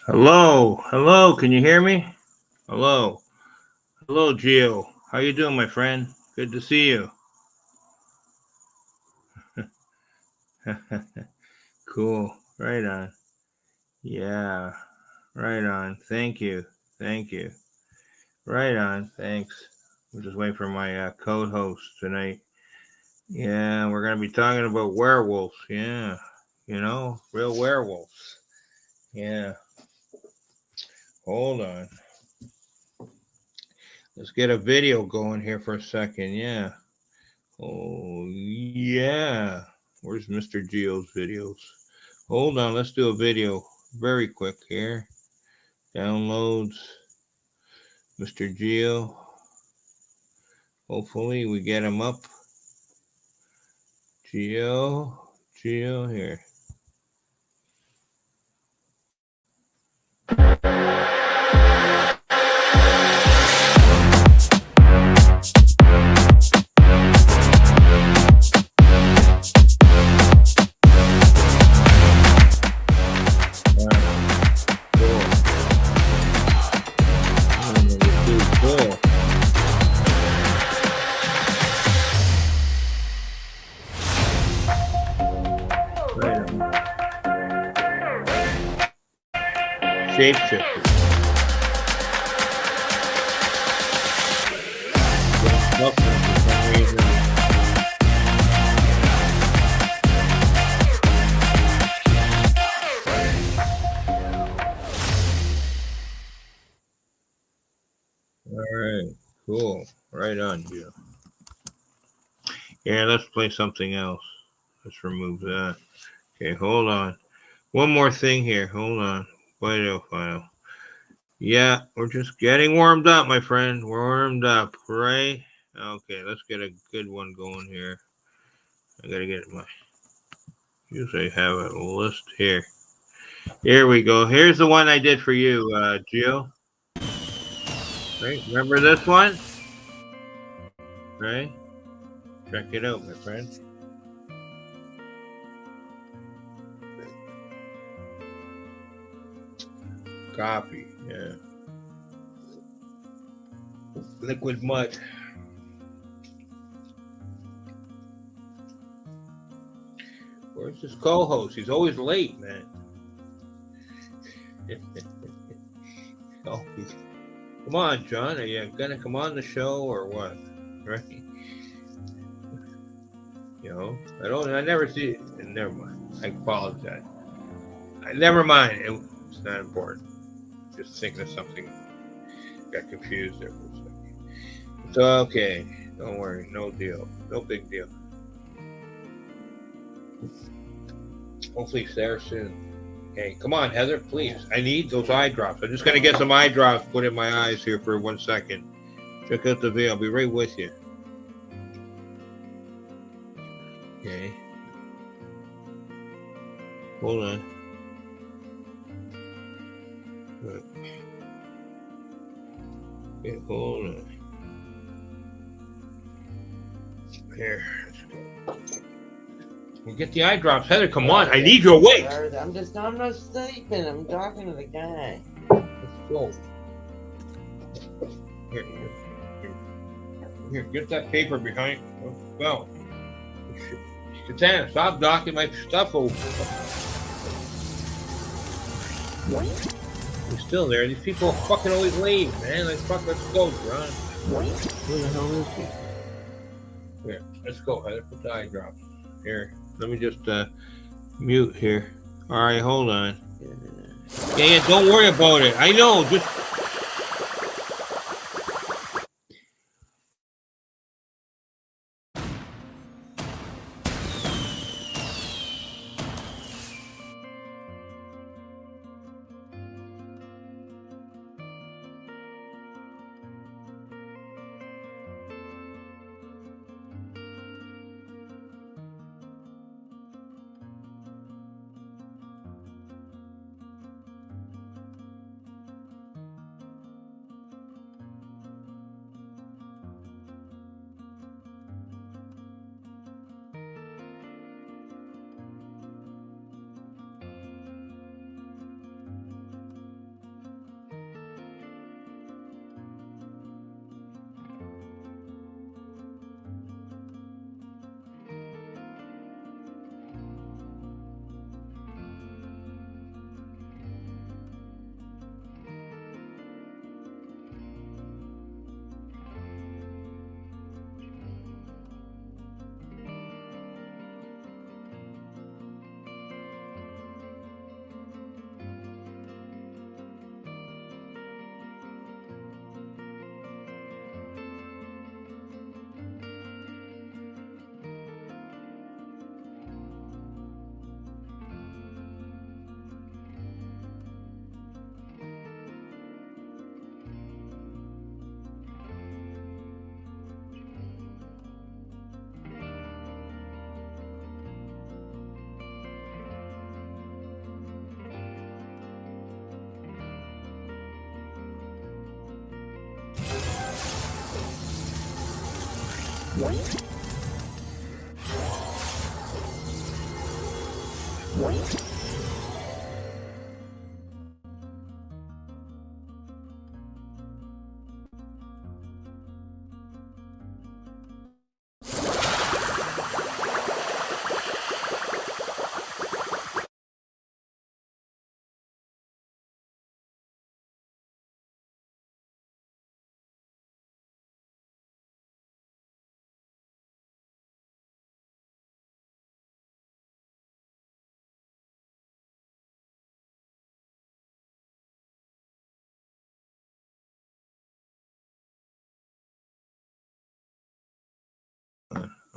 Hello, hello, can you hear me? Hello, hello, Gio. How you doing, my friend? Good to see you. Cool, right on. Yeah, right on. Thank you, thank you. Right on, thanks. I'm just waiting for my co-host tonight. Yeah, we're gonna be talking about werewolves. Yeah, real werewolves. Yeah, hold on. Let's get a video going here for a second. Yeah. Oh, yeah. Where's Mr. Geo's videos? Hold on, let's do a video very quick here. Downloads, Mr. Geo. Hopefully we get him up. Geo here. Cool. Right on. Shapeshifter. For some reason. All right, cool. Right on, Geo. Yeah, let's play something else. Let's remove that. Okay, hold on. One more thing here. Hold on. Video file. Yeah, we're just getting warmed up, my friend. We're warmed up, right? Okay, let's get a good one going here. I gotta get my. Usually have a list here. Here we go. Here's the one I did for you, Gio. Right? Remember this one? Right? Check it out, my friend. Copy. Yeah. Liquid mud. Where's his co-host? He's always late, man. Oh, come on, John. Are you gonna come on the show or what? Right? I never see it. Never mind. I apologize. Never mind. It's not important. Just thinking of something. Got confused there for a second. It's okay. Don't worry. No deal. No big deal. Hopefully it's there soon. Okay, come on, Heather, please. I need those eye drops. I'm just gonna get some eye drops put in my eyes here for 1 second. Check out the video. I'll be right with you. Okay. Hold on. Okay, hold on. Here. We'll get the eye drops. Heather, come on. I need you awake. I'm not sleeping. I'm talking to the guy. Let's go. Here, get that paper behind. Well, Katana, stop knocking my stuff over. He's still there. These people fucking always leave, man. Let's go, John. Where the hell is he? Here, let's go, Heather. Put the eye drops. Here, let me just mute here. All right, hold on. Yeah, don't worry about it. I know, just.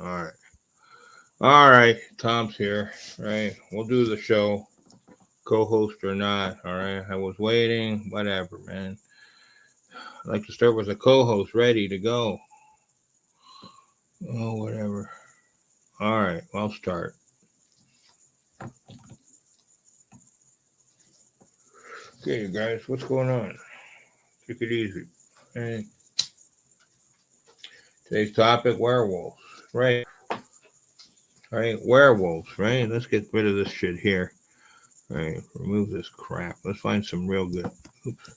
All right. All right. Tom's here. Right. We'll do the show, co-host or not. All right. I was waiting. Whatever, man. I'd like to start with a co-host ready to go. Oh, whatever. All right. I'll start. Okay, you guys. What's going on? Take it easy. Right. Today's topic: werewolves. Right. Right. Werewolves. Right. Let's get rid of this shit here. Right. Remove this crap. Let's find some real good. Oops.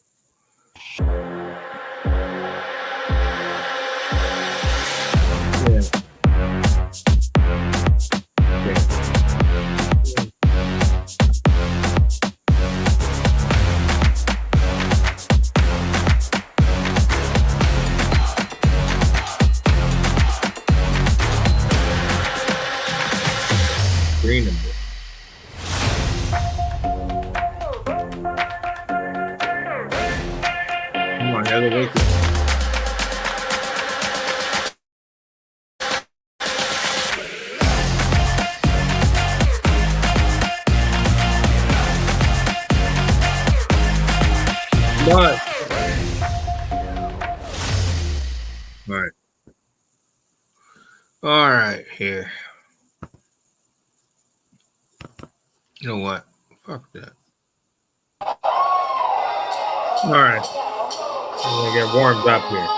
Green them. Come on, Heather, wake up. Come on. All right. All right, here. You know what? Fuck that. All right. We're going to get warmed up here.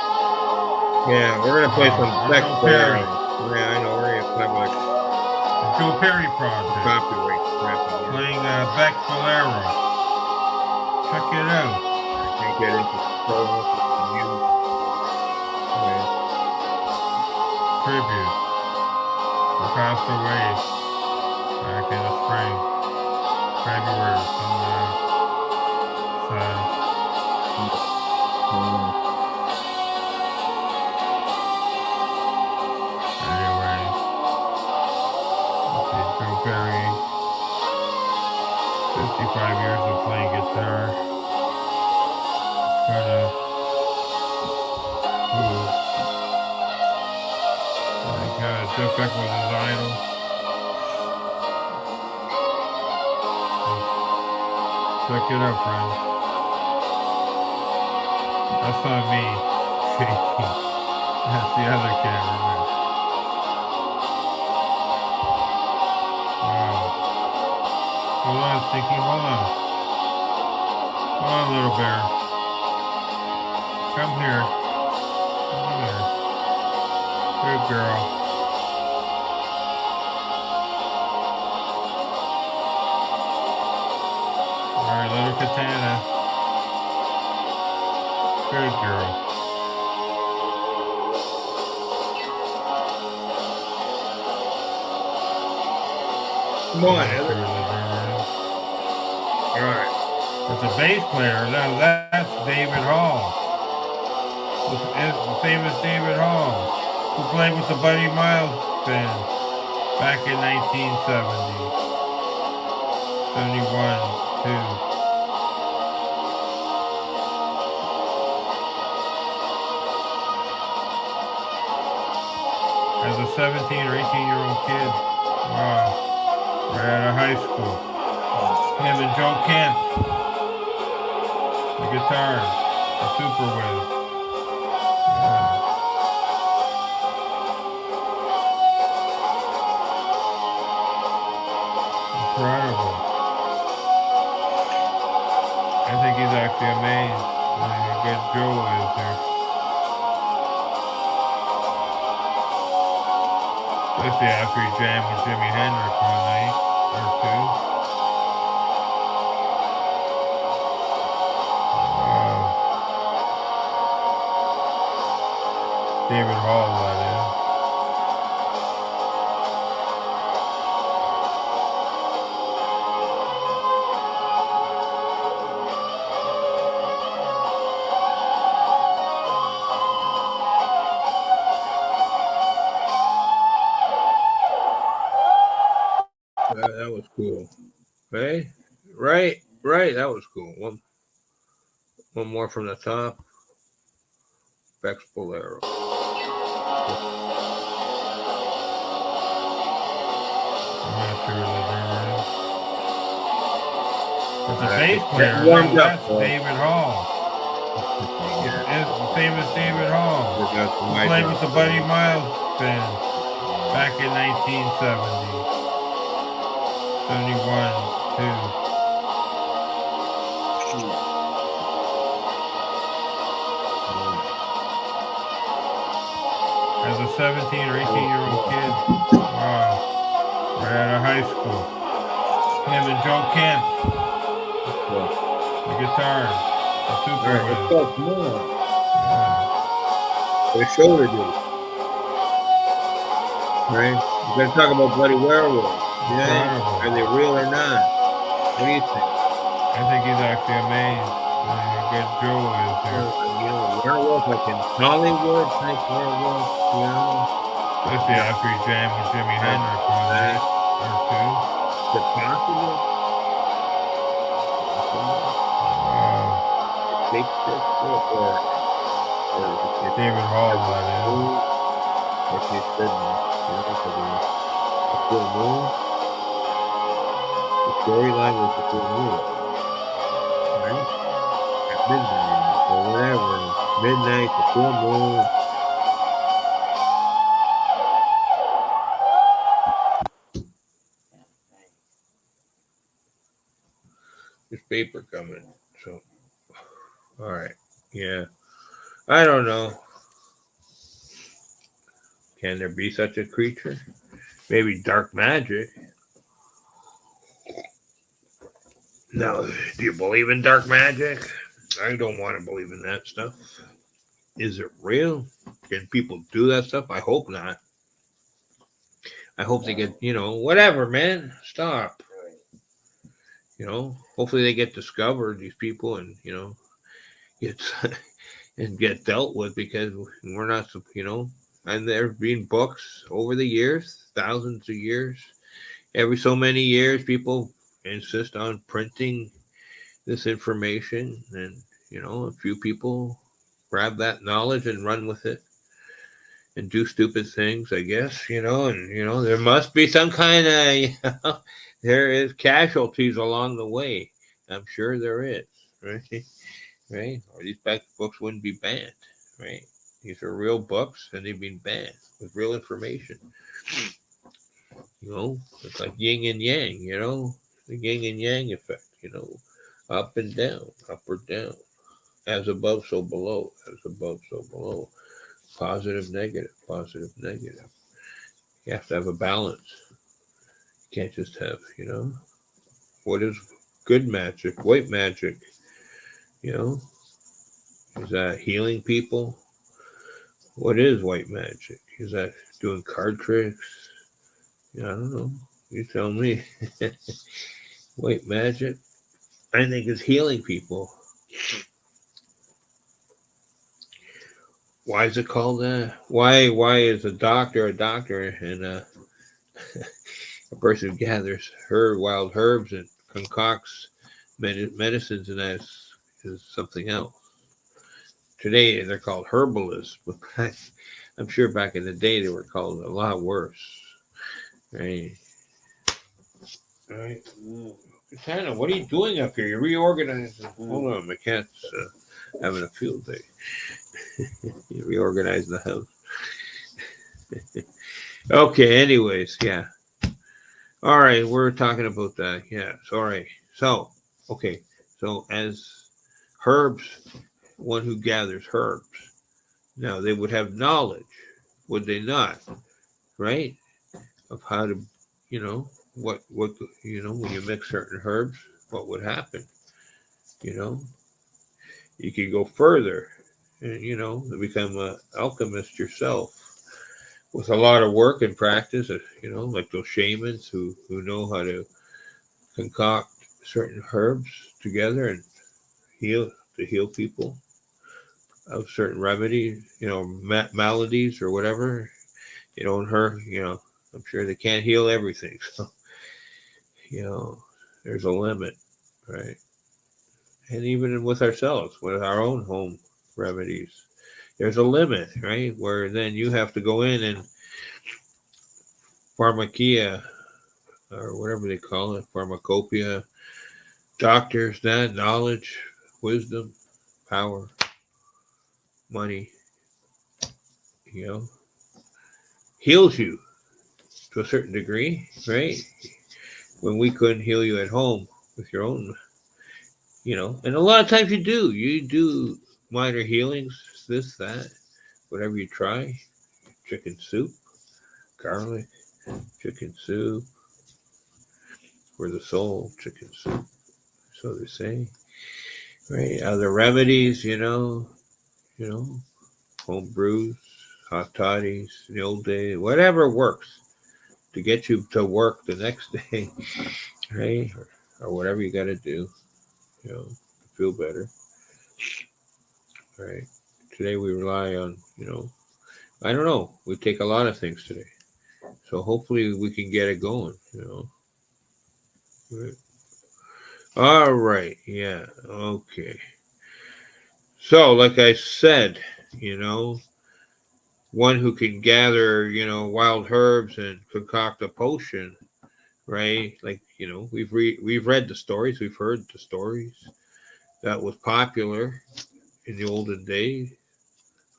Yeah, we're going to play some Beck Perry. Yeah, I know. We're going to play like Joe Perry project. copyright crap. Playing Beck Valero. Check it out. I can't get into control of music. Yeah. Tribute. Who passed away back in the spring. February. Anyway. Okay, Joe Perry. 55 years of playing guitar. Jeff Beck was his idol. Check it out, friends. That's not me shaking. That's the other cameraman. Wow. Hold on, Stinky. Hold on. Hold on, little bear. Come here. Come here. Good girl. Alright, little Katana. Good girl. Come on, Heather. Alright. That's a bass player. Now that's David Hall. The famous David Hall, who played with the Buddy Miles band back in 1970. 71, 2. As a 17 or 18-year-old kid. Wow. Right out of high school. Him and Joe Kent. The guitar. The Super Wiz. Yeah. Incredible. I think he's actually amazed how good Joe is there. This is after he jammed with Jimi Hendrix one night or two. David Hall, that is. That was cool. Right? Right. That was cool. One more from the top. Bex Bolero. I'm not sure the drummer is. But the bass player, warmed up, that's David Hall. It's the famous David Hall. He played with the Buddy Miles band back in 1970. 71, 2. As a 17 or 18-year-old kid, wow, right out of high school. Him and Joe Kent, the guitar, the super Let's go. Come on. yeah. There's a show to do. Right? We're going to talk about bloody werewolves. Yeah? Are they real or not? What do you think? I think he's actually amazed. How good Joe is here. You know, werewolf like in Hollywood type werewolf, you know? Especially after he jammed with Jimi Hendrix one night or two. Is it possible? Take this or David Hall, that is. Like you said, you know, for the full moon. The storyline was the full moon, right? At midnight or whatever. Midnight, the full moon. There's paper coming. So, all right. Yeah. I don't know. Can there be such a creature? Maybe dark magic. No, do you believe in dark magic? I don't want to believe in that stuff. Is it real? Can people do that stuff? I hope not. I hope they get, whatever, man. Stop. Hopefully they get discovered, these people, and, get and get dealt with, because we're not, and there have been books over the years, thousands of years. Every so many years, people insist on printing this information, and a few people grab that knowledge and run with it and do stupid things, I guess, and there must be some kind of there is casualties along the way. I'm sure there is, right? Or these books wouldn't be banned, right? These are real books, and they've been banned with real information. It's like yin and yang, the yin and yang effect, up and down, up or down, as above, so below, as above, so below, positive, negative, positive, negative. You have to have a balance. You can't just have, what is good magic, white magic, is that healing people? What is white magic? Is that doing card tricks? I don't know. You tell me. White magic, I think, is healing people. Why is it called that? Why is a doctor and a person gathers wild herbs and concocts medicines, and that is something else? Today they're called herbalists, but I'm sure back in the day they were called a lot worse. Right. Right. Katana, what are you doing up here? You're reorganizing. Hold on, my cat's having a field day. You reorganize the house. Okay, anyways, yeah. All right, we're talking about that. Yeah, all right. So, okay. So as herbs, one who gathers herbs. Now, they would have knowledge, would they not? Right? of how to, what when you mix certain herbs, what would happen. You know, you could go further and, become an alchemist yourself with a lot of work and practice, like those shamans who know how to concoct certain herbs together and heal people of certain remedies, maladies or whatever, and I'm sure they can't heal everything. So, there's a limit, right? And even with ourselves, with our own home remedies, there's a limit, right? Where then you have to go in and pharmakia, or whatever they call it, pharmacopoeia, doctors, that knowledge, wisdom, power, money, you know, heals you to a certain degree, right? When we couldn't heal you at home with your own, and a lot of times you do minor healings, this, that, whatever you try, chicken soup, garlic, chicken soup, for the soul, chicken soup, so they say, right? Other remedies, home brews, hot toddies, the old day, whatever works to get you to work the next day, right? Or whatever you got to do, to feel better, right? Today we rely on, I don't know, we take a lot of things today. So hopefully we can get it going, Right. All right, yeah, okay. So, like I said, one who can gather, wild herbs and concoct a potion, right? Like, we've read the stories, we've heard the stories that was popular in the olden days,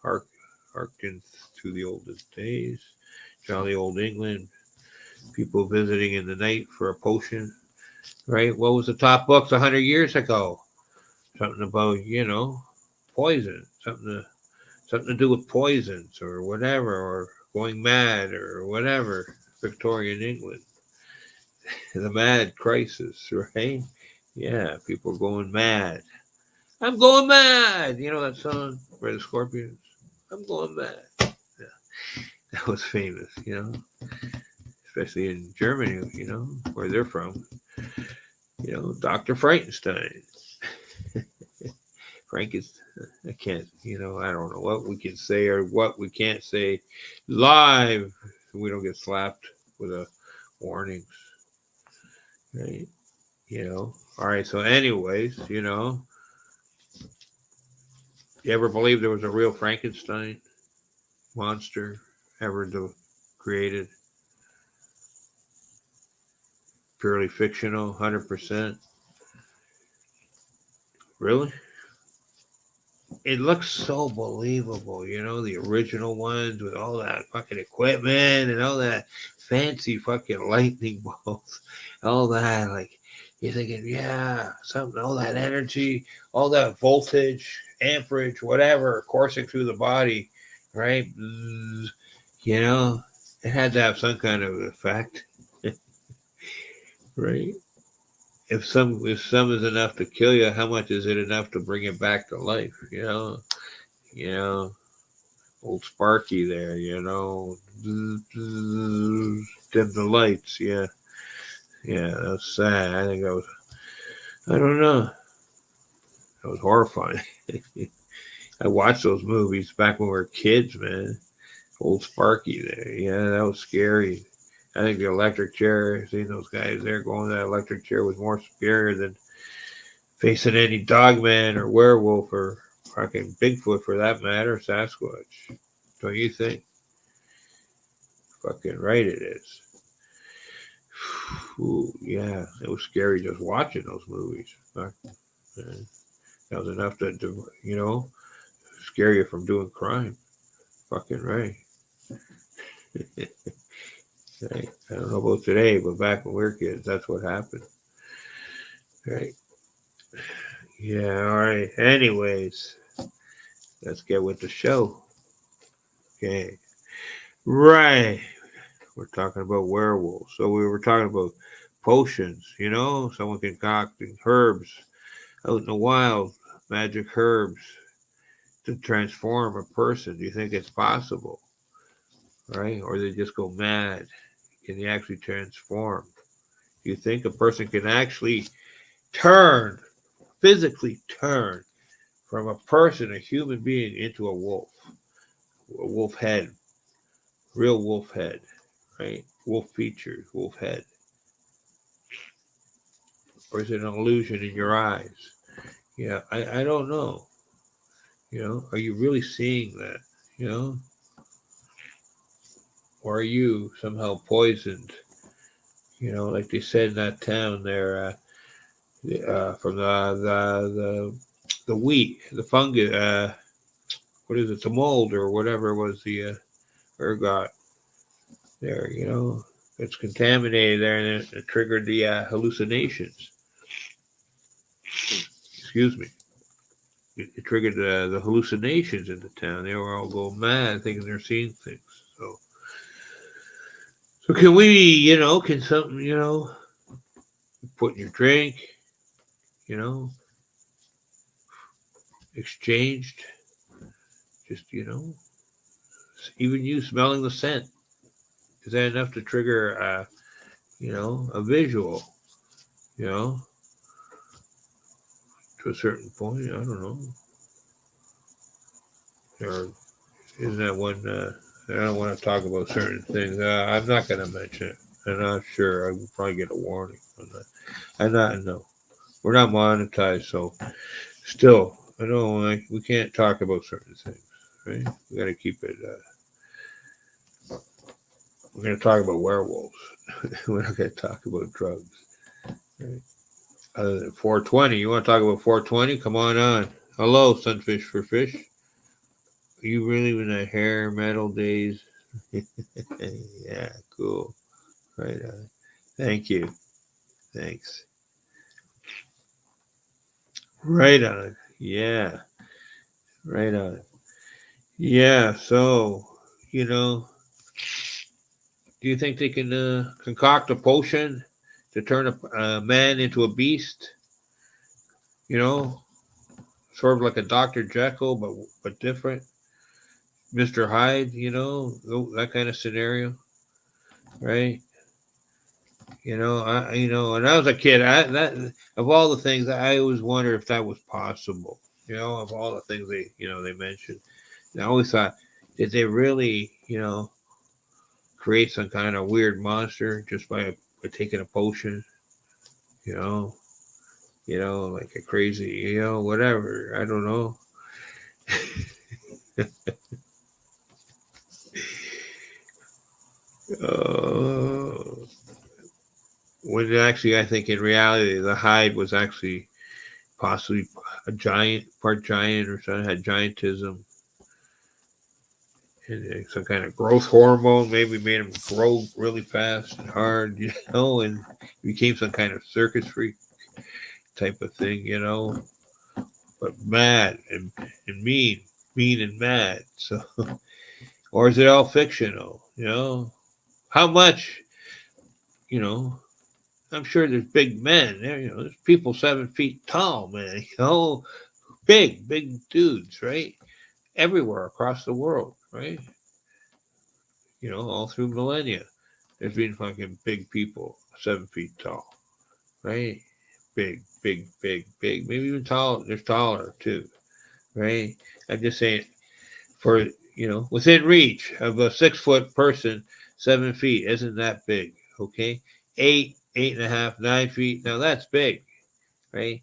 harkens to the olden days, jolly old England, people visiting in the night for a potion, right? What was the top books 100 years ago? Something about, poison, something to do with poisons or whatever, or going mad or whatever. Victorian England, the mad crisis, right? Yeah, people going mad. I'm going mad. You know that song by the Scorpions? I'm going mad. Yeah, that was famous, especially in Germany, where they're from. Dr. Frankenstein. Frank is, I can't, I don't know what we can say or what we can't say live so we don't get slapped with a warnings, right? All right. So, anyways, you ever believe there was a real Frankenstein monster ever created? Purely fictional, 100%. Really? It looks so believable, the original ones with all that fucking equipment and all that fancy fucking lightning bolts, all that, like, you're thinking, yeah, something, all that energy, all that voltage, amperage, whatever, coursing through the body, right? It had to have some kind of effect, right? If some is enough to kill you, how much is it enough to bring it back to life? Old Sparky there, dim the lights, yeah, that's sad. I think I don't know, that was horrifying. I watched those movies back when we were kids, man. Old Sparky there, yeah, that was scary. I think the electric chair, seeing those guys there going to that electric chair was more scarier than facing any dogman or werewolf or fucking Bigfoot for that matter, Sasquatch. Don't you think? Fucking right it is. Ooh, yeah, it was scary just watching those movies. That was enough to scare you from doing crime. Fucking right. Right. I don't know about today, but back when we were kids, that's what happened. Right. Yeah, all right. Anyways, let's get with the show. Okay. Right. We're talking about werewolves. So we were talking about potions, someone concocting herbs out in the wild, magic herbs to transform a person. Do you think it's possible? Right? Or they just go mad? Can they actually transform? Do you think a person can actually physically turn from a person, a human being, into a wolf head, real wolf head, right? Wolf features, wolf head. Or is it an illusion in your eyes? Yeah, I don't know. Are you really seeing that? Or are you somehow poisoned? Like they said in that town there, from the wheat, the fungus, what is it, the mold or whatever was the ergot there, it's contaminated there and it triggered the hallucinations. Excuse me. It triggered the hallucinations in the town. They were all going mad thinking they're seeing things. So can we, can something, put in your drink, exchanged, just, even you smelling the scent. Is that enough to trigger, a visual, to a certain point? I don't know. Or isn't that one, I don't want to talk about certain things. I'm not going to mention it. I'm not sure. I will probably get a warning on that. No. We're not monetized, so still, I know we can't talk about certain things, right? We got to keep it. We're going to talk about werewolves. We're not going to talk about drugs, right? Other than 420, you want to talk about 420? Come on. Hello, Sunfish for Fish. Are you really in the hair metal days? Yeah, cool. Right on. Thank you. Thanks. Right on. Yeah. Right on. Yeah. So, do you think they can concoct a potion to turn a man into a beast? Sort of like a Dr. Jekyll, but different. Mr. Hyde, that kind of scenario, right? When I was a kid, that of all the things, I always wonder if that was possible. Of all the things they mentioned, and I always thought, did they really, create some kind of weird monster just by taking a potion? Like a crazy, whatever. I don't know. When actually, I think in reality, the Hyde was actually possibly a giant, part giant, or something, had giantism. And some kind of growth hormone maybe made him grow really fast and hard, and became some kind of circus freak type of thing, but mad and mean and mad. So, or is it all fictional? How much, I'm sure there's big men there, there's people 7 feet tall, man, big dudes, right? Everywhere across the world, right? All through millennia, there's been fucking big people 7 feet tall, right? Big, maybe even tall. There's taller too, right? I'm just saying, for within reach of a 6 foot person, 7 feet isn't that big, okay? 8.5, 9 feet. Now that's big, right?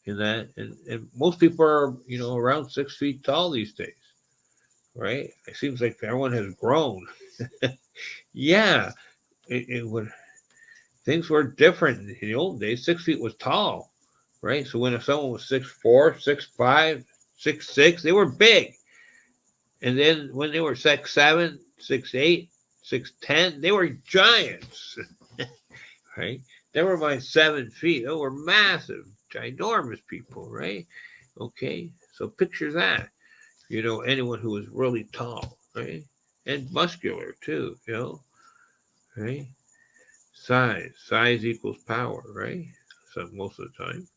And most people are around 6 feet tall these days, right? It seems like everyone has grown. Yeah, it would. Things were different in the old days. 6 feet was tall, right? So when someone was 6'4", 6'5", 6'6", they were big. And then when they were 6'7", 6'8", 6'10", they were giants, right? Never mind 7 feet. They were massive, ginormous people, right? Okay, so picture that. Anyone who was really tall, right? And muscular too, right? Size equals power, right? So most of the time,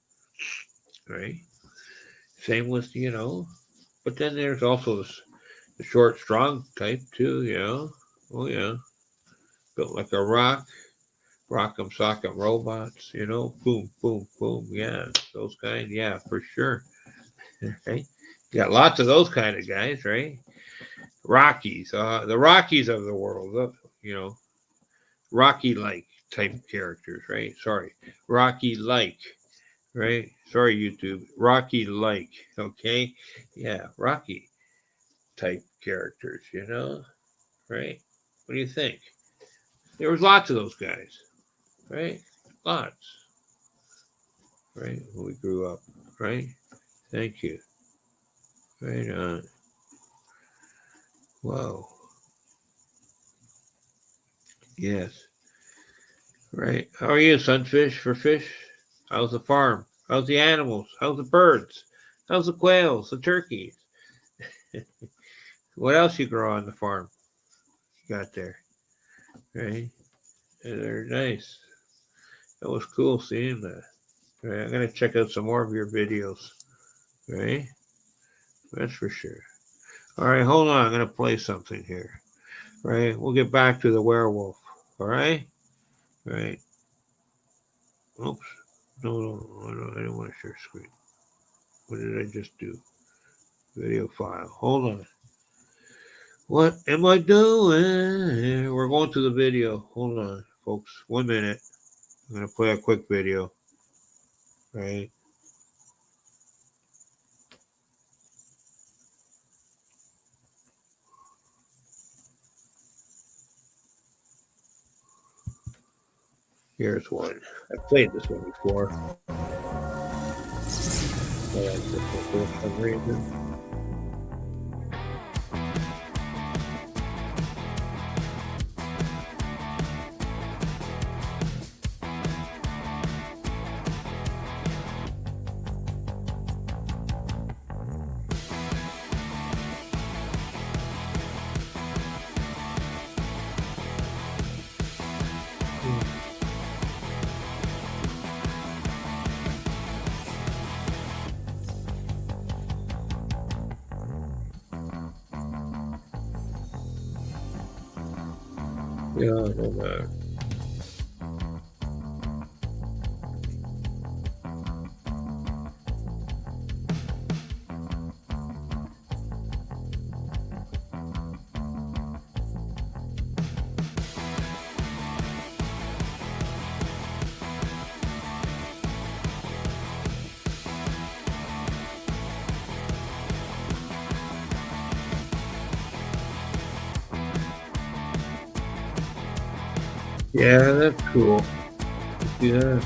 right? Same with, but then there's also the short, strong type too. Oh yeah, built like a rock'em sock'em robots. Boom, boom, boom. Yeah, those kind. Yeah, for sure. Right? Got lots of those kind of guys, right? Rockies, the Rockies of the world. You know, Rocky-like type characters, right? Sorry, Rocky-like, right? Sorry, YouTube. Rocky-like, okay? Yeah, Rocky type characters, right? What do you think? There was lots of those guys, right? Lots, right? When we grew up, right? Thank you. Right on. Wow. Yes. Right. How are you, sunfish for fish? How's the farm? How's the animals? How's the birds? How's the quails? The turkeys? What else you grow on the farm? You got there, right? They're nice. That was cool seeing that. Right. I'm gonna check out some more of your videos. Right. That's for sure. All right. Hold on. I'm gonna play something here. Right. We'll get back to the werewolf. All right. Right. Oops. No. I don't want to share screen. What did I just do? Video file. Hold on. What am I doing? We're going to the video. Hold on, folks. 1 minute. I'm going to play a quick video. Right? Here's one. I've played this one before. I like this one for some reason. Yeah, no matter. Yeah, that's cool. You see that?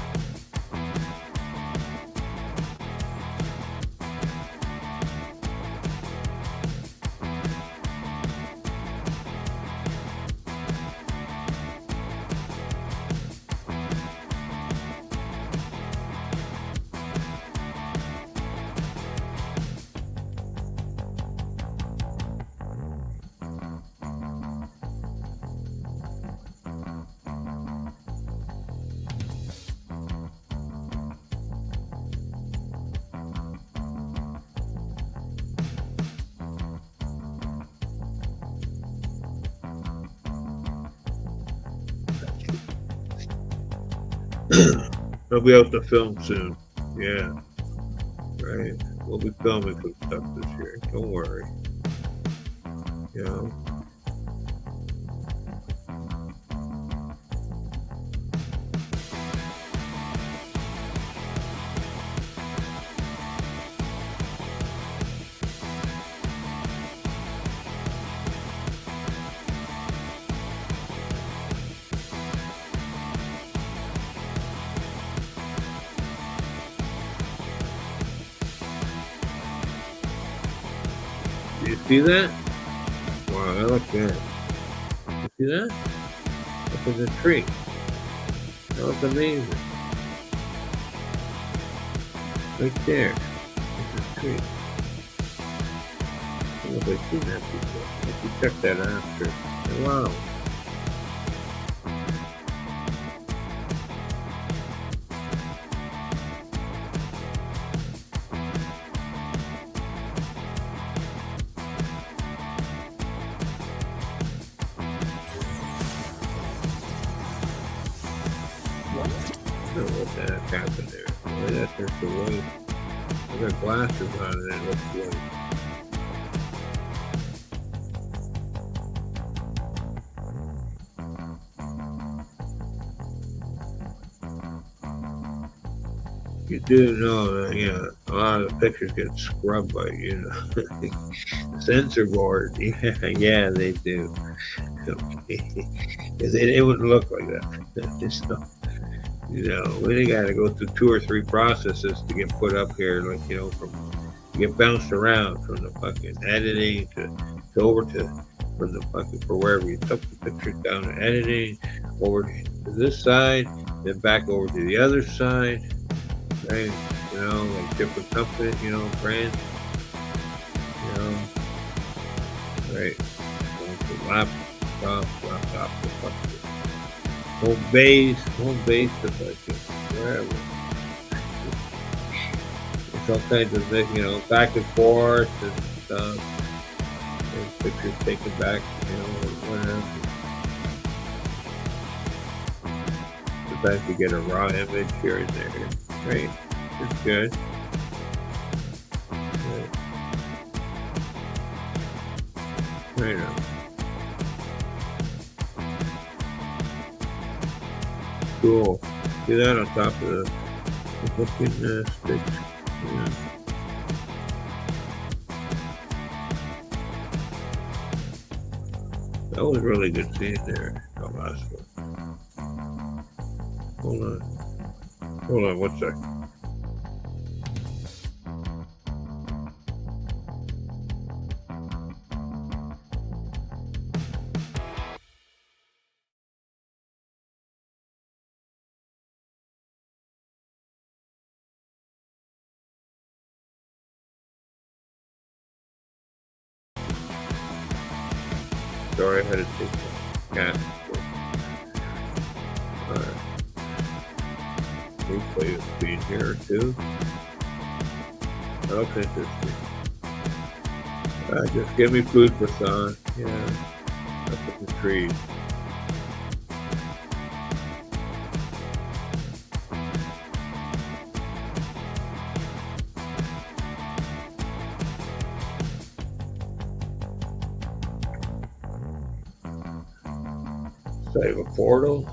They'll be out to film soon. Yeah, right. We'll be filming some stuff this year. Don't worry. You know. You see that? Wow, I like that. You see that? Look at the tree. That looks amazing. Right there. Look at the tree. I don't know if I've seen that before. I should check that after. Wow. don't know what the heck happened there. Why that turns to white? I got glasses on and it looks white. You do know that, a lot of the pictures get scrubbed by, censor board. Yeah, they do. Okay. It wouldn't look like that. Just, we got to go through 2 or 3 processes to get put up here, like, get bounced around from the fucking editing to over to from the fucking for wherever you took the picture down to editing over to this side, then back over to the other side, right? Like different companies, brands, right? Laptop, the fucking home base, the fucking wherever. It's all kinds of back and forth and stuff. And pictures taken back, whatever. Sometimes you get a raw image here and there. Right. It's good. Right on. Cool. See that on top of the fucking sticks. Yeah. That was really good scene there. The last one. Hold on, 1 sec. Sorry, I had to take the cat. Alright. Replay is being here too. Okay, interesting. Just give me food for thought. Yeah. Up in the trees. Save a portal.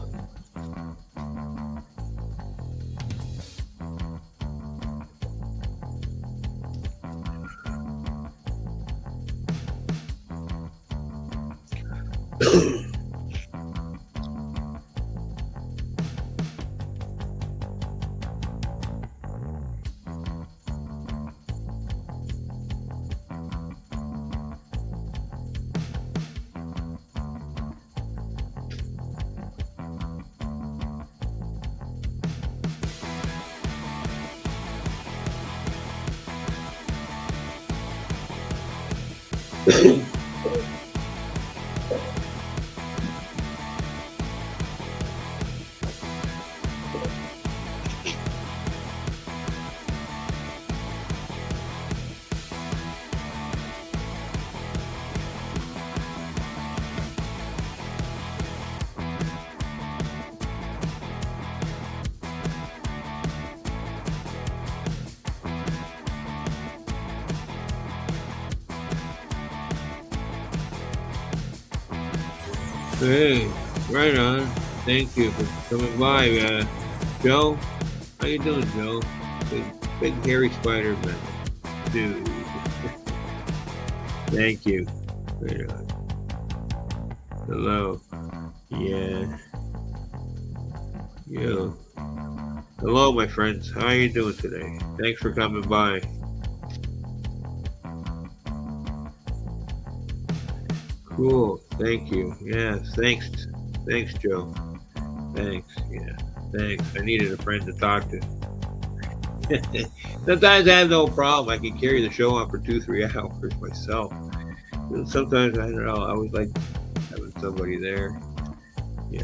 Hey, right on. Thank you for coming by, Joe. How you doing, Joe? Big hairy spider man, dude. Thank you. Right on. Hello. Yeah. Yo. Hello, my friends. How are you doing today? Thanks for coming by. Cool. Thank you. Yeah. Thanks, Joe. Thanks. Yeah. Thanks. I needed a friend to talk to. Sometimes I have no problem. I can carry the show on for 2-3 hours myself. Sometimes I don't know. I always like having somebody there. I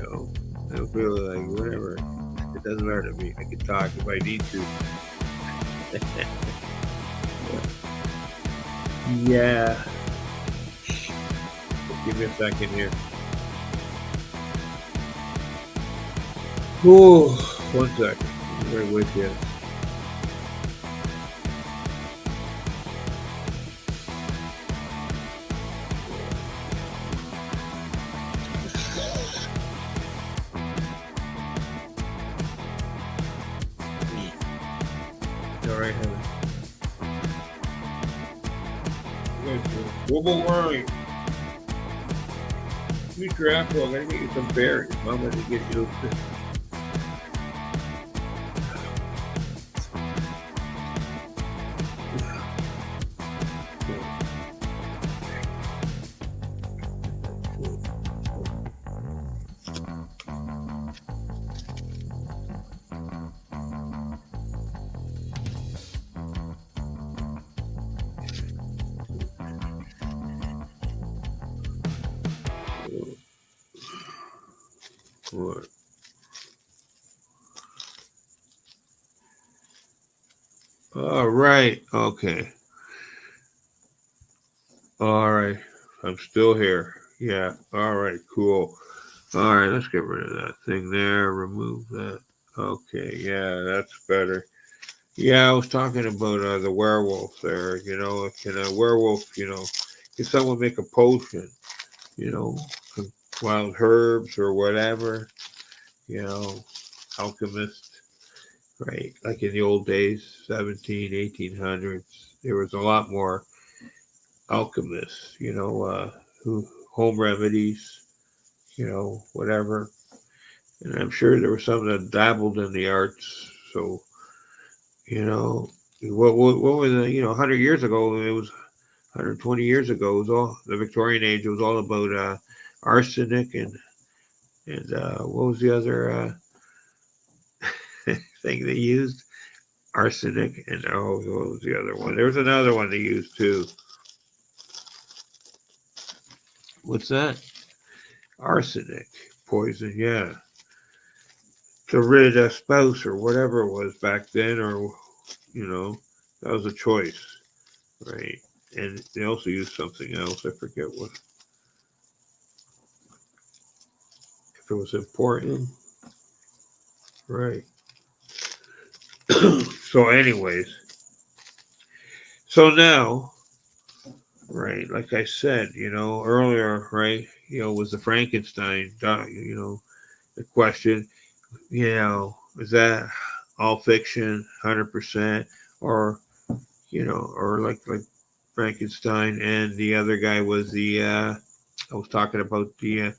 don't feel like whatever. It doesn't matter to me. I can talk if I need to. Yeah. Give me a second here. Ooh. 1 second. I'm right with you. All right, honey. One more worry. Meet your apple. I'm gonna get you some berries. I'm gonna get you. What? All right. Okay. All right. I'm still here. Yeah. All right. Cool. All right. Let's get rid of that thing there. Remove that. Okay. Yeah. That's better. Yeah. I was talking about the werewolf there. You know, can a werewolf, can someone make a potion, you know, from wild herbs or whatever, you know, alchemist, right? Like in the old days, 1800s, there was a lot more alchemists, who home remedies, whatever. And I'm sure there were some that dabbled in the arts. So, you know, what was it? 100 years ago, it was 120 years ago. It was all the Victorian age. It was all about arsenic and what was the other thing they used? Arsenic and what was the other one? There was another one they used too. What's that? Arsenic poison, yeah. To rid a spouse or whatever it was back then, or that was a choice, right? And they also used something else. I forget what. If it was important, right? So, anyways, so now, right? Like I said, earlier, right? Was the Frankenstein, the question. Is that all fiction, 100%, or or like Frankenstein, and the other guy was the I was talking about the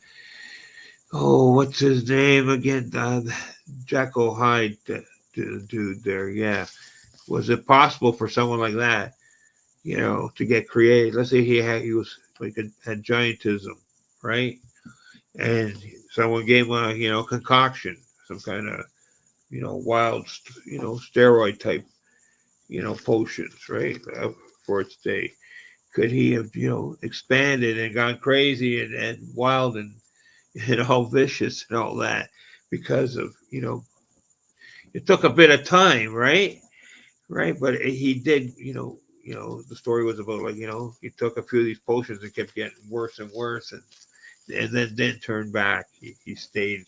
what's his name again? Jekyll Hyde dude there. Yeah, was it possible for someone like that, to get created? Let's say he was like had giantism, right? And someone gave him a concoction, some kind of wild steroid type potions, right, for its day. Could he have expanded and gone crazy and wild and all vicious and all that because of it took a bit of time, right? Right, but he did. The story was about he took a few of these potions and kept getting worse and worse, and then didn't turn back. He stayed.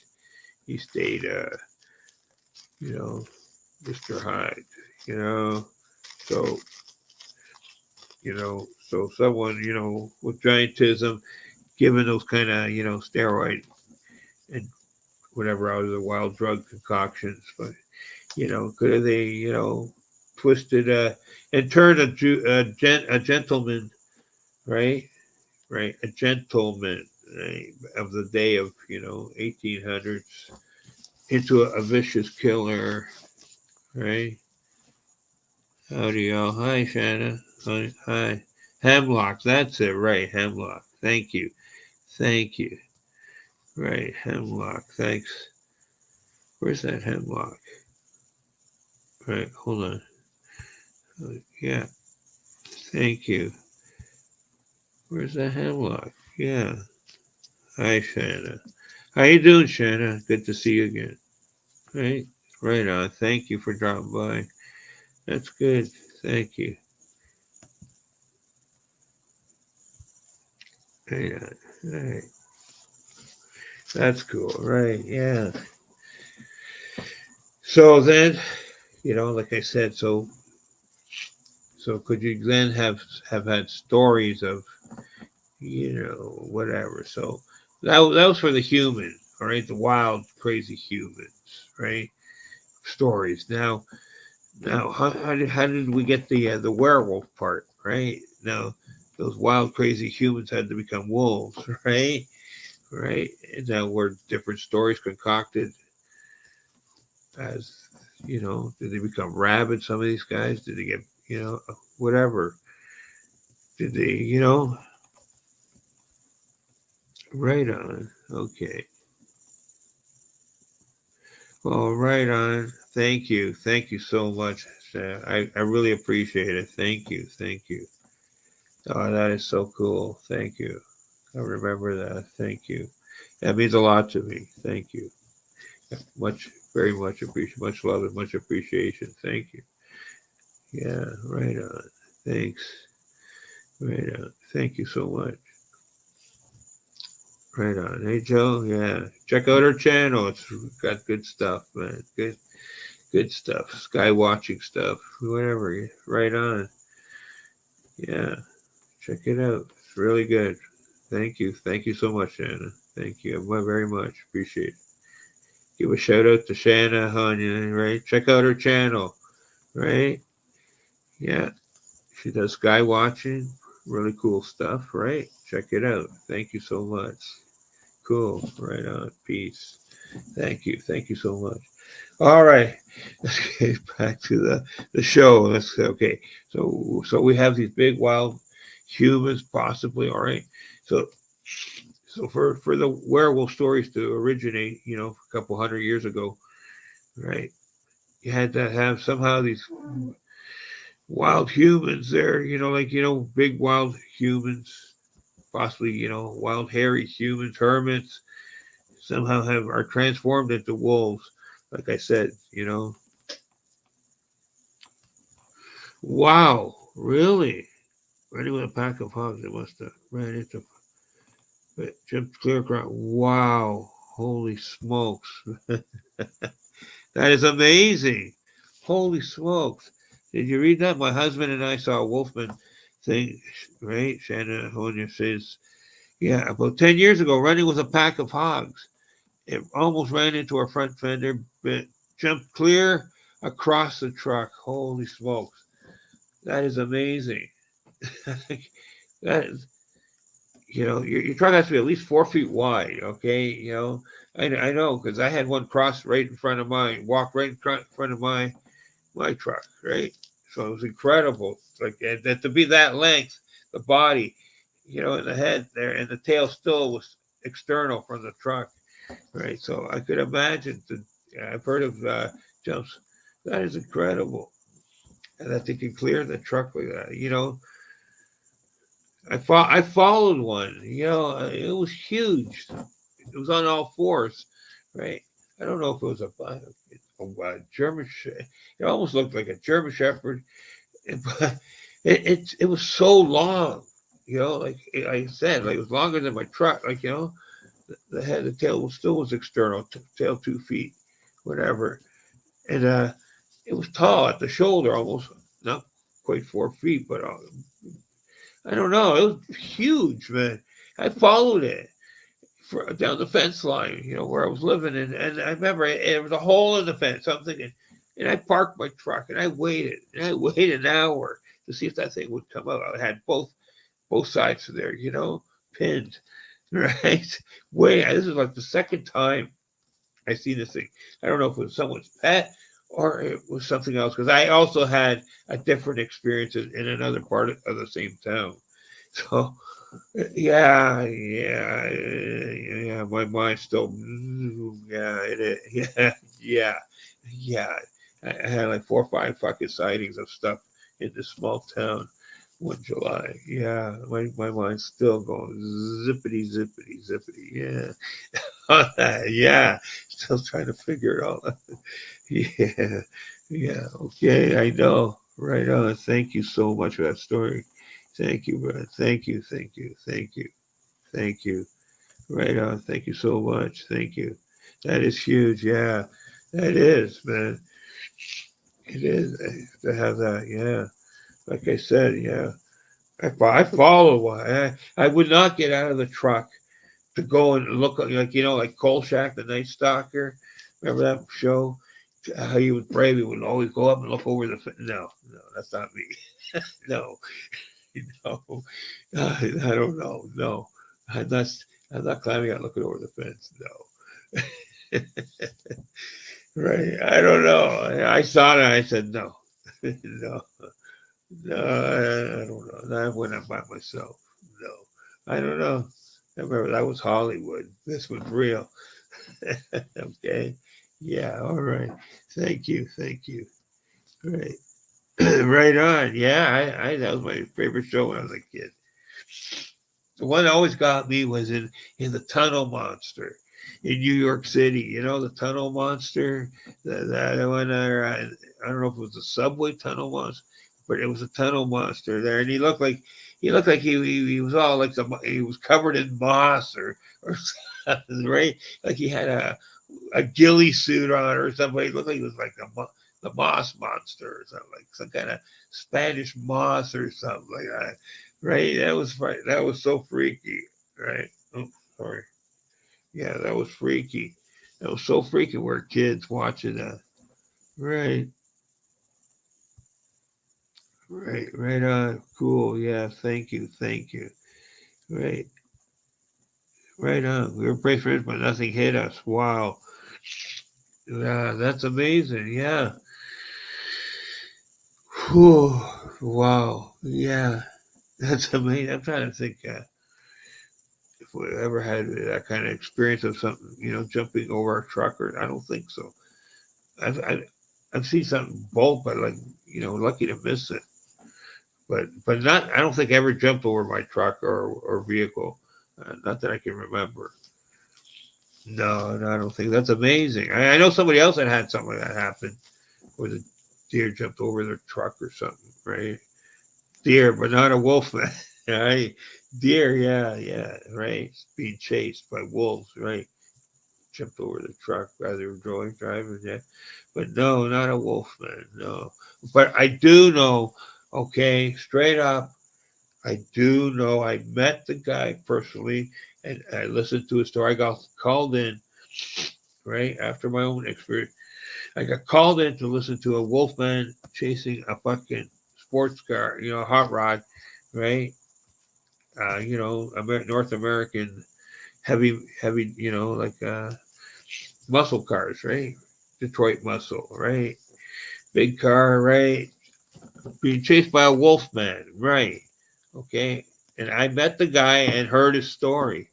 He stayed. Mr. Hyde. You know, so so someone with giantism, given those kind of steroid and whatever out of the wild drug concoctions, but could have they twisted and turned a gentleman, right, a gentleman, right, of the day of 1800s into a vicious killer, right? Howdy, y'all. Hi, Shanna. Hi. Hemlock. That's it, right. Hemlock. Thank you. Thank you. Right. Hemlock. Thanks. Where's that hemlock? Right. Hold on. Yeah. Thank you. Where's that hemlock? Yeah. Hi, Shanna. How you doing, Shanna? Good to see you again. Right. Right on. Thank you for dropping by. That's good. Thank you. Right on. Right. That's cool. Right. Yeah. So then, like I said, so could you then have had stories of, whatever. So that was for the human, all right, the wild, crazy humans, right? Stories. Now, how did we get the werewolf part, right? Now, those wild, crazy humans had to become wolves, right? Right. And now were different stories concocted as, did they become rabid? Some of these guys, did they get, whatever? Did they, right on? Okay. Well, right on. Thank you so much. I really appreciate it. Thank you. Thank you. Oh, that is so cool. Thank you. I remember that. Thank you. That means a lot to me. Thank you. Much, very much appreciate, much love and much appreciation. Thank you. Yeah, right on. Thanks. Right on. Thank you so much. Right on. Hey Joe, yeah. Check out our channel. It's got good stuff, man. Good stuff. Sky watching stuff. Whatever. Right on. Yeah. Check it out. It's really good. Thank you. Thank you so much, Shanna. Thank you very much. Appreciate it. Give a shout out to Shanna Hanya, right? Check out her channel, right? Yeah. She does sky watching. Really cool stuff, right? Check it out. Thank you so much. Cool. Right on. Peace. Thank you. Thank you so much. All right. Let's get back to the show. Let's okay. So we have these big wild humans, possibly. All right. So for the werewolf stories to originate, a couple hundred years ago, right? You had to have somehow these wild humans there, big wild humans, possibly, wild hairy humans, hermits, somehow are transformed into wolves. Like I said, wow, really? Running with a pack of hogs, it must have ran into, jumped clear across. Wow, holy smokes. That is amazing. Holy smokes. Did you read that? My husband and I saw a Wolfman thing, right? Shanna Honya says, yeah, about 10 years ago, running with a pack of hogs. It almost ran into our front fender, but jumped clear across the truck. Holy smokes. That is amazing. That is, your truck has to be at least 4 feet wide, okay? I know because I had one cross right in front of mine, walk right in front of my truck, right? So it was incredible. Like that to be that length, the body, and the head there, and the tail still was external from the truck, right? So I could imagine. I've heard of jumps. That is incredible, and that they can clear the truck like that. I followed one. It was huge. It was on all fours, right? I don't know if it was a German. It almost looked like a German Shepherd, but it was so long. Like I said, like it was longer than my truck. Like the head, the tail was external, tail 2 feet, whatever, and it was tall at the shoulder, almost not quite 4 feet, but I don't know. It was huge, man. I followed it down the fence line, where I was living, and I remember there was a hole in the fence. So I'm thinking, and I parked my truck, and I waited, an hour to see if that thing would come out. I had both sides of there, pinned, right? Wait, this is like the second time I see this thing. I don't know if it was someone's pet or it was something else, because I also had a different experience in another part of the same town. So yeah. My mind's still, yeah, it is. Yeah. I had like 4 or 5 fucking sightings of stuff in this small town one July. Yeah, my mind's still going zippity, zippity, zippity. Yeah. Still trying to figure it all out. Yeah. Okay, I know. Right on. Thank you so much for that story. Thank you, brother. Thank you. Thank you. Right on. Thank you so much. Thank you. That is huge. Yeah. It is, man. It is to have that. Yeah, like I said, yeah. I follow one. I would not get out of the truck to go and look like like Kolchak, the Night Stalker. Remember that show? How he was brave. He would always go up and look over the. No, no, that's not me. No, no, I don't know. No, I'm not. I'm not climbing out looking over the fence. No. Right. I don't know. I saw it. I said no, no, no. I don't know. I went up by myself. No, I don't know. I remember that was Hollywood. This was real. Okay. Yeah. All right. Thank you. Thank you. Right. Right on. Yeah. I that was my favorite show when I was a kid. The one that always got me was in the Tunnel Monster in New York City. You know the Tunnel Monster. That one. I don't know if it was the subway tunnel monster, but it was a tunnel monster there, and he looked like he was all like he was covered in moss or something, right? Like he had a ghillie suit on or something. He looked like he was like the moss monster or something, like some kind of Spanish moss or something like that. Right? That was so freaky. Right? Oh, sorry. Yeah, that was freaky. That was so freaky. We're kids watching that. Right. Right. Right on. Cool. Yeah. Thank you. Thank you. Right. Right on. We were brave friends, but nothing hit us. Wow. Yeah, that's amazing. Yeah. Whew. Wow. Yeah. That's amazing. I'm trying to think if we ever had that kind of experience of something, jumping over a truck, or I don't think so. I've seen something bolt, but like, lucky to miss it. But not. I don't think I ever jumped over my truck or vehicle. Not that I can remember. No, no, I don't think that's amazing. I know somebody else that had something like that happen, where the deer jumped over their truck or something, right? Deer, but not a wolf, man. Right? Deer, yeah, yeah, right. Being chased by wolves, right? Jumped over the truck while they were driving, yeah. But no, not a wolf, man. No. But I do know, okay, straight up, I do know I met the guy personally and I listened to his story. I got called in, right, after my own experience. I got called in to listen to a wolfman chasing a fucking sports car, a hot rod, right? North American heavy, like muscle cars, right? Detroit muscle, right? Big car, right? Being chased by a wolf man, right? Okay. And I met the guy and heard his story,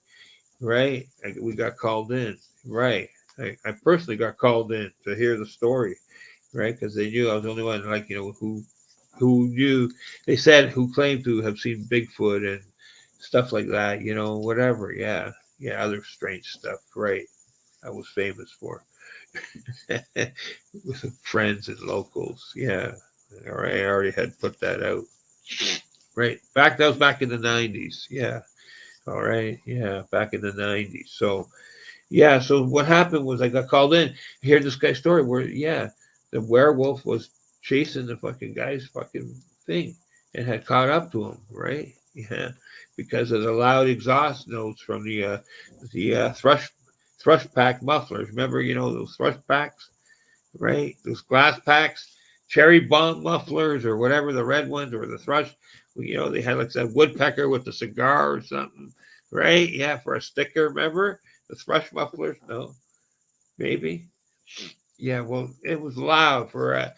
right? We got called in, right? I personally got called in to hear the story, right? Because they knew I was the only one, like, who knew, they said, who claimed to have seen Bigfoot and stuff like that, whatever. Yeah. Yeah. Other strange stuff, right? I was famous for. With friends and locals. Yeah. All right. I already had put that out. Right. That was back in the 90s. Yeah. All right. Yeah. Back in the 90s. So, yeah. So what happened was I got called in. Hear this guy's story where, yeah, the werewolf was chasing the fucking guy's fucking thing and had caught up to him. Right. Yeah. Because of the loud exhaust notes from the thrush pack mufflers. Remember, those thrush packs? Right? Those glass packs, cherry bomb mufflers or whatever, the red ones or the thrush. They had like that woodpecker with the cigar or something, right? Yeah, for a sticker. Remember the thrush mufflers? No, maybe. Yeah, well, it was loud for a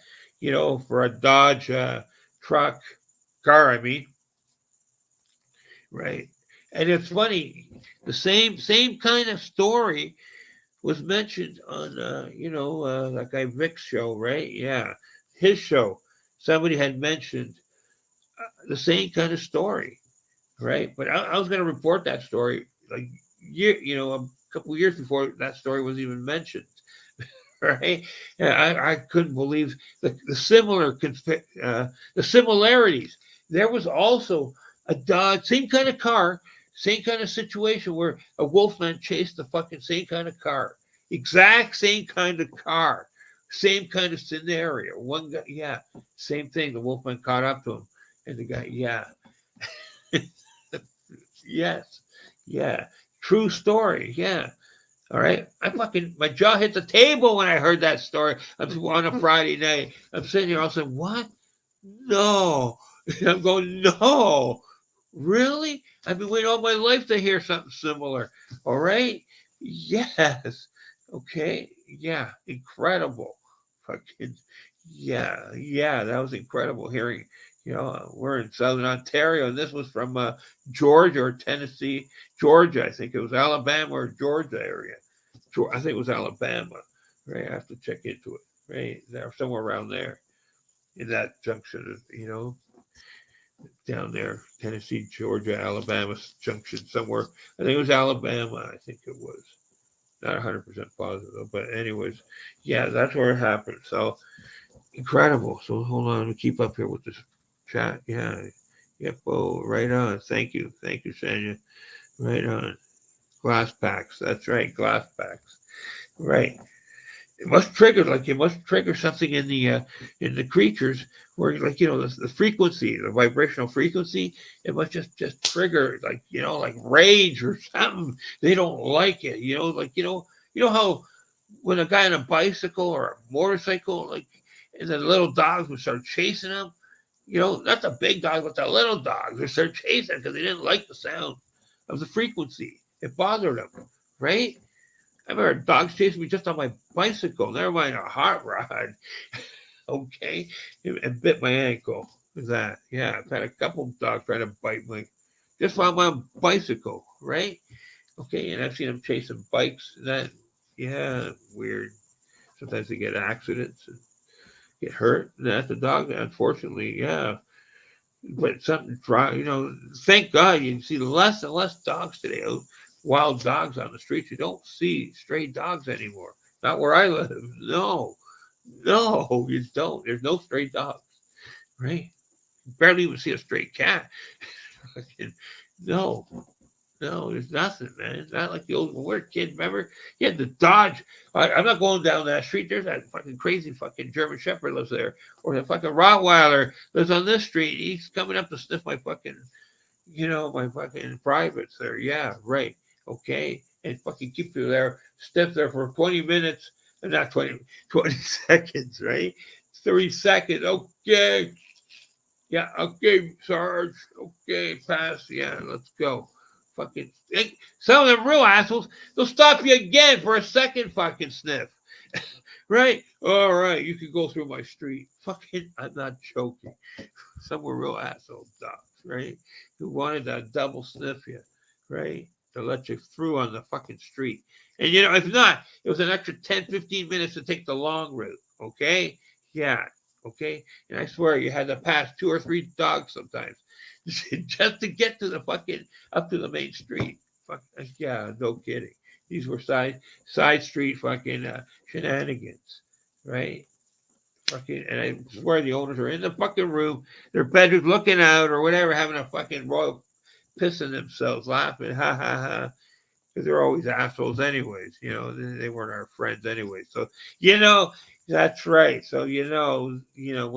Dodge truck car. I mean, right? And it's funny, the same kind of story was mentioned on that guy Vic's show, right? Yeah, his show. Somebody had mentioned the same kind of story, right? But I was going to report that story like a couple of years before that story was even mentioned, right? And I couldn't believe the similarities. There was also a dog, same kind of car, same kind of situation where a wolfman chased the fucking same kind of car, exact same kind of car, Same kind of scenario. One guy, yeah, same thing. The wolfman caught up to him, and the guy, yeah, yes, yeah, true story, yeah. All right, my jaw hit the table when I heard that story. I'm on a Friday night. I'm sitting here, all saying, "What? No!" I'm going, "No, really? I've been waiting all my life to hear something similar." All right, yes, okay, yeah, incredible, fucking, yeah, that was incredible hearing. We're in Southern Ontario, and this was from Georgia or Tennessee, Georgia. I think it was Alabama or Georgia area. I think it was Alabama, right? I have to check into it, right? There, somewhere around there, in that junction, down there, Tennessee, Georgia, Alabama junction, somewhere. I think it was Alabama. I think it was. Not 100% positive, but anyways, yeah, that's where it happened. So incredible. So hold on, let me keep up here with this chat. Yeah, yep. Oh, right on. Thank you, Sanya. Right on. Glass packs. That's right, glass packs. Right. It must trigger something in the creatures where, like, the frequency, the vibrational frequency. It must just trigger, like, like rage or something. They don't like it. How when a guy on a bicycle or a motorcycle, like, and the little dogs would start chasing him. Not the big dogs, but the little dogs would start chasing because they didn't like the sound of the frequency. It bothered them, right? I remember dogs chasing me just on my bicycle, never mind a hot rod. Okay, and bit my ankle. That, yeah, I've had a couple of dogs try to bite me just while I'm on bicycle, right? Okay, and I've seen them chasing bikes. That, yeah, weird. Sometimes they get accidents and get hurt. That's a dog, unfortunately, yeah. But something, thank God you see less and less dogs today. Wild dogs on the streets. You don't see stray dogs anymore. Not where I live. No, you don't. There's no stray dogs, right? You barely even see a stray cat. No, there's nothing, man. It's not like the old when we were kids. Remember, you had to dodge. I'm not going down that street. There's that fucking crazy fucking German Shepherd lives there, or the fucking Rottweiler lives on this street. He's coming up to sniff my fucking, my fucking privates there. Yeah, right. Okay, and fucking keep you there, stiff there for 20 minutes, and not 20 seconds, right? 30 seconds. Okay. Yeah, okay, Sarge. Okay, pass. Yeah, let's go. Fucking some of them real assholes, they'll stop you again for a second fucking sniff. Right? All right, you can go through my street. Fucking, I'm not joking. Some were real asshole dogs, right? Who wanted to double sniff you, right? To let you through on the fucking street. And if not, it was an extra 10, 15 minutes to take the long route. Okay? Yeah. Okay? And I swear you had to pass 2 or 3 dogs sometimes just to get to the fucking up to the main street. Fuck, yeah, no kidding. These were side street fucking shenanigans, right? Fucking, and I swear the owners are in the fucking room, their bedrooms looking out or whatever, having a fucking royal pissing themselves, laughing, ha ha ha. Because they're always assholes anyways, they weren't our friends anyway. So, that's right. So, when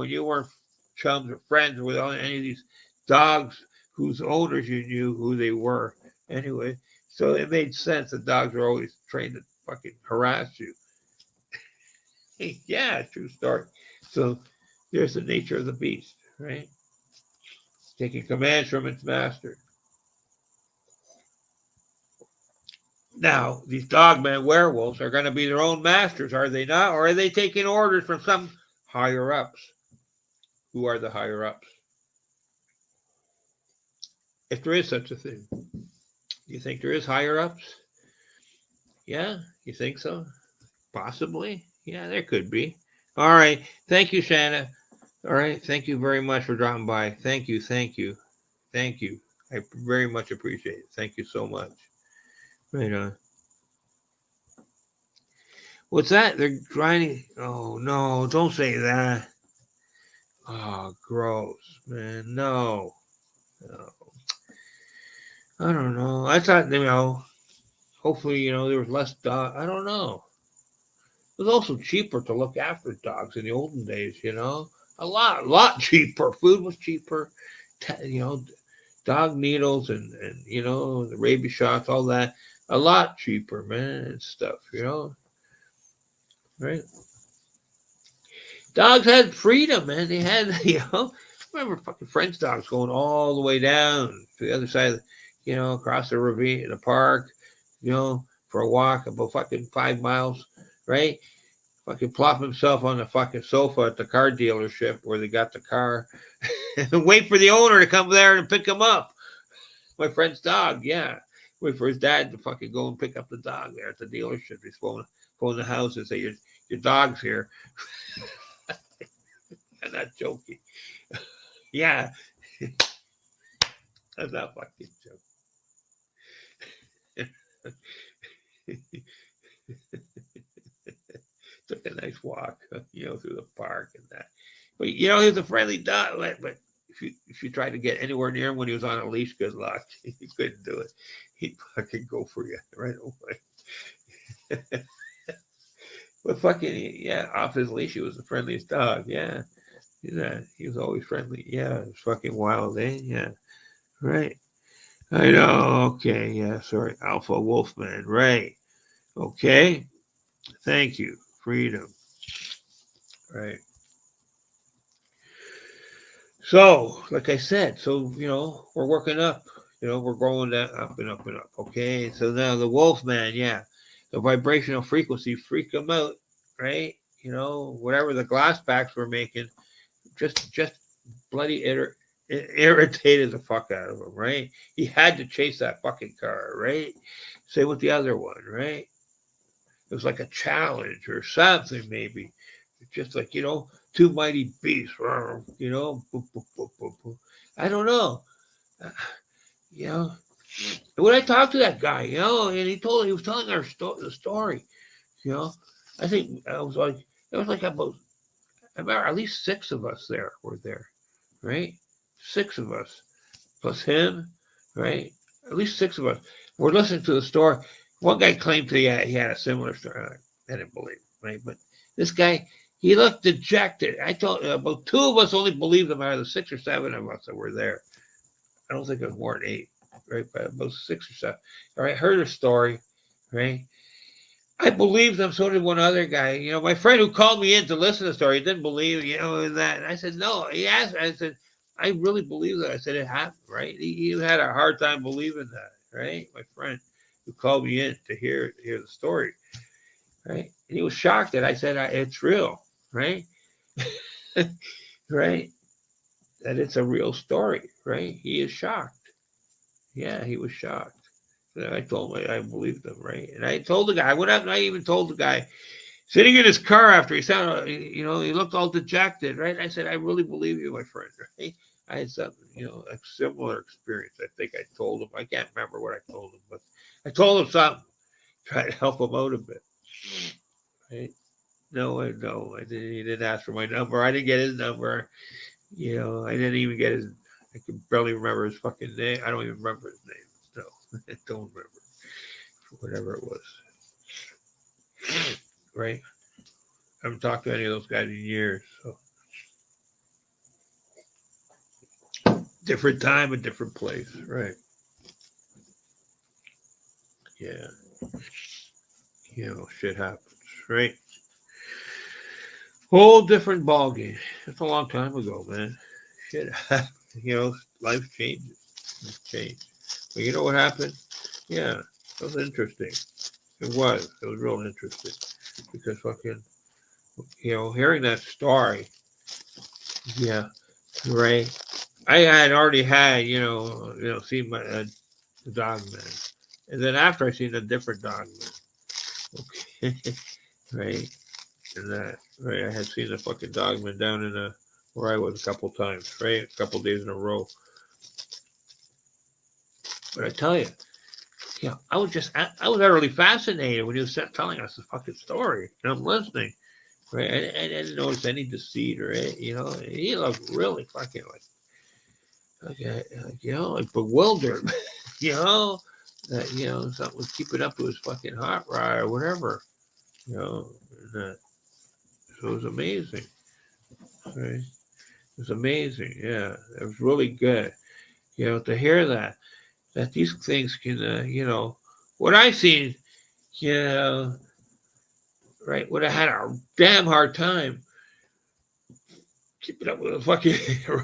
you weren't chums or friends with any of these dogs whose owners you knew who they were anyway. So it made sense. The dogs were always trained to fucking harass you. Yeah, true story. So there's the nature of the beast, right? Taking commands from its master. Now, these dogman werewolves are going to be their own masters, are they not? Or are they taking orders from some higher ups? Who are the higher ups? If there is such a thing. Do you think there is higher ups? Yeah, you think so? Possibly. Yeah, there could be. All right. Thank you, Shanna. All right. Thank you very much for dropping by. Thank you. I very much appreciate it. Thank you so much. Right on. What's that? They're grinding. Oh, no. Don't say that. Oh, gross, man. No. I don't know. I thought, hopefully, there was less dog. I don't know. It was also cheaper to look after dogs in the olden days, you know. A lot cheaper. Food was cheaper. You know, dog needles and you know, the rabies shots, all that. A lot cheaper, man, and stuff, you know. Right? Dogs had freedom, man. They had, you know, I remember fucking French dogs going all the way down to the other side of the, you know, across the ravine, the park, you know, for a walk about fucking 5 miles, right? Fucking plop himself on the fucking sofa at the car dealership where they got the car and wait for the owner to come there and pick him up. My friend's dog, yeah. Wait for his dad to fucking go and pick up the dog there at the dealership. He's phone the house and say, your dog's here. I'm not joking. Yeah. That's not fucking joke. Took a nice walk, you know, through the park and that. But you know, he was a friendly dog. But if you tried to get anywhere near him when he was on a leash, good luck. You couldn't do it. He'd fucking go for you right away. But fucking yeah, off his leash, he was the friendliest dog. Yeah, he was always friendly. Yeah, it was fucking wild, eh? Yeah, right. I know. Okay, yeah. Sorry, Alpha Wolfman. Right. Okay. Thank you. Freedom. Right. So, like I said, so, you know, we're working up. You know, we're going up and up and up. Okay. So now the Wolfman, yeah. The vibrational frequency freak them out, right? You know, whatever the glass packs were making, just bloody irritated the fuck out of him, right? He had to chase that fucking car, right? Same with the other one, right? It was like a challenge or something, maybe. Just like, you know, two mighty beasts, you know. I don't know. You know, when I talked to that guy, you know, and he was telling the story, you know, I think I was like, it was like about, I remember at least 6 of us were there, right? 6 of us, plus him, right? At least 6 of us. We're listening to the story. One guy claimed he had a similar story. I didn't believe, right? But this guy, he looked dejected. I told about 2 of us only believed him out of the 6 or 7 of us that were there. I don't think it was more than 8, right? But about 6 or 7. All right, heard a story, right? I believed him. So did one other guy. You know, my friend who called me in to listen to the story, he didn't believe, you know, in that. And I said, no. He asked. I said, I really believe that. I said, it happened, right? He had a hard time believing that, right? My friend who called me in to hear the story, right? And he was shocked that I said, it's real, right? Right? That it's a real story, right? He is shocked. Yeah, he was shocked. And I told him I believed him, right? And I told the guy, I went up and I even told the guy, sitting in his car after he sounded, you know, he looked all dejected, right? I said, I really believe you, my friend, right? I had something, you know, a similar experience. I think I told him. I can't remember what I told him, but I told him something. Try to help him out a bit, right? No, I didn't. He didn't ask for my number. I didn't get his number. You know, I didn't even get his. I can barely remember his fucking name. I don't even remember his name. No, I don't remember. Whatever it was, right? I haven't talked to any of those guys in years. So different time, a different place, right? Yeah. You know, shit happens, right? Whole different ballgame. That's a long time ago, man. Shit happens. You know, life changes. Life changed. But you know what happened? Yeah, it was interesting. It was. It was real interesting. Because fucking, you know, hearing that story, yeah, right. I had already had, you know, seen the dog man. And then after I seen a different dog man. Okay. Right. And that, right, I had seen the fucking dogman down in where I was a couple times, right? A couple days in a row. But I tell you, yeah, I was utterly fascinated when he was telling us the fucking story. And I'm listening, right? I didn't notice any deceit or it, you know. He looked really fucking like you know, like bewildered, you know, that, you know, something was keeping up to his fucking hot rod or whatever. You know, so it was amazing. Right? It was amazing. Yeah, it was really good. You know, to hear that these things can, what I seen, you know, right, would have had a damn hard time keeping up with a fucking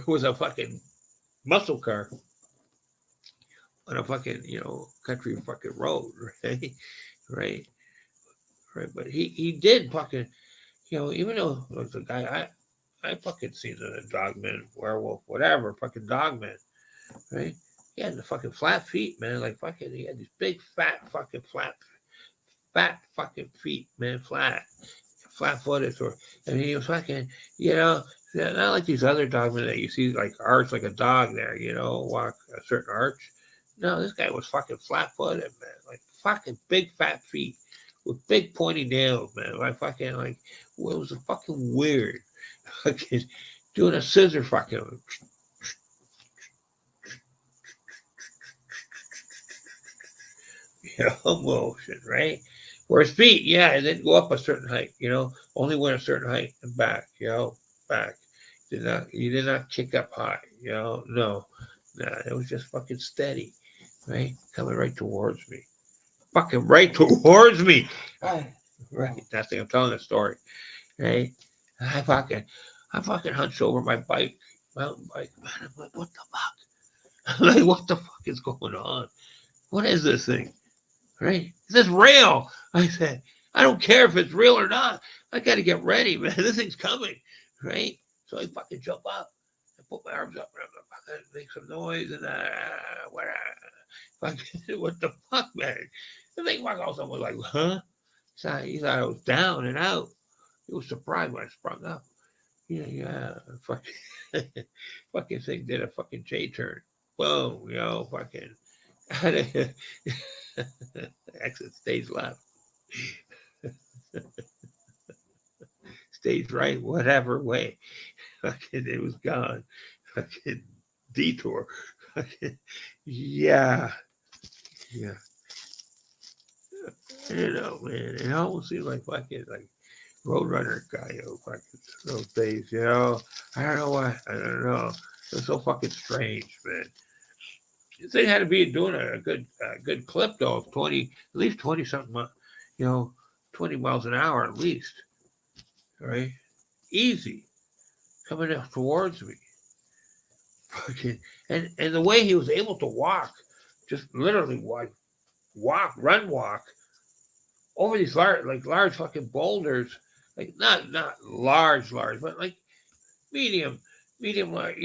with a fucking muscle car on a fucking country fucking road, right, right, right. But he did fucking even though like the guy I fucking seen the dogman, werewolf, whatever, fucking dogman, right? He had the fucking flat feet, man. Like fucking, he had these big fat fucking feet, man, flat footed, or and he was fucking, you know, not like these other dogmen that you see like arch like a dog there, walk a certain arch. No, this guy was fucking flat footed, man, like fucking big fat feet with big pointy nails, man. Like fucking like well, it was fucking weird. Fucking doing a scissor fucking motion, right? Whereas feet, yeah, it didn't go up a certain height, only went a certain height and back, back. You did not kick up high, no. Nah, it was just fucking steady, right? Coming right towards me. Fucking right towards me. Right. That's the I'm telling the story. Right? I fucking hunched over my bike, mountain bike, man. I'm like, what the fuck? Like, what the fuck is going on? What is this thing? Right? Is this real? I said, I don't care if it's real or not. I got to get ready, man. This thing's coming. Right? So I fucking jump up. I put my arms up and I fucking make some noise and what the fuck, man? The thing also was like, huh? So he thought I was down and out. He was surprised when I sprung up. Yeah. Fucking, fucking thing did a fucking J turn. Boom, fucking. Exit stage left, stage right, whatever way. Fucking, it was gone. Fucking detour. Fucking, yeah. Yeah. Man, it almost seemed like fucking like Roadrunner guy, fucking those days, I don't know why. I don't know. It was so fucking strange, man. They had to be doing a good clip though of 20, at least 20 something, 20 miles an hour at least, right? Easy, coming up towards me, fucking, and the way he was able to walk, just literally run walk over these large fucking boulders, like not large, but like medium, like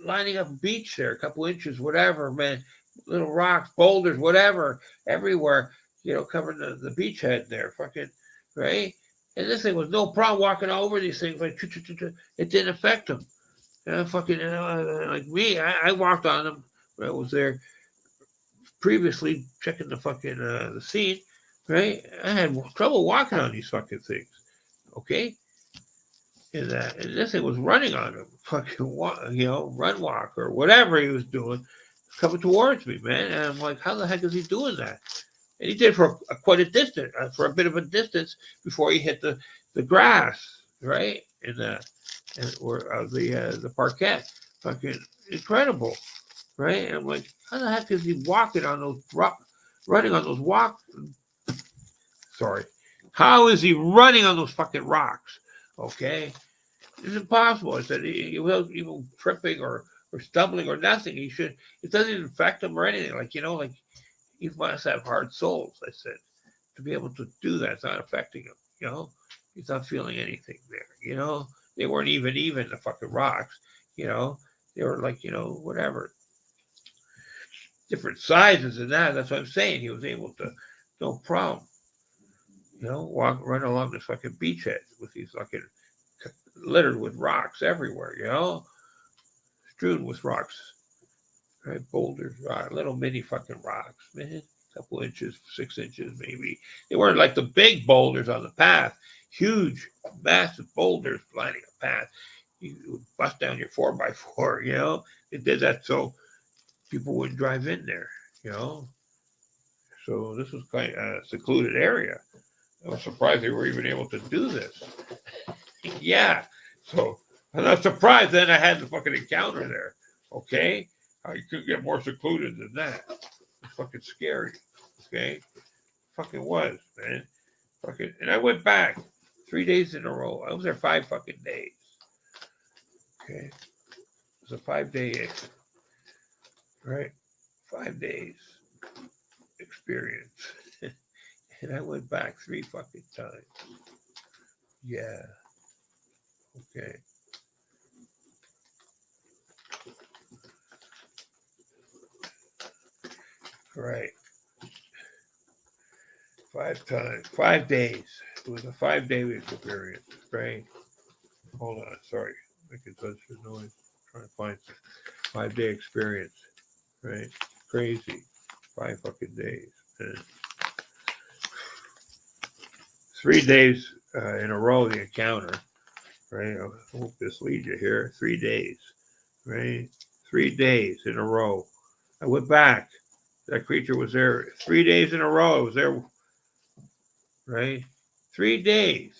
lining up a beach there, a couple inches, whatever, man, little rocks, boulders, whatever, everywhere, covering the beachhead there, fucking, right? And this thing was no problem walking over these things, like, it didn't affect him. Fucking, like me, I walked on them when I was there previously checking the fucking, the scene, right? I had trouble walking on these fucking things, okay? And this thing was running on him, fucking run walk or whatever he was doing, coming towards me, man. And I'm like, how the heck is he doing that? And he did for quite a distance, for a bit of a distance before he hit the grass, right? And or the parquet, fucking incredible, right? And I'm like, how the heck is he walking on those running on those Sorry, how is he running on those fucking rocks? Okay. It's impossible. I said he wasn't even tripping or stumbling or nothing. It doesn't affect him or anything. Like, like he must have hard souls, I said, to be able to do that. It's not affecting him, He's not feeling anything there, They weren't even the fucking rocks, They were like, whatever. Different sizes and that. That's what I'm saying. He was able to, no problem, run along this fucking beachhead with these fucking littered with rocks everywhere, strewn with rocks, right? Boulders, little mini fucking rocks, man, a couple inches, 6 inches maybe. They weren't like the big boulders on the path, huge, massive boulders lining a path. You would bust down your 4x4, It did that so people wouldn't drive in there, So this was quite a secluded area. I was surprised they were even able to do this. Yeah. So I'm not surprised then I had the fucking encounter there. Okay? You couldn't get more secluded than that. It's fucking scary. Okay? Fucking was, man. Fucking, and I went back 3 days in a row. I was there 5 fucking days. Okay? It was a 5-day, right? 5 days experience. And I went back 3 fucking times. Yeah. Okay. Right. 5 times. 5 days. It was a 5-day experience. Right. Hold on. Sorry. Making such a noise. Trying to find 5-day experience. Right. Crazy. 5 fucking days. Man. 3 days in a row, the encounter. Right. I hope this leads you here. 3 days. Right. 3 days in a row. I went back. That creature was there 3 days in a row. I was there. Right. 3 days.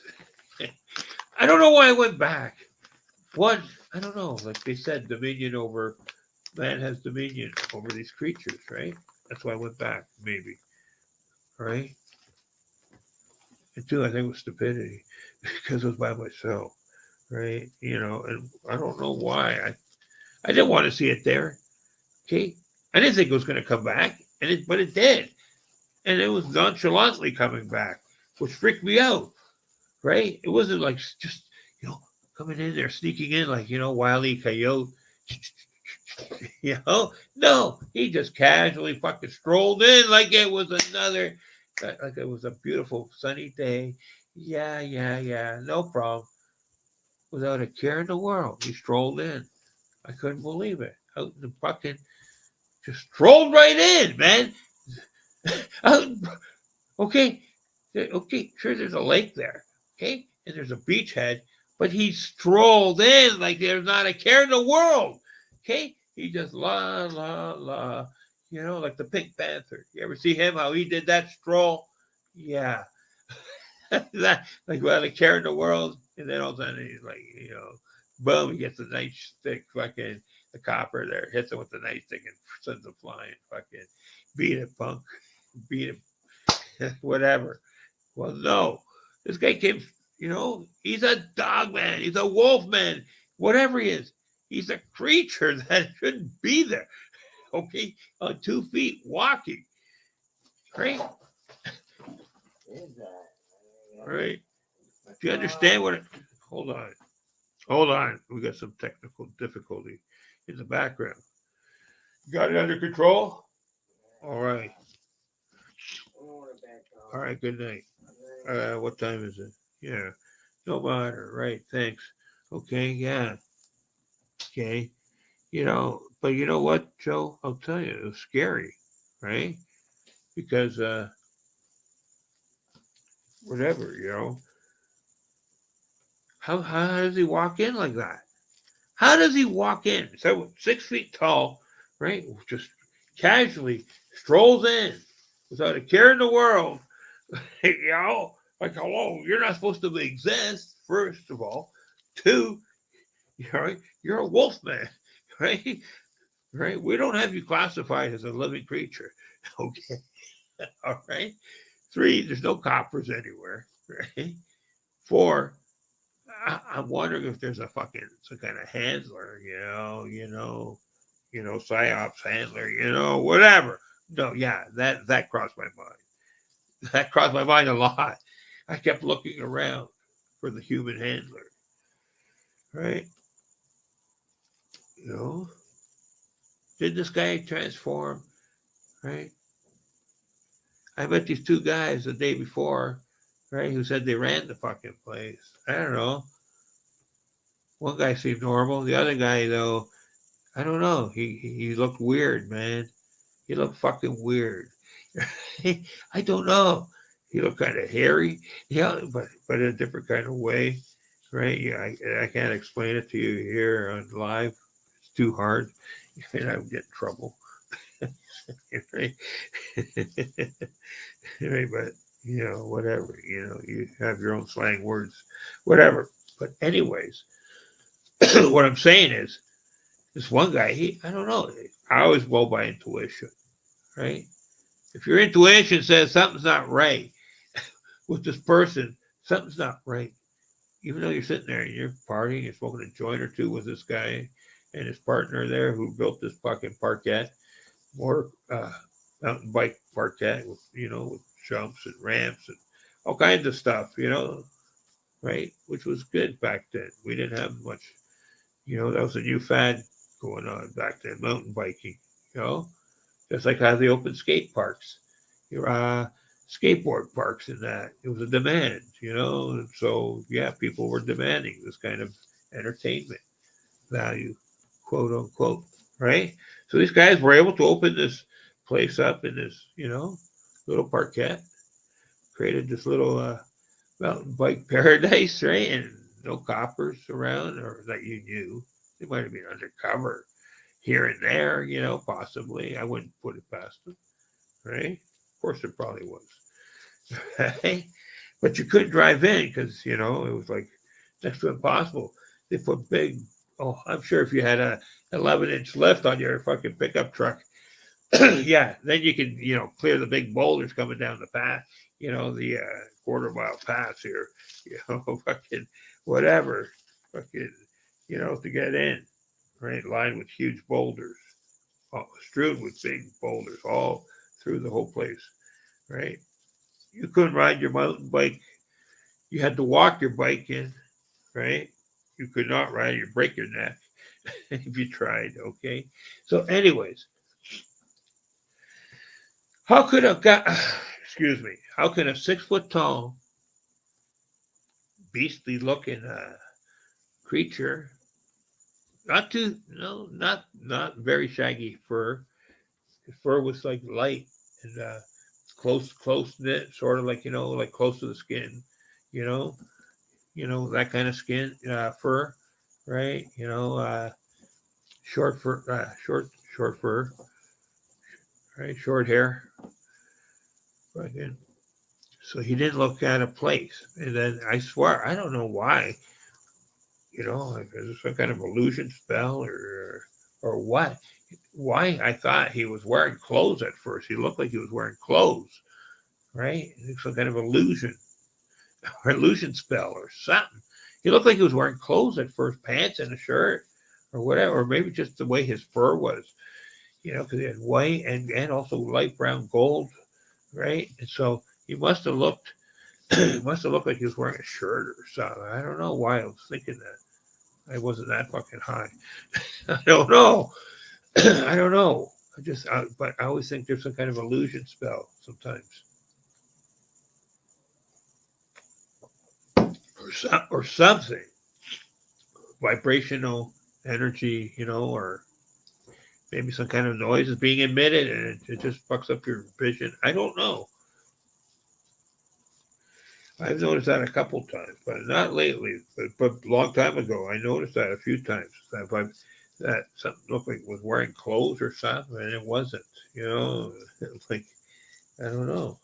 I don't know why I went back. One, I don't know. Like they said, dominion over man has dominion over these creatures, right? That's why I went back, maybe. Right? And 2, I think it was stupidity because it was by myself. Right? You know, and I don't know why. I didn't want to see it there. Okay. I didn't think it was going to come back, but it did. And it was nonchalantly coming back, which freaked me out. Right? It wasn't like just, coming in there, sneaking in like, Wile E. Coyote. No, he just casually fucking strolled in like it was like it was a beautiful sunny day. Yeah, no problem. Without a care in the world, he strolled in. I couldn't believe it. Out in the fucking, just strolled right in, man. Okay, sure, there's a lake there. Okay, and there's a beachhead, but he strolled in like there's not a care in the world. Okay, he just la, like the Pink Panther. You ever see him, how he did that stroll? Yeah. That, like, without a care in the world. And then all of a sudden he's like, boom, he gets the nightstick, fucking, the copper there, hits him with the nightstick and sends him flying. Fucking, beat it, punk. Beat it. Whatever. Well, no. This guy came, he's a dog man. He's a wolf man. Whatever he is. He's a creature that shouldn't be there. Okay? On 2 feet walking. Right? Right? Do you understand what it... Hold on. We got some technical difficulty in the background. Got it under control? All right. All right, good night. What time is it? Yeah. No matter. Right. Thanks. Okay. Yeah. Okay. But you know what, Joe? I'll tell you, it was scary, right? Because whatever, how does he walk in like that? How does he walk in? So 6 feet tall, right? Just casually strolls in without a care in the world. Like, hello, you're not supposed to exist, first of all. 2, you're a wolf man, right? Right? We don't have you classified as a living creature. Okay. All right. 3, there's no coppers anywhere, right? 4, I'm wondering if there's some kind of handler, psyops handler, whatever. No, yeah, that crossed my mind. That crossed my mind a lot. I kept looking around for the human handler, right? Did this guy transform, right? I met these 2 guys the day before, right, who said they ran the fucking place. I don't know. One guy seemed normal. The other guy, though, I don't know. He looked weird, man. He looked fucking weird. I don't know. He looked kind of hairy, but in a different kind of way, right? Yeah, I can't explain it to you here on live. It's too hard, and I would get in trouble. Right? Right, but whatever, you have your own slang words, whatever. But anyways, what I'm saying is, this one guy, I don't know. I always go by intuition, right? If your intuition says something's not right with this person, something's not right. Even though you're sitting there and you're partying, you're smoking a joint or two with this guy and his partner there who built this fucking parquet, more mountain bike parquet, with jumps and ramps and all kinds of stuff, right? Which was good back then. We didn't have much, that was a new fad going on back then, mountain biking, just like how the open skate parks, your skateboard parks and that. It was a demand, and so yeah, people were demanding this kind of entertainment value, quote unquote, right? So these guys were able to open this place up in this, little parquet, created this little mountain bike paradise, right? And no coppers around or that you knew. They might have been undercover here and there, possibly. I wouldn't put it past them, right? Of course, it probably was. Right? But you couldn't drive in because, it was like next to impossible. They put big, I'm sure if you had a 11-inch lift on your fucking pickup truck, yeah, then you can, clear the big boulders coming down the path, the quarter-mile pass here, fucking whatever, fucking, to get in, right? Lined with huge boulders, strewn with big boulders all through the whole place, right? You couldn't ride your mountain bike. You had to walk your bike in, right? You could not ride it. You'd break your neck if you tried, okay? So anyways, how could a guy, excuse me, how can a 6 foot tall, beastly looking creature, not very shaggy fur, his fur was like light and close knit, sort of like, like close to the skin, you know, that kind of skin, fur, right? Short fur, short fur, right? Short hair. Fucking. So he didn't look out of place. And then I swear, I don't know why, like there's some kind of illusion spell or what. Why I thought he was wearing clothes at first. He looked like he was wearing clothes, right? Some kind of illusion or illusion spell or something. He looked like he was wearing clothes at first, pants and a shirt or whatever, or maybe just the way his fur was, because he had white and also light brown gold, right? And so he must have looked like he was wearing a shirt or something. I don't know why I was thinking that. I wasn't that fucking high. I don't know. I don't know. But I always think there's some kind of illusion spell sometimes. Or something. Vibrational energy, or maybe some kind of noise is being emitted and it just fucks up your vision. I don't know. I've noticed that a couple times, but not lately. But a long time ago, I noticed that a few times. That something looked like it was wearing clothes or something, and it wasn't. Like I don't know.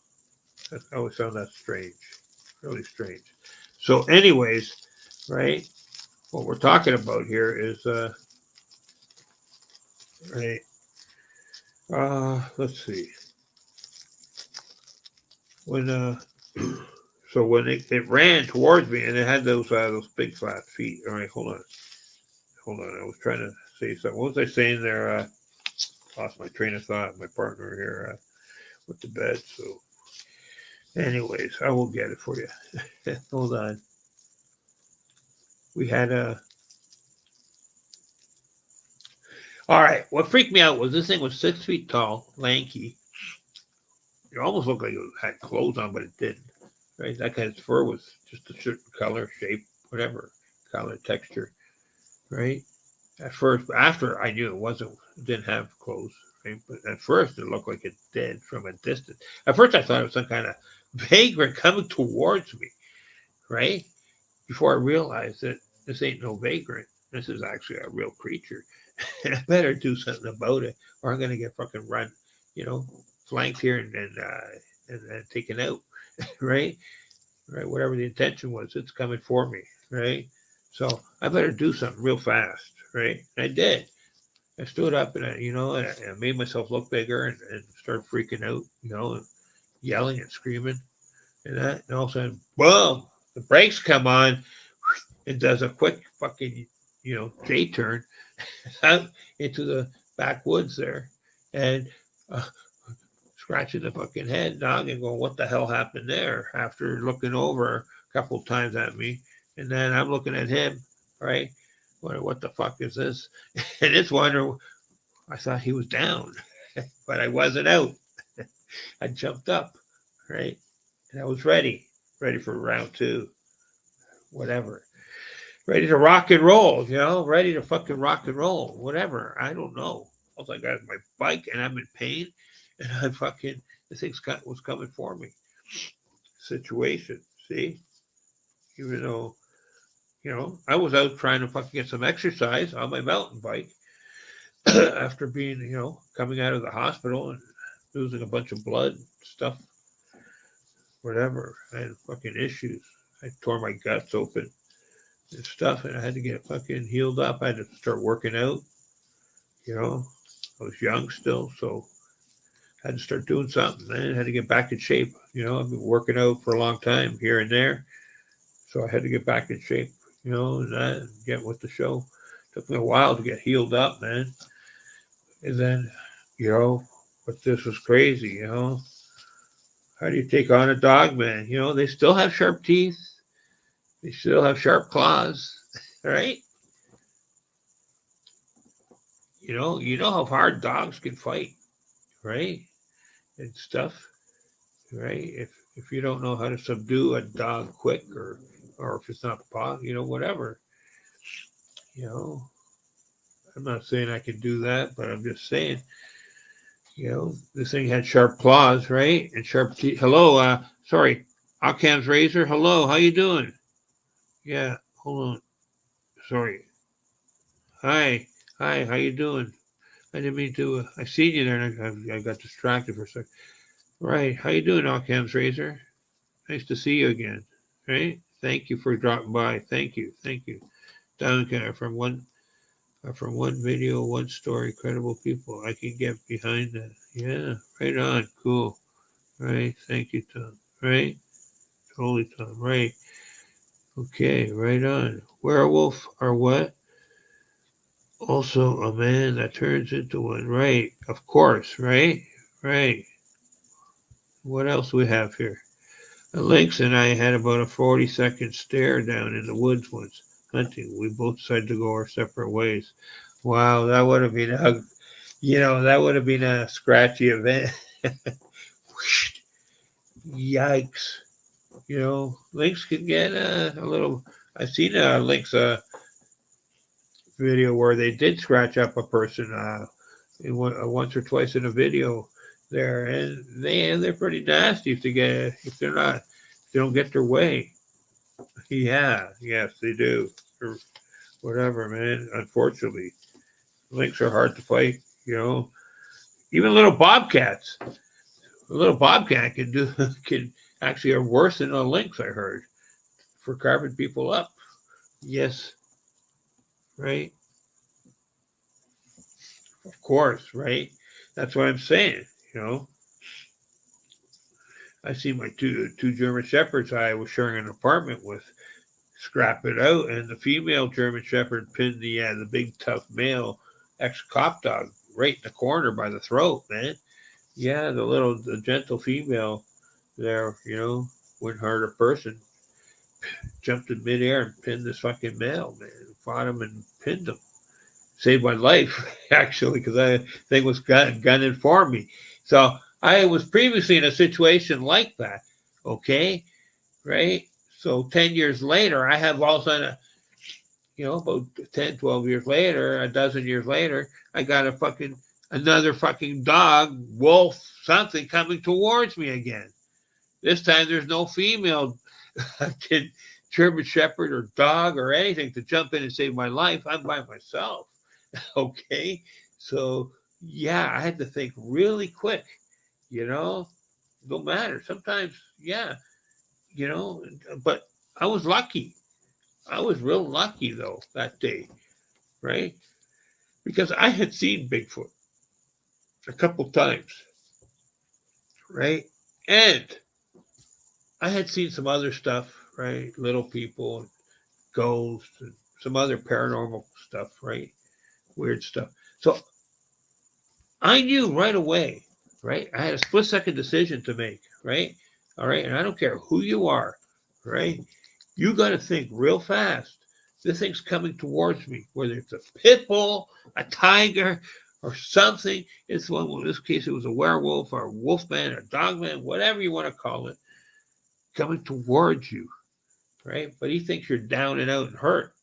I always found that strange, really strange. So, anyways, right? What we're talking about here is right. Let's see. When so when it ran towards me and it had those big flat feet. All right, hold on. I was trying to say something. What was I saying there? Lost my train of thought. My partner here went to bed. So, anyways, I will get it for you. Hold on. We had all right. What freaked me out was this thing was 6 feet tall, lanky. It almost looked like it had clothes on, but it didn't. Right? That guy's fur was just a certain color, shape, whatever color, texture. Right? At first, after I knew it didn't have clothes. Right? But at first, it looked like it did from a distance. At first, I thought it was some kind of vagrant coming towards me. Right? Before I realized that this ain't no vagrant. This is actually a real creature. And I better do something about it, or I'm gonna get fucking run, flanked here and taken out. right? Right, whatever the intention was, it's coming for me, right? So I better do something real fast, right? And I did. I stood up and I made myself look bigger and started freaking out, and yelling and screaming and that. And all of a sudden, boom, the brakes come on. It does a quick fucking, J turn out into the backwoods there, and uh, scratching the fucking head, dog, and going, "What the hell happened there?" After looking over a couple of times at me, and then I'm looking at him, right? What the fuck is this? And it's wonder. I thought he was down, but I wasn't out. I jumped up, right, and I was ready for round two, whatever. Ready to rock and roll, ready to fucking rock and roll, whatever. I don't know. I was like, I got my bike and I'm in pain, and this thing was coming for me. Situation, see? Even though, I was out trying to fucking get some exercise on my mountain bike after being, coming out of the hospital and losing a bunch of blood, stuff, whatever. I had fucking issues. I tore my guts open and stuff, and I had to get fucking healed up. I had to start working out. I was young still, so I had to start doing something. Then I had to get back in shape. I've been working out for a long time here and there, so I had to get back in shape. And get with the show. Took me a while to get healed up, man. And then, but this was crazy. How do you take on a dog, man? They still have sharp teeth. They still have sharp claws, right? You know how hard dogs can fight, right? And stuff, right? If you don't know how to subdue a dog quick, or if it's not whatever, I'm not saying I can do that, but I'm just saying, this thing had sharp claws, right? And sharp teeth. Hello, sorry, Occam's razor. Hello, how you doing? Yeah, hold on. Sorry. Hi, how you doing? I didn't mean to. I seen you there, and I got distracted for a second. Right, how you doing, Occam's razor? Nice to see you again. Right? Thank you for dropping by. Thank you. Duncan, from one video, one story, credible people. I can get behind that. Yeah, right on. Cool. Right. Thank you, Tom. Right? Totally, Tom. Right. Okay, right on. Werewolf or what? Also a man that turns into one. Right. Of course. Right. Right. What else we have here? Lynx and I had about a 40-second stare down in the woods once, hunting. We both decided to go our separate ways. Wow, that would have been a scratchy event. Yikes. Lynx can get a little. I've seen a Lynx video where they did scratch up a person once or twice in a video there, and they're pretty nasty if they don't get their way. Yeah, yes, they do. Or whatever, man. Unfortunately, lynx are hard to fight. Even little bobcats. A little bobcat can actually are worse than a lynx. I heard for carving people up. Yes, right. Of course, right. That's what I'm saying. I see my two German shepherds I was sharing an apartment with scrap it out, and the female German shepherd pinned the big tough male ex-cop dog right in the corner by the throat, man. Yeah, the gentle female there, wouldn't hurt a person, jumped in midair and pinned this fucking male, man. Fought him and pinned him. Saved my life, actually, because I think was gunning for me. So I was previously in a situation like that. Okay, right? So 10 years later, I have all of a sudden, about 10, 12 years later, a dozen years later, I got another fucking dog, wolf, something coming towards me again. This time there's no female German shepherd or dog or anything to jump in and save my life. I'm by myself. Okay. So yeah, I had to think really quick, Don't matter. Sometimes, yeah, but I was lucky. I was real lucky though that day, right? Because I had seen Bigfoot a couple times, right? And I had seen some other stuff, right? Little people, and ghosts, and some other paranormal stuff, right? Weird stuff. So I knew right away, right? I had a split second decision to make, right? All right. And I don't care who you are, right? You got to think real fast. This thing's coming towards me, whether it's a pit bull, a tiger, or something. It's one. In this case, it was a werewolf or a wolfman or dogman, whatever you want to call it, coming towards you, right? But he thinks you're down and out and hurt,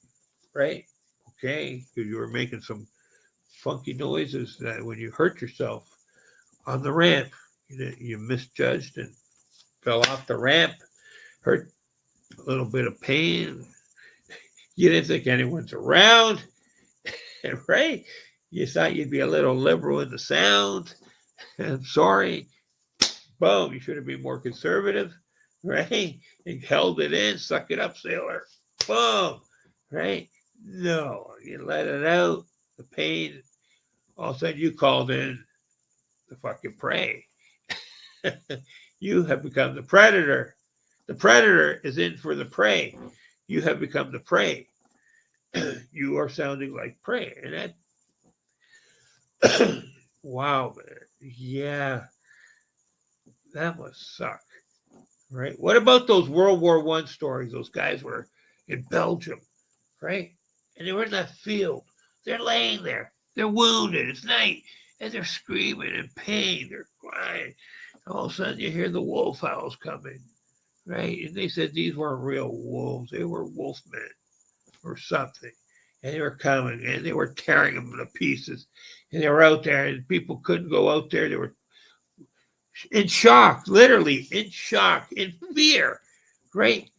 right? Okay, because you were making some funky noises that when you hurt yourself on the ramp, you misjudged and fell off the ramp, hurt a little bit of pain. You didn't think anyone's around, right? You thought you'd be a little liberal in the sound. I'm sorry. Boom, you should have been more conservative, right? And held it in, suck it up, sailor. Boom, right? No, you let it out, the pain. All of a sudden, you called in the fucking prey. You have become the predator. The predator is in for the prey. You have become the prey. You are sounding like prey. And that, wow, man. Yeah, that must suck. Right? What about those World War I stories? Those guys were in Belgium, right? And they were in that field. They're laying there. They're wounded. It's night. And they're screaming in pain. They're crying. All of a sudden, you hear the wolf howls coming, right? And they said these weren't real wolves. They were wolfmen or something. And they were coming, and they were tearing them to pieces. And they were out there, and people couldn't go out there. They were in shock, literally in shock, in fear, right?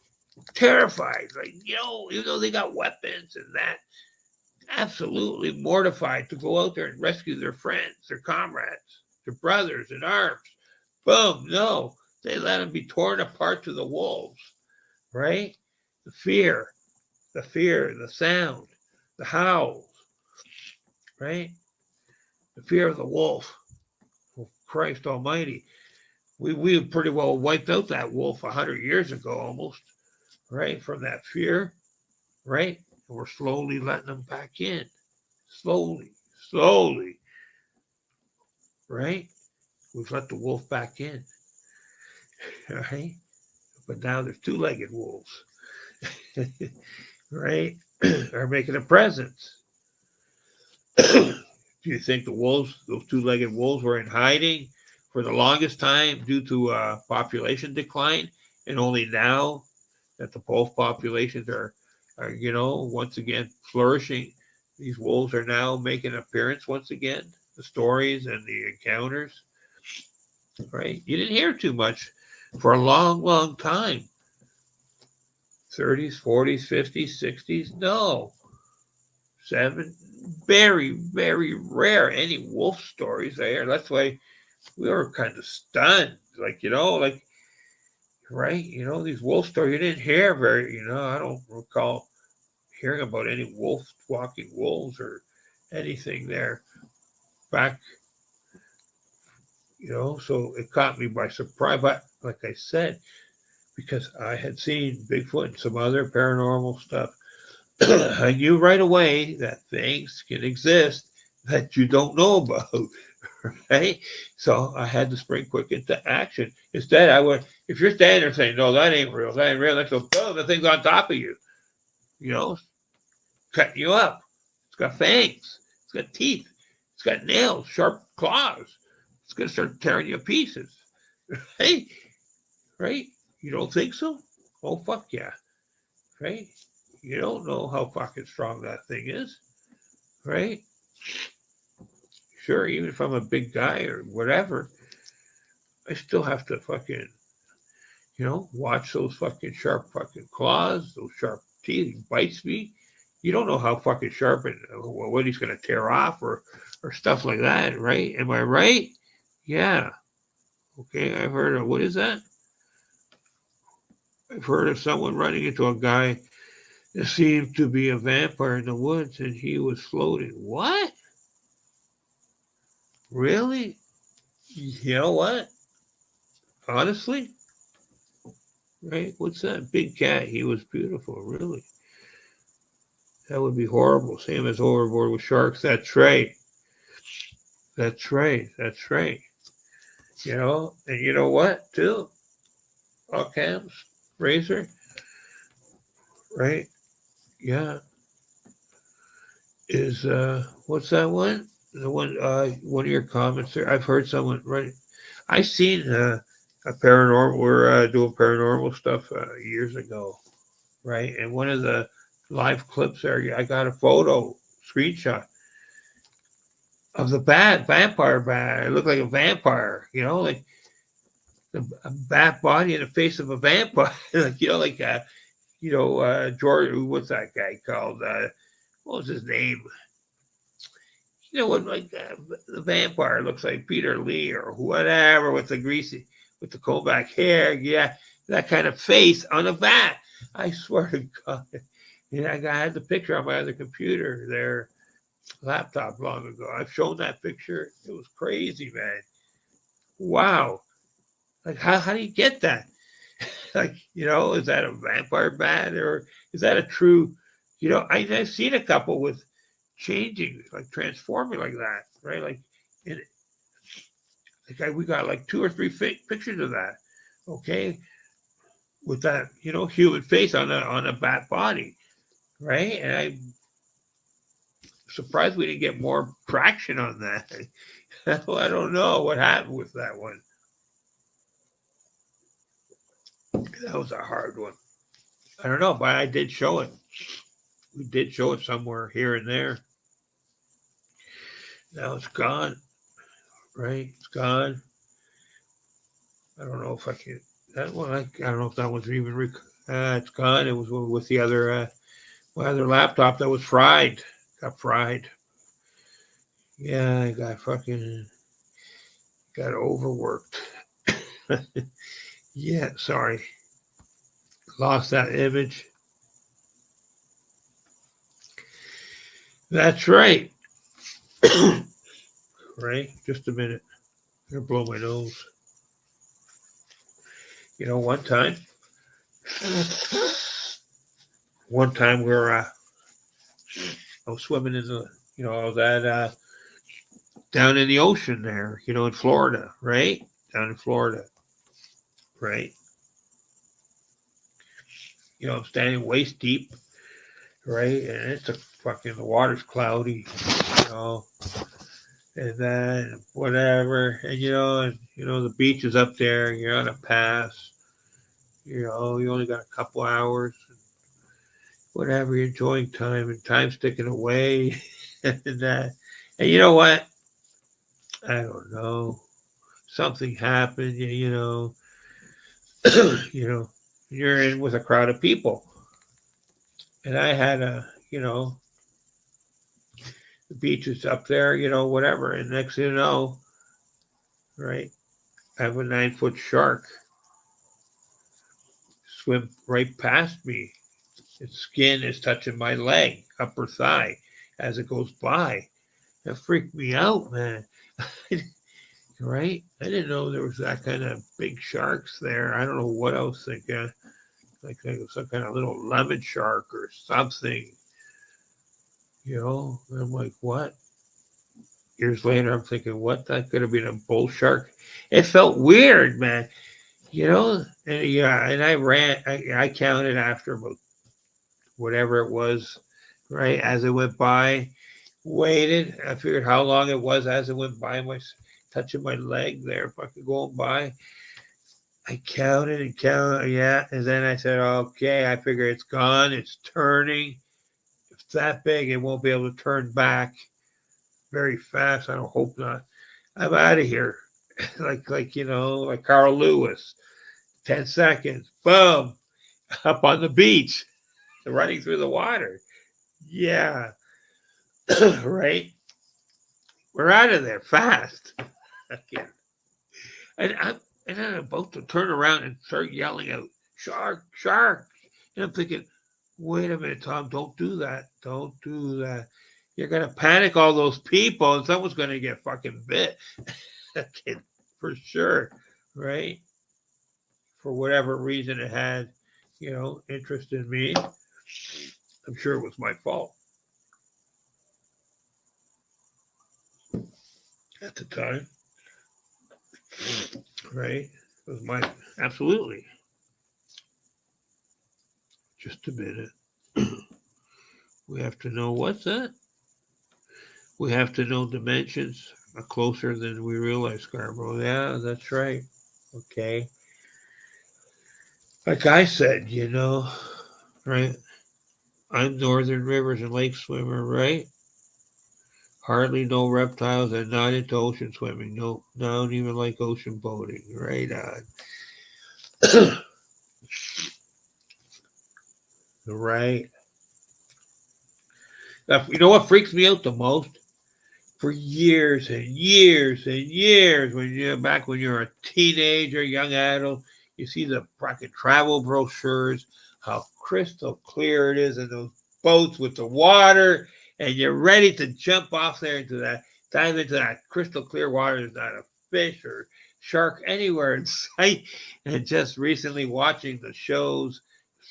Terrified, like, even though they got weapons and that, absolutely mortified to go out there and rescue their friends, their comrades, their brothers in arms. Boom, no, they let them be torn apart to the wolves, right? The fear, the sound, the howls, right? The fear of the wolf. Oh, Christ almighty. We pretty well wiped out that wolf 100 years ago almost, right? From that fear, right? And we're slowly letting them back in. Slowly, right? We've let the wolf back in, right? But now there's two-legged wolves, right? Are making a presence. Do you think the wolves, those two-legged wolves, were in hiding for the longest time due to population decline, and only now that the both populations are once again flourishing, these wolves are now making an appearance once again? The stories and the encounters, right? You didn't hear too much for a long, long time. 30s, 40s, 50s, 60s, no. Very, very rare any wolf stories there. That's why we were kind of stunned. Like, right? These wolf stories, you didn't hear very, I don't recall hearing about any walking wolves or anything there back, so it caught me by surprise. But like I said, because I had seen Bigfoot and some other paranormal stuff, I knew right away that things can exist that you don't know about, right? So I had to spring quick into action. Instead, if you're standing there saying, no, that ain't real, let's go, boom, the thing's on top of you, cutting you up. It's got fangs, it's got teeth, it's got nails, sharp claws. It's going to start tearing you to pieces, right? Right? You don't think so? Oh, fuck yeah, right? You don't know how fucking strong that thing is, right? Sure, even if I'm a big guy or whatever, I still have to fucking, watch those fucking sharp fucking claws, those sharp teeth. He bites me. You don't know how fucking sharp and what he's going to tear off or stuff like that, right? Am I right? Yeah. Okay, I've heard of, what is that? I've heard of someone running into a guy that seemed to be a vampire in the woods and he was floating. What? Really? You know what? Honestly? Right? What's that? Big cat. He was beautiful, really. That would be horrible. Same as overboard with sharks. That's right. That's right. That's right. You know, and you know what, too? All cams, razor, right? Yeah. Is what's that one? The one of your comments there. I've heard someone right. I seen a paranormal. We're doing paranormal stuff years ago, right? And one of the live clips there, I got a photo screenshot of the vampire bat. It looked like a vampire, you know, like a bat body in the face of a vampire, like George. What's that guy called? What was his name? You know what, like the vampire looks like Peter Lee or whatever with the greasy, with the cold back hair. Yeah, that kind of face on a bat. I swear to God. And I had the picture on my other computer there, laptop long ago. I've shown that picture. It was crazy, man. Wow. Like, how do you get that? Like, is that a vampire bat or is that a true, I've seen a couple with changing, like transforming like that, right? Like, we got like 2 or 3 fake pictures of that, okay, with that, human face on a bat body, right? And I'm surprised we didn't get more traction on that. I don't know what happened with that one. That was a hard one. I don't know, but I did show it. We did show it somewhere here and there. Now it's gone, right? It's gone. I don't know if I can. That one, I don't know if that one's even. It's gone. It was with the other, my other laptop that was fried. Got fried. Yeah, I got overworked. Yeah, sorry. Lost that image. That's right. Right? Just a minute. I'm going to blow my nose. One time where I was swimming in the, I was at, down in the ocean there, in Florida, right? Down in Florida, right? I'm standing waist deep, right? And the water's cloudy, and then whatever, and the beach is up there, and you're on a pass, you only got a couple hours, whatever, you're enjoying time, and time's ticking away, and you know what? I don't know. Something happened, you're in with a crowd of people, and I had the beach is up there, whatever, and next thing you know, right, I have a 9-foot shark swim right past me. Its skin is touching my leg, upper thigh, as it goes by. That freaked me out, man. Right? I didn't know there was that kind of big sharks there. I don't know what I was thinking. Like some kind of little lemon shark or something. And I'm like, what? Years later, I'm thinking, what? That could have been a bull shark. It felt weird, man. And and I ran. I counted after about whatever it was, right? As it went by, waited. I figured how long it was as it went by, touching my leg there, fucking going by. I counted and counted, yeah. And then I said, okay, I figure it's gone. It's turning. If it's that big, it won't be able to turn back very fast. I don't hope not. I'm out of here. like Carl Lewis. 10 seconds. Boom. Up on the beach. Running through the water. Yeah. Right? We're out of there fast. Yeah. And And then I'm about to turn around and start yelling out, shark, shark. And I'm thinking, wait a minute, Tom, don't do that. Don't do that. You're going to panic all those people and someone's going to get fucking bit. Okay, for sure, right? For whatever reason it had, interest in me. I'm sure it was my fault at the time, right? It was my, absolutely. Just a minute. We have to know what's that? We have to know dimensions are closer than we realize, Scarborough. Yeah, that's right. Okay. Like I said, right? I'm Northern Rivers and Lake swimmer, right? Hardly know reptiles and not into ocean swimming. No, don't even like ocean boating. Right on. Right. Now, you know what freaks me out the most? For years and years and years, when you're a teenager, young adult, you see the fucking travel brochures, how crystal clear it is in those boats with the water, and you're ready to jump off there dive into that crystal clear water. There's not a fish or shark anywhere in sight. And just recently watching the shows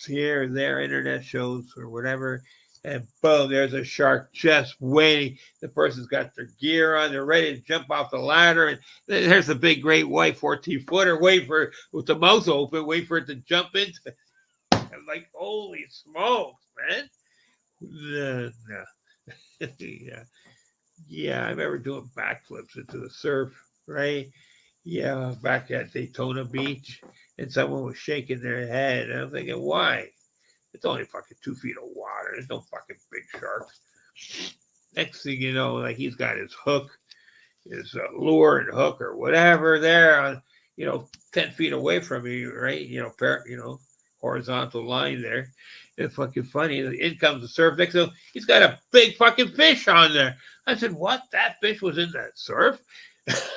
here and there, internet shows or whatever, and boom, there's a shark just waiting. The person's got their gear on, they're ready to jump off the ladder, and there's the big great white 14-footer, wait for it with the mouth open, wait for it to jump into it. I'm like, holy smokes, man. No. Yeah, I remember doing backflips into the surf, right? Yeah, back at Daytona Beach, and someone was shaking their head, and I'm thinking, why? It's only fucking 2 feet of water. There's no fucking big sharks. Next thing you know, like he's got his hook, his lure and hook or whatever there, 10 feet away from you, right? Horizontal line there. It's fucking funny. In comes the surf. Next thing, he's got a big fucking fish on there. I said, what? That fish was in that surf?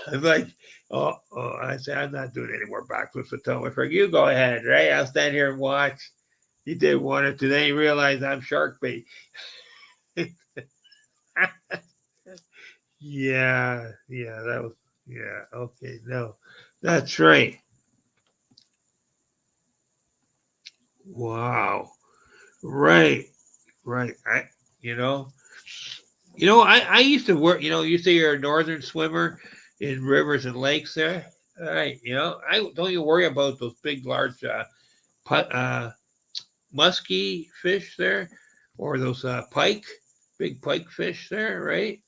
I'm like, oh, I said, I'm not doing any more backflips. So tell my friend, you go ahead, right? I'll stand here and watch. He did one or two. Then he realized I'm shark bait. Yeah, that was, okay, no, that's right. Wow, right. You know, I used to work. You say you're a northern swimmer in rivers and lakes there. All right, I don't you worry about those big, large, musky fish there, or those big pike fish there, right?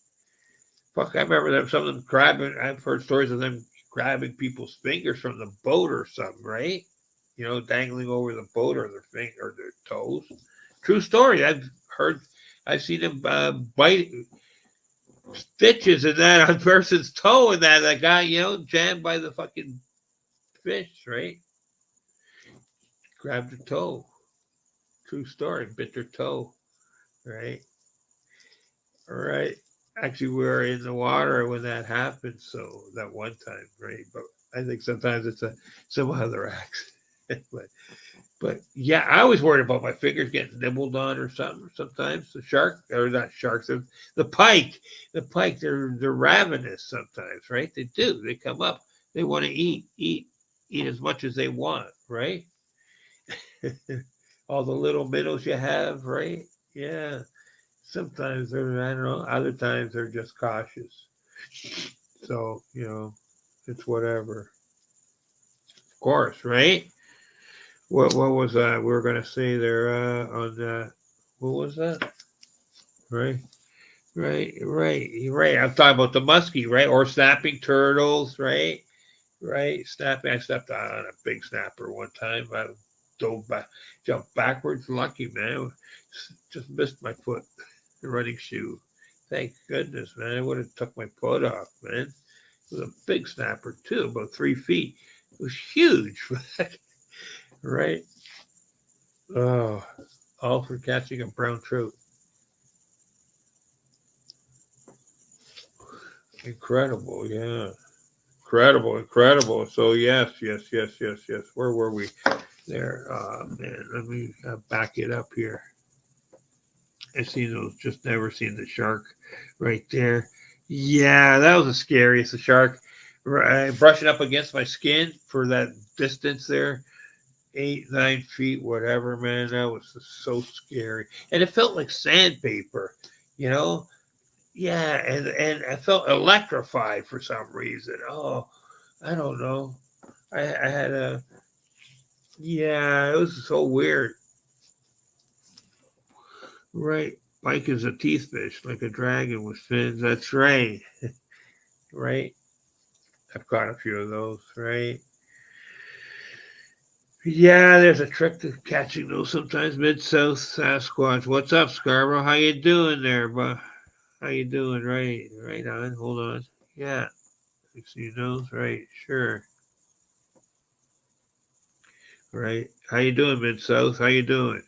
Fuck, I remember them. Some of them grabbing. I've heard stories of them grabbing people's fingers from the boat or something, right? Dangling over the boat or their finger or their toes. True story. I've seen them bite stitches in that on a person's toe, and that guy, jammed by the fucking fish, right? Grabbed their toe. True story. Bit their toe, right? Right. Actually, we were in the water when that happened, so that one time, right? But I think sometimes it's some other accident. but yeah, I always worried about my fingers getting nibbled on or something. Sometimes the shark, or not sharks, the pike, they're ravenous sometimes, right? They do. They come up. They want to eat as much as they want, right? All the little minnows you have, right? Yeah. Sometimes they're, I don't know, other times they're just cautious. So, it's whatever. Of course, right? What was that? We were going to say there on, what was that? Right? Right. I'm talking about the muskie, right? Or snapping turtles, right? Right. Snapping. I stepped on a big snapper one time. I dove back, jumped backwards. Lucky, man. Just missed my foot. The running shoe. Thank goodness, man. I would have took my foot off, man. It was a big snapper too, about 3 feet. It was huge, right? Oh, all for catching a brown trout. Incredible, yeah. Incredible, incredible. So yes. Where were we? There. Man, let me back it up here. I seen those. Just never seen the shark right there. Yeah, that was the scariest. The shark brushing up against my skin for that distance there. 8, 9 feet, whatever, man. That was just so scary. And it felt like sandpaper, you know? Yeah, and I felt electrified for some reason. Oh, I don't know. I had a, yeah, it was so weird. Right. Pike is a teeth fish, like a dragon with fins. That's right. Right. I've caught a few of those, right? Yeah, there's a trick to catching those sometimes. Mid-South Sasquatch. What's up, Scarborough? How you doing there, bud? How you doing? Right on. Hold on. Yeah. Fix your nose. Right. Sure. Right. How you doing, Mid-South? How you doing?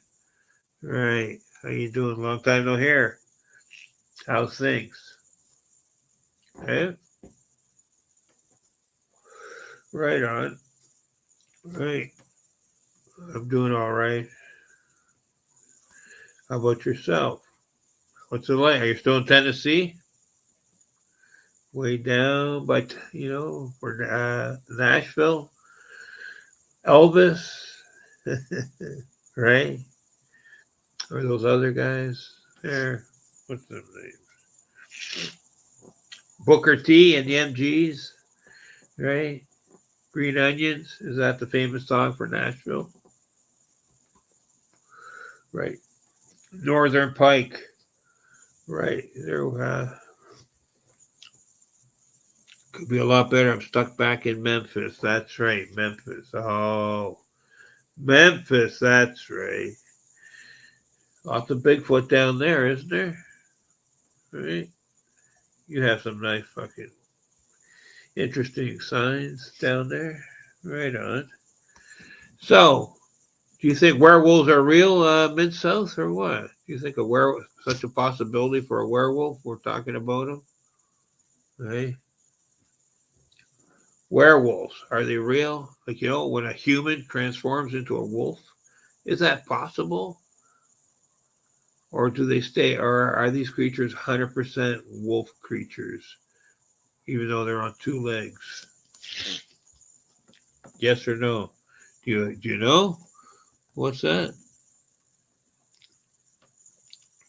Right. How you doing? Long time no hear. How's things? Eh? Right on. Right. I'm doing all right. How about yourself? What's it like? Are you still in Tennessee? Way down, but for Nashville, Elvis, right? Or those other guys there. What's their name? Booker T and the MGs, right? Green Onions. Is that the famous song for Nashville? Right. Northern Pike. Right. There could be a lot better. I'm stuck back in Memphis. That's right. Memphis. Oh, Memphis. That's right. Lots of Bigfoot down there, isn't there? Right. You have some nice fucking interesting signs down there. Right on. So, do you think werewolves are real, Mid-South, or what? Do you think a werewolf, such a possibility for a werewolf? We're talking about them, right? Werewolves, are they real? Like, when a human transforms into a wolf, is that possible? Or do they stay, or are these creatures 100% wolf creatures, even though they're on 2 legs? Yes or no? Do you know? What's that?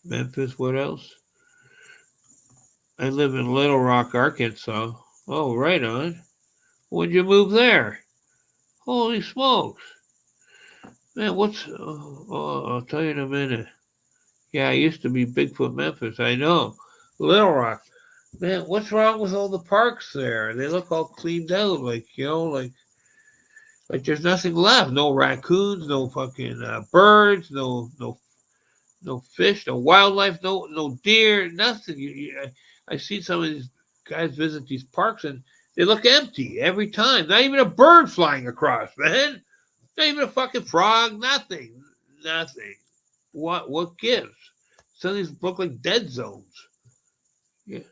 Memphis, what else? I live in Little Rock, Arkansas. Oh, right on. When'd you move there? Holy smokes. Man, I'll tell you in a minute. Yeah, I used to be Bigfoot Memphis. I know. Little Rock. Man, what's wrong with all the parks there? They look all cleaned out, like there's nothing left. No raccoons, no fucking birds, no fish, no wildlife, no deer, nothing. I see some of these guys visit these parks and they look empty every time. Not even a bird flying across, man. Not even a fucking frog. Nothing. What gives? Some of these look like dead zones. Yeah.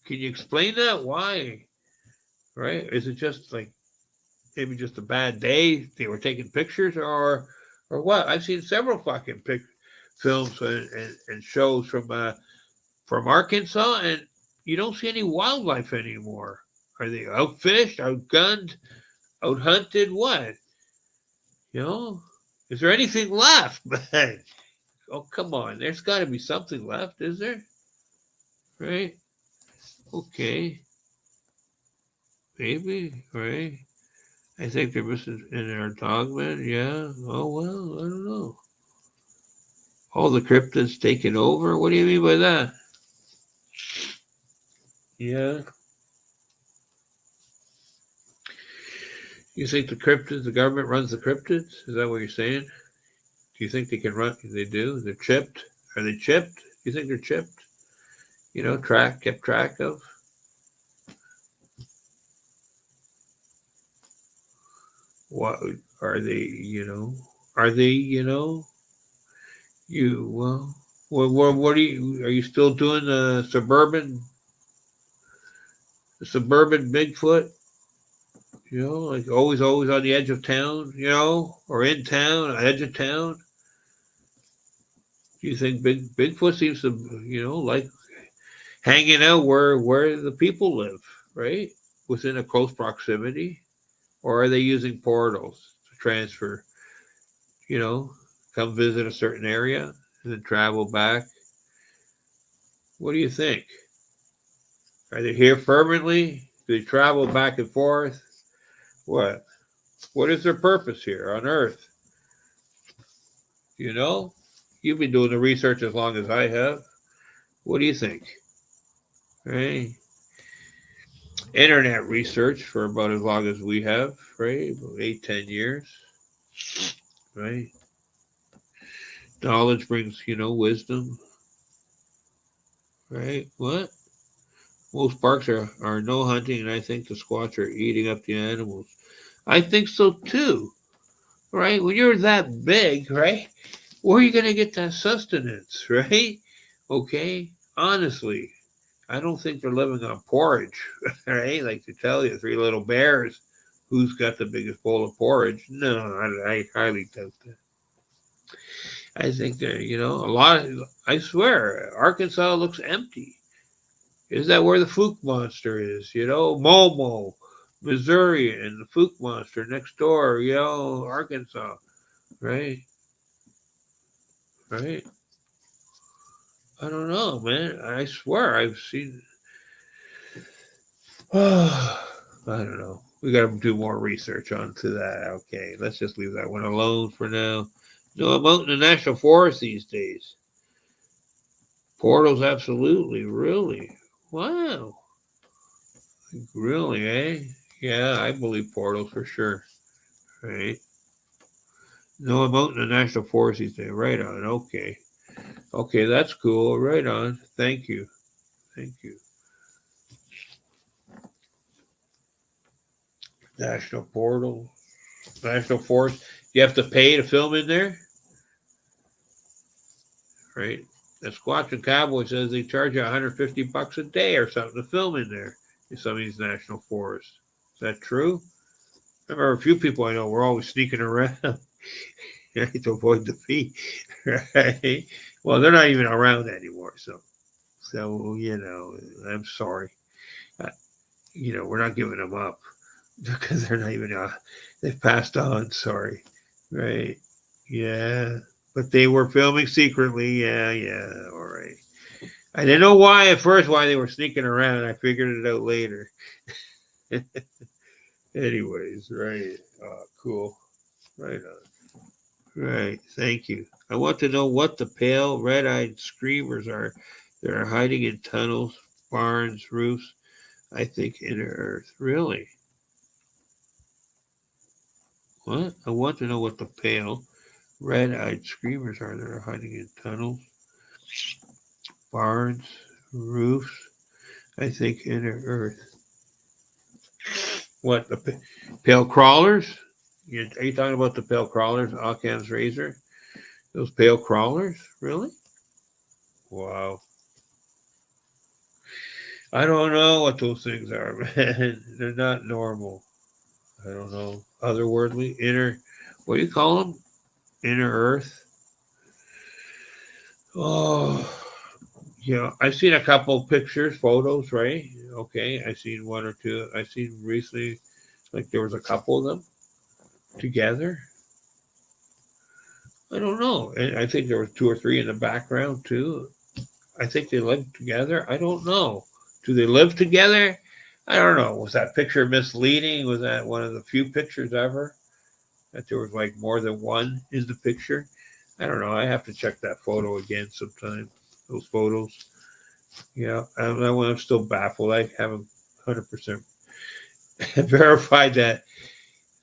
Can you explain that? Why? Right? Is it just like maybe just a bad day? They were taking pictures, or what? I've seen several fucking films and shows from Arkansas, and you don't see any wildlife anymore. Are they outfished, outgunned, outhunted? What? Is there anything left? Man? Oh, come on. There's got to be something left, is there? Right? Okay. Maybe, right? I think they're missing in our dogman. Yeah. Oh, well, I don't know. Oh, the cryptid's taken over? What do you mean by that? Yeah. You think the government runs the cryptids? Is that what you're saying? Do you think they can run? They do? They're chipped? Are they chipped? Do you think they're chipped? Kept track of? What are they, Are they, what are you still doing the suburban Bigfoot? You know, like always on the edge of town, you know, or in town, edge of town. Do you think Bigfoot seems to, you know, like hanging out where the people live, right? Within a close proximity? Or are they using portals to transfer, you know, come visit a certain area and then travel back? What do you think? Are they here permanently? Do they travel back and forth? What? What is their purpose here on Earth? You know? You've been doing the research as long as I have. What do you think? Right? Internet research for about as long as we have, right? About 8, 10 years. Right? Knowledge brings, you know, wisdom. Right? What? Most parks are no hunting, and I think the Squatch are eating up the animals. I think so too. Right? When you're that big, right? Where are you going to get that sustenance, right? Okay? Honestly, I don't think they're living on porridge, right? Like to tell you, three little bears, who's got the biggest bowl of porridge? No, I highly doubt that. I think they're, you know, a lot of, I swear, Arkansas looks empty. Is that where the Fook monster is? You know, Momo, Missouri, and the Fook monster next door, you know, Arkansas, right? Right? I don't know, man. I swear I've seen. I don't know. We got to do more research onto that. Okay, let's just leave that one alone for now. No, I'm out in the national forest these days. Portals, absolutely, really. Wow, really, eh? Yeah, I believe portals for sure. Right. No, I'm out in the national forest these days. Right on. Okay. Okay, that's cool. Right on. Thank you. Thank you. National portal. National forest. You have to pay to film in there? Right? The Squatch and Cowboy says they charge you $150 a day or something to film in there in some of these national forests. Is that true? I remember a few people I know were always sneaking around right, to avoid the fee. Right? Well, they're not even around anymore, so you know, I'm sorry. Uh, you know, we're not giving them up because they're not even. They've passed on. Sorry. Right? Yeah. But they were filming secretly. Yeah. Yeah. All right. I didn't know why at first why they were sneaking around. I figured it out later. Anyways, right. Cool. Right on. Right. Thank you. I want to know what the pale red-eyed screamers are that are hiding in tunnels, barns, roofs. I think inner earth. Really? What? I want to know what the pale red-eyed screamers are that are hiding in tunnels, barns, roofs. I think inner earth. What, the pale crawlers? Are you talking about the pale crawlers, Occam's razor? Those pale crawlers? Really? Wow. I don't know what those things are, man. They're not normal. I don't know. Otherworldly, inner, what do you call them? Inner earth? Oh, yeah. I've seen a couple pictures, photos, right? Okay. I've seen one or two. I've seen recently, like there was a couple of them together. I don't know. And I think there was two or three in the background too. I think they lived together. I don't know. Do they live together? I don't know. Was that picture misleading? Was that one of the few pictures ever that there was like more than one in the picture? I don't know. I have to check that photo again sometime. Those photos. Yeah, I'm still baffled. I haven't 100% verified that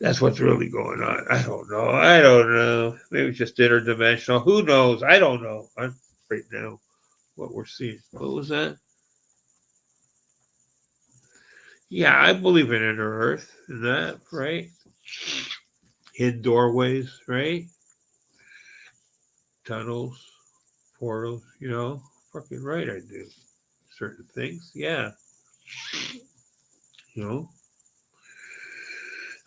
that's what's really going on. I don't know. I don't know. Maybe it's just interdimensional. Who knows? I don't know. I'm right now what we're seeing. What was that? Yeah, I believe in inner earth and that, right? Hidden doorways, right? Tunnels, portals, you know. Fucking right I do. Certain things, yeah. You know.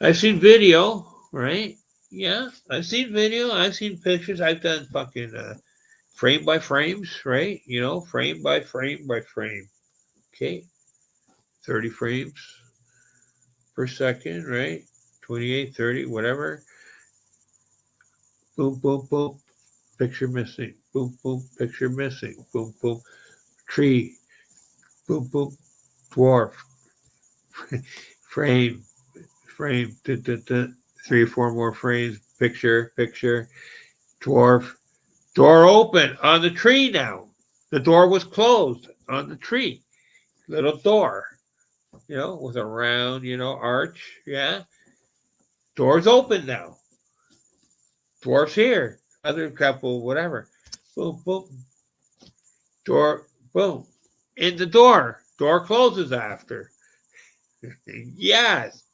I've seen video, right? Yeah, I've seen video. I've seen pictures. I've done fucking frame by frames, right? You know, frame by frame by frame. Okay, 30 frames per second, right? 28, 30, whatever. Boom, boom, boom. Picture missing. Boom, boom. Picture missing. Boom, boom. Tree. Boom, boom. Dwarf. Frame. Frame. Duh, duh, duh. 3 or 4 more frames. Picture. Picture. Dwarf. Door open on the tree now. The door was closed on the tree. Little door, with a round, arch. Yeah. Door's open now. Dwarf's here. Other couple, whatever. Boom, boom. Door, boom. In the door. Door closes after. Yes.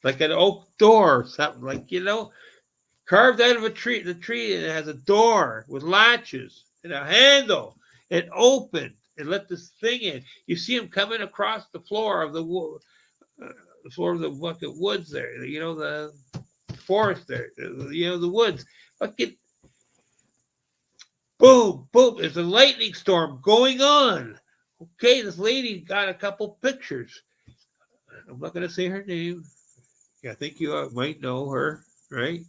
Like an oak door, something like, carved out of a tree. The tree it has a door with latches and a handle. It opened and let this thing in. You see him coming across the floor of the fucking woods there. The forest there. The woods. Fucking boom, boom. There's a lightning storm going on. Okay, this lady got a couple pictures. I'm not going to say her name. I think you might know her, right?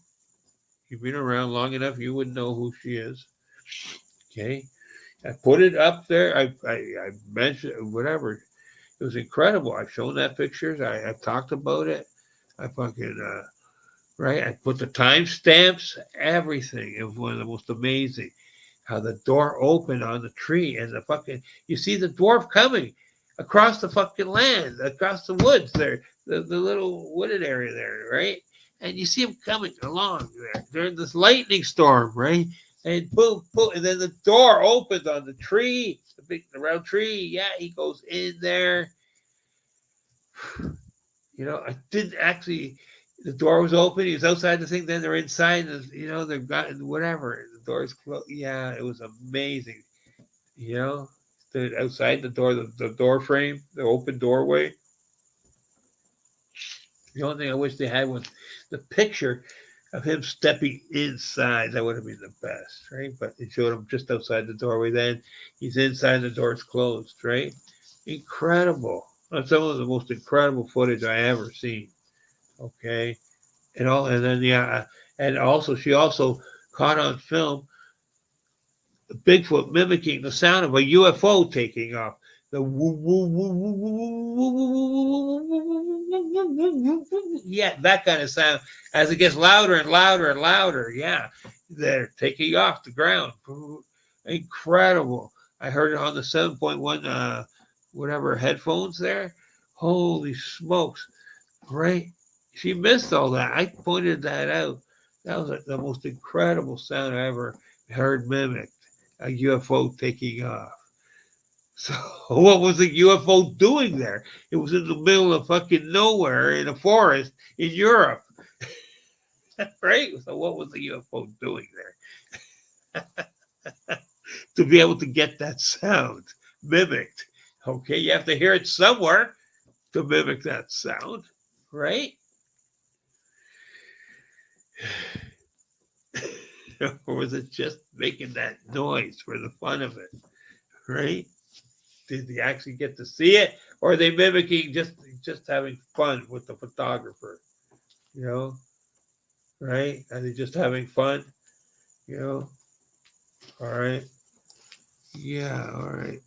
You've been around long enough, you would know who she is. Okay. I put it up there. I mentioned whatever. It was incredible. I've shown that pictures. I've talked about it. I fucking right. I put the timestamps, everything. It was one of the most amazing. How the door opened on the tree and you see the dwarf coming across the fucking land, across the woods there, the little wooded area there, right? And you see him coming along there during this lightning storm, right? And boom, boom, and then the door opens on the tree, the round tree. Yeah, he goes in there. I didn't actually. The door was open. He was outside the thing. Then they're inside. They've got whatever. The door's closed. Yeah, it was amazing. Stood outside the door, the door frame, the open doorway. The only thing I wish they had was the picture of him stepping inside. That would have been the best, right? But they showed him just outside the doorway. Then he's inside, the door's closed, right? Incredible. That's some of the most incredible footage I ever seen. Okay. And then and also she also caught on film Bigfoot mimicking the sound of a UFO taking off. The woo, woo, woo, woo, woo, woo, woo, yeah, that kind of sound as it gets louder and louder and louder. Yeah, they're taking off the ground. Incredible. I heard it on the 7.1 whatever headphones there. Holy smokes. Right? She missed all that. I pointed that out. That was the most incredible sound I ever heard mimicked. A UFO taking off. So what was the UFO doing there? It was in the middle of fucking nowhere in a forest in Europe. Right? So what was the UFO doing there? To be able to get that sound mimicked. Okay, you have to hear it somewhere to mimic that sound, right? Or was it just making that noise for the fun of it, right? Did they actually get to see it, or are they mimicking just having fun with the photographer? Right? Are they just having fun? All right. Yeah, all right.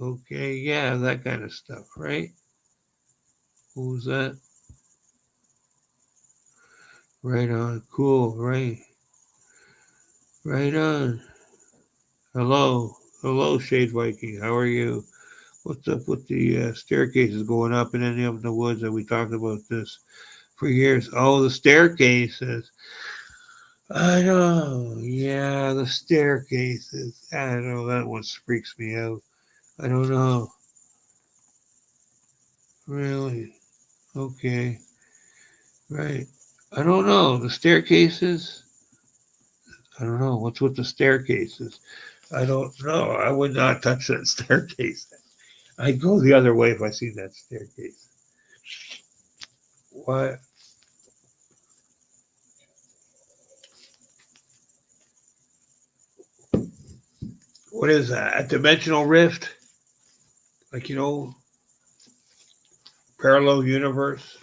Okay, yeah, that kind of stuff, right? What was that? Right on. Cool, right. Right on. Hello. Hello, Shade Viking. How are you? What's up with the staircases going up and ending up in the woods? And we talked about this for years. Oh, the staircases. I know. Yeah, the staircases. I don't know. That one freaks me out. I don't know. Really? Okay. Right. I don't know. The staircases. I don't know. What's with the staircases? I don't know. I would not touch that staircase. I'd go the other way if I see that staircase. What? what is that? A dimensional rift? Like, parallel universe?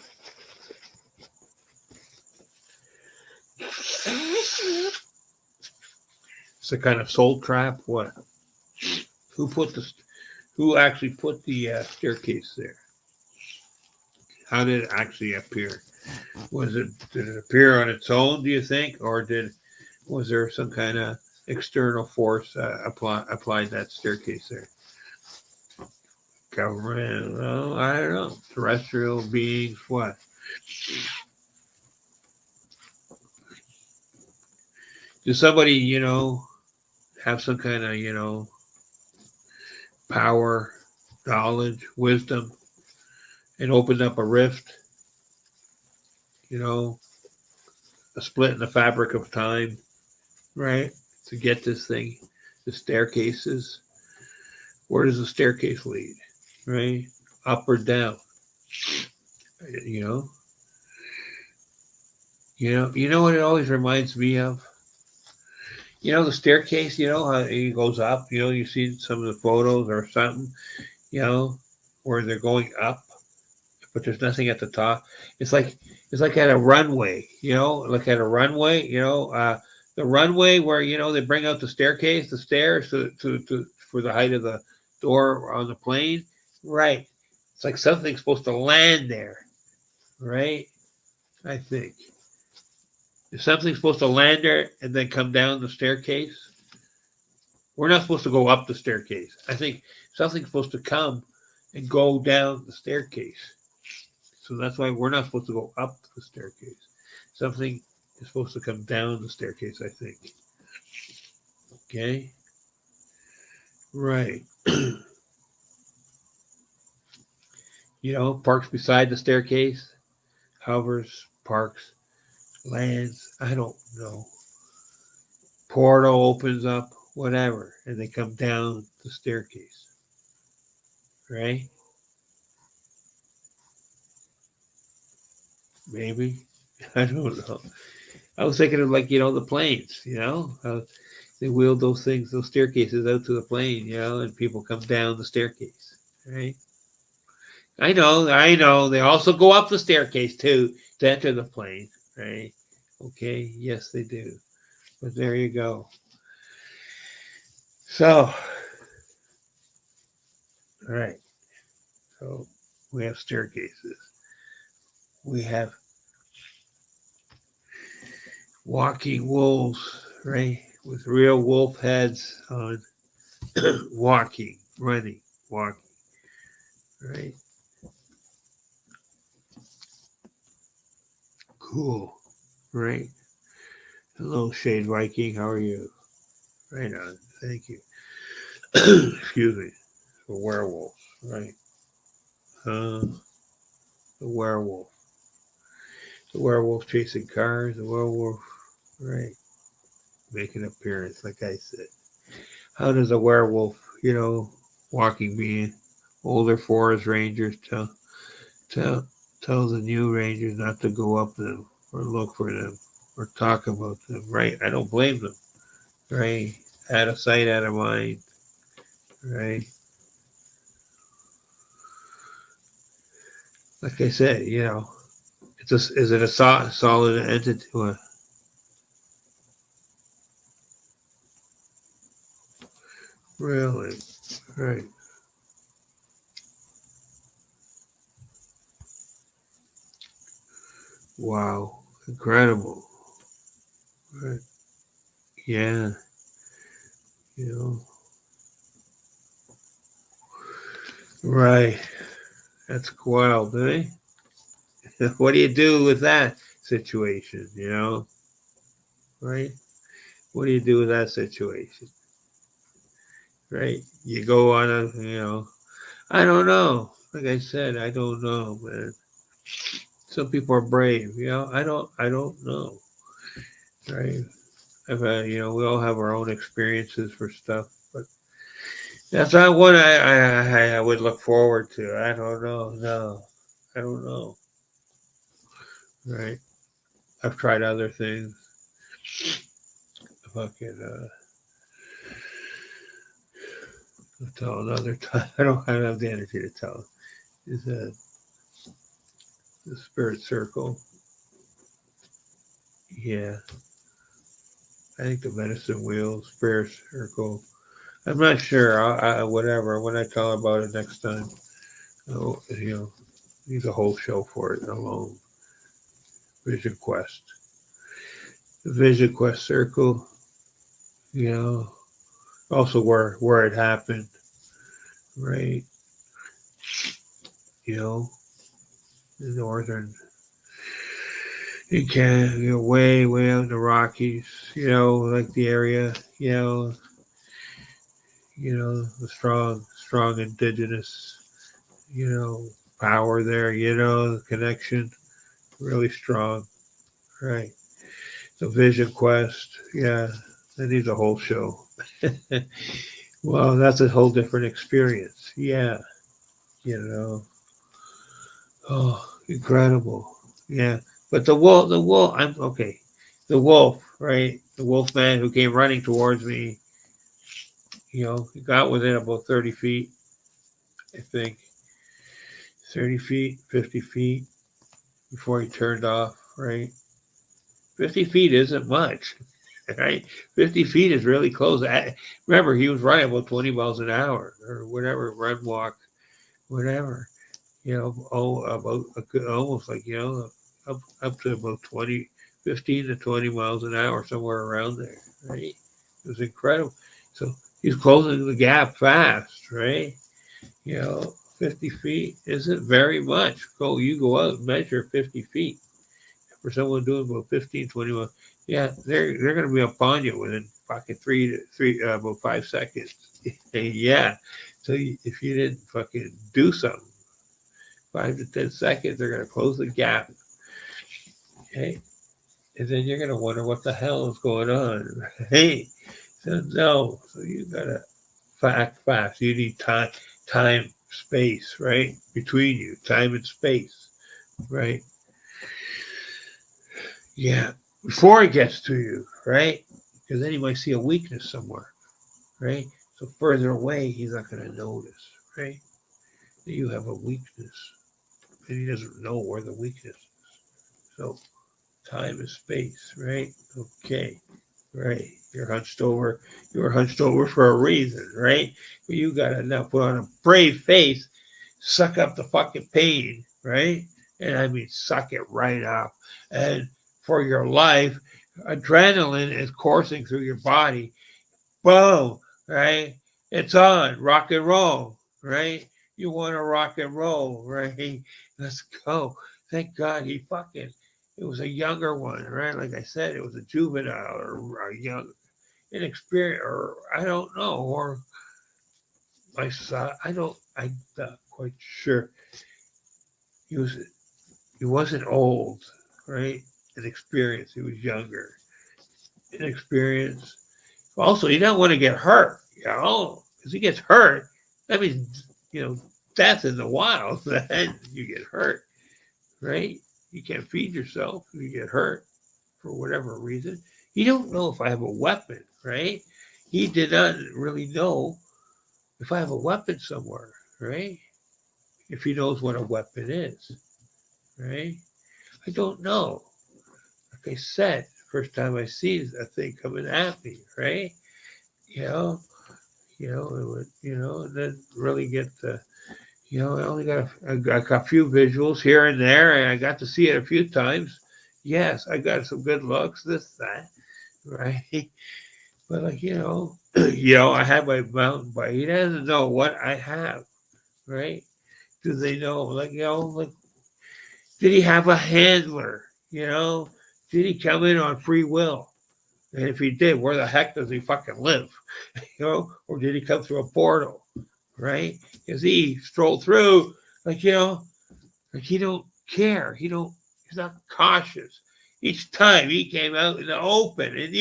It's a kind of soul trap. What? Who put the? Who actually put the staircase there? How did it actually appear? Did it appear on its own? Do you think, or was there some kind of external force applied that staircase there? Government? Well, I don't know. Terrestrial beings? What? Does somebody have some kind of power, knowledge, wisdom, and opened up a rift? A split in the fabric of time, right? To get this thing, the staircases. Where does the staircase lead? Right? Up or down? You know? You know what it always reminds me of? The staircase, how it goes up, you see some of the photos or something, where they're going up, but there's nothing at the top. It's like at a runway, like at a runway, the runway where they bring out the staircase, the stairs to for the height of the door on the plane, right? It's like something's supposed to land there, right? I think if something's supposed to land there and then come down the staircase, we're not supposed to go up the staircase. I think something's supposed to come and go down the staircase. So that's why we're not supposed to go up the staircase. Something is supposed to come down the staircase, I think. Okay? Right. Parks beside the staircase, hovers, parks, lands, I don't know. Portal opens up, whatever, and they come down the staircase. Right? Maybe. I don't know. I was thinking of the planes, they wheel those staircases out to the plane, and people come down the staircase, right? I know. They also go up the staircase too to enter the plane, right? Okay, yes, they do. But there you go. So, all right. So we have staircases. We have walking wolves, right? With real wolf heads on walking, running, walking, right? Cool, right? Hello, Shade Viking. How are you? Right on. Thank you. Excuse me. The werewolf, right? The werewolf. The werewolf chasing cars. The werewolf, right? Make an appearance, like I said. How does a werewolf, walking being, older forest rangers tell the new rangers not to go up them or look for them or talk about them, right? I don't blame them, right? Out of sight, out of mind, right? Like I said, is it a solid entity? Really? Right. Wow. Incredible. Right. Yeah. Right. That's wild, eh? What do you do with that situation, Right? What do you do with that situation? Right? You go on I don't know. Like I said, I don't know, man. Some people are brave, I don't know. Right? We all have our own experiences for stuff, but that's not what I would look forward to. I don't know. No, I don't know. Right? I've tried other things. Fucking I'll tell another time. I don't have the energy to tell. Is that the spirit circle? Yeah. I think the medicine wheel, spirit circle. I'm not sure. Whatever. When I tell about it next time, need a whole show for it alone. Vision Quest. The Vision Quest circle. Also where it happened, right? The northern, in Canada, way out in the Rockies, like the area, the strong indigenous, power there, the connection, really strong, right? The Vision Quest, yeah, that needs a whole show. Well, that's a whole different experience, yeah, oh, incredible, yeah. But the wolf, I'm okay. The wolf, right? The wolf man who came running towards me, he got within about 30 feet, I think. 30 feet, 50 feet before he turned off, right? 50 feet isn't much, right? 50 feet is really close. Remember, he was running about 20 miles an hour or whatever, run, walk, whatever. About almost like, up to about 15 to 20 miles an hour, somewhere around there, right? It was incredible. So he's closing the gap fast, right? 50 feet isn't very much. You go out and measure 50 feet. For someone doing about 15, 20 miles, yeah, they're going to be upon you within fucking about 5 seconds. Yeah. So if you didn't fucking do something, 5 to 10 seconds, they're going to close the gap. Okay. And then you're going to wonder what the hell is going on. Hey, so no. So you got to act fast. You need time, space, right? Between you, time and space, right? Yeah. Before it gets to you, right? Because then he might see a weakness somewhere, right? So further away, he's not going to notice, right? You have a weakness, and he doesn't know where the weakness is. So time and space, right? Okay, right. You're hunched over. You were hunched over for a reason, right? But you got to now put on a brave face, suck up the fucking pain, right? And I mean, suck it right up. And for your life, adrenaline is coursing through your body. Boom, right? It's on, rock and roll, right? You want to rock and roll, right? Let's go. Thank God it was a younger one, right? Like I said, it was a juvenile or a young, inexperienced, or I don't know, or my son, I'm not quite sure. He wasn't old, right? Inexperienced. He was younger. Inexperienced. Also, you don't want to get hurt, because he gets hurt. That means, death in the wild. Then you get hurt, right? You can't feed yourself. You get hurt for whatever reason. You don't know if I have a weapon, right? He did not really know if I have a weapon somewhere, right? If he knows what a weapon is, right? I don't know. Like I said, first time I see a thing coming at me, right? You know, it would, and then really get the, I only got I got a few visuals here and there, and I got to see it a few times. Yes, I got some good looks, this, that, right? But like, I have my mountain bike. He doesn't know what I have, right? Do they know? Like, did he have a handler? Did he come in on free will? And if he did, where the heck does he fucking live? Or did he come through a portal? Right? Because he strolled through, like, like he don't care. He's not cautious. Each time he came out in the open, and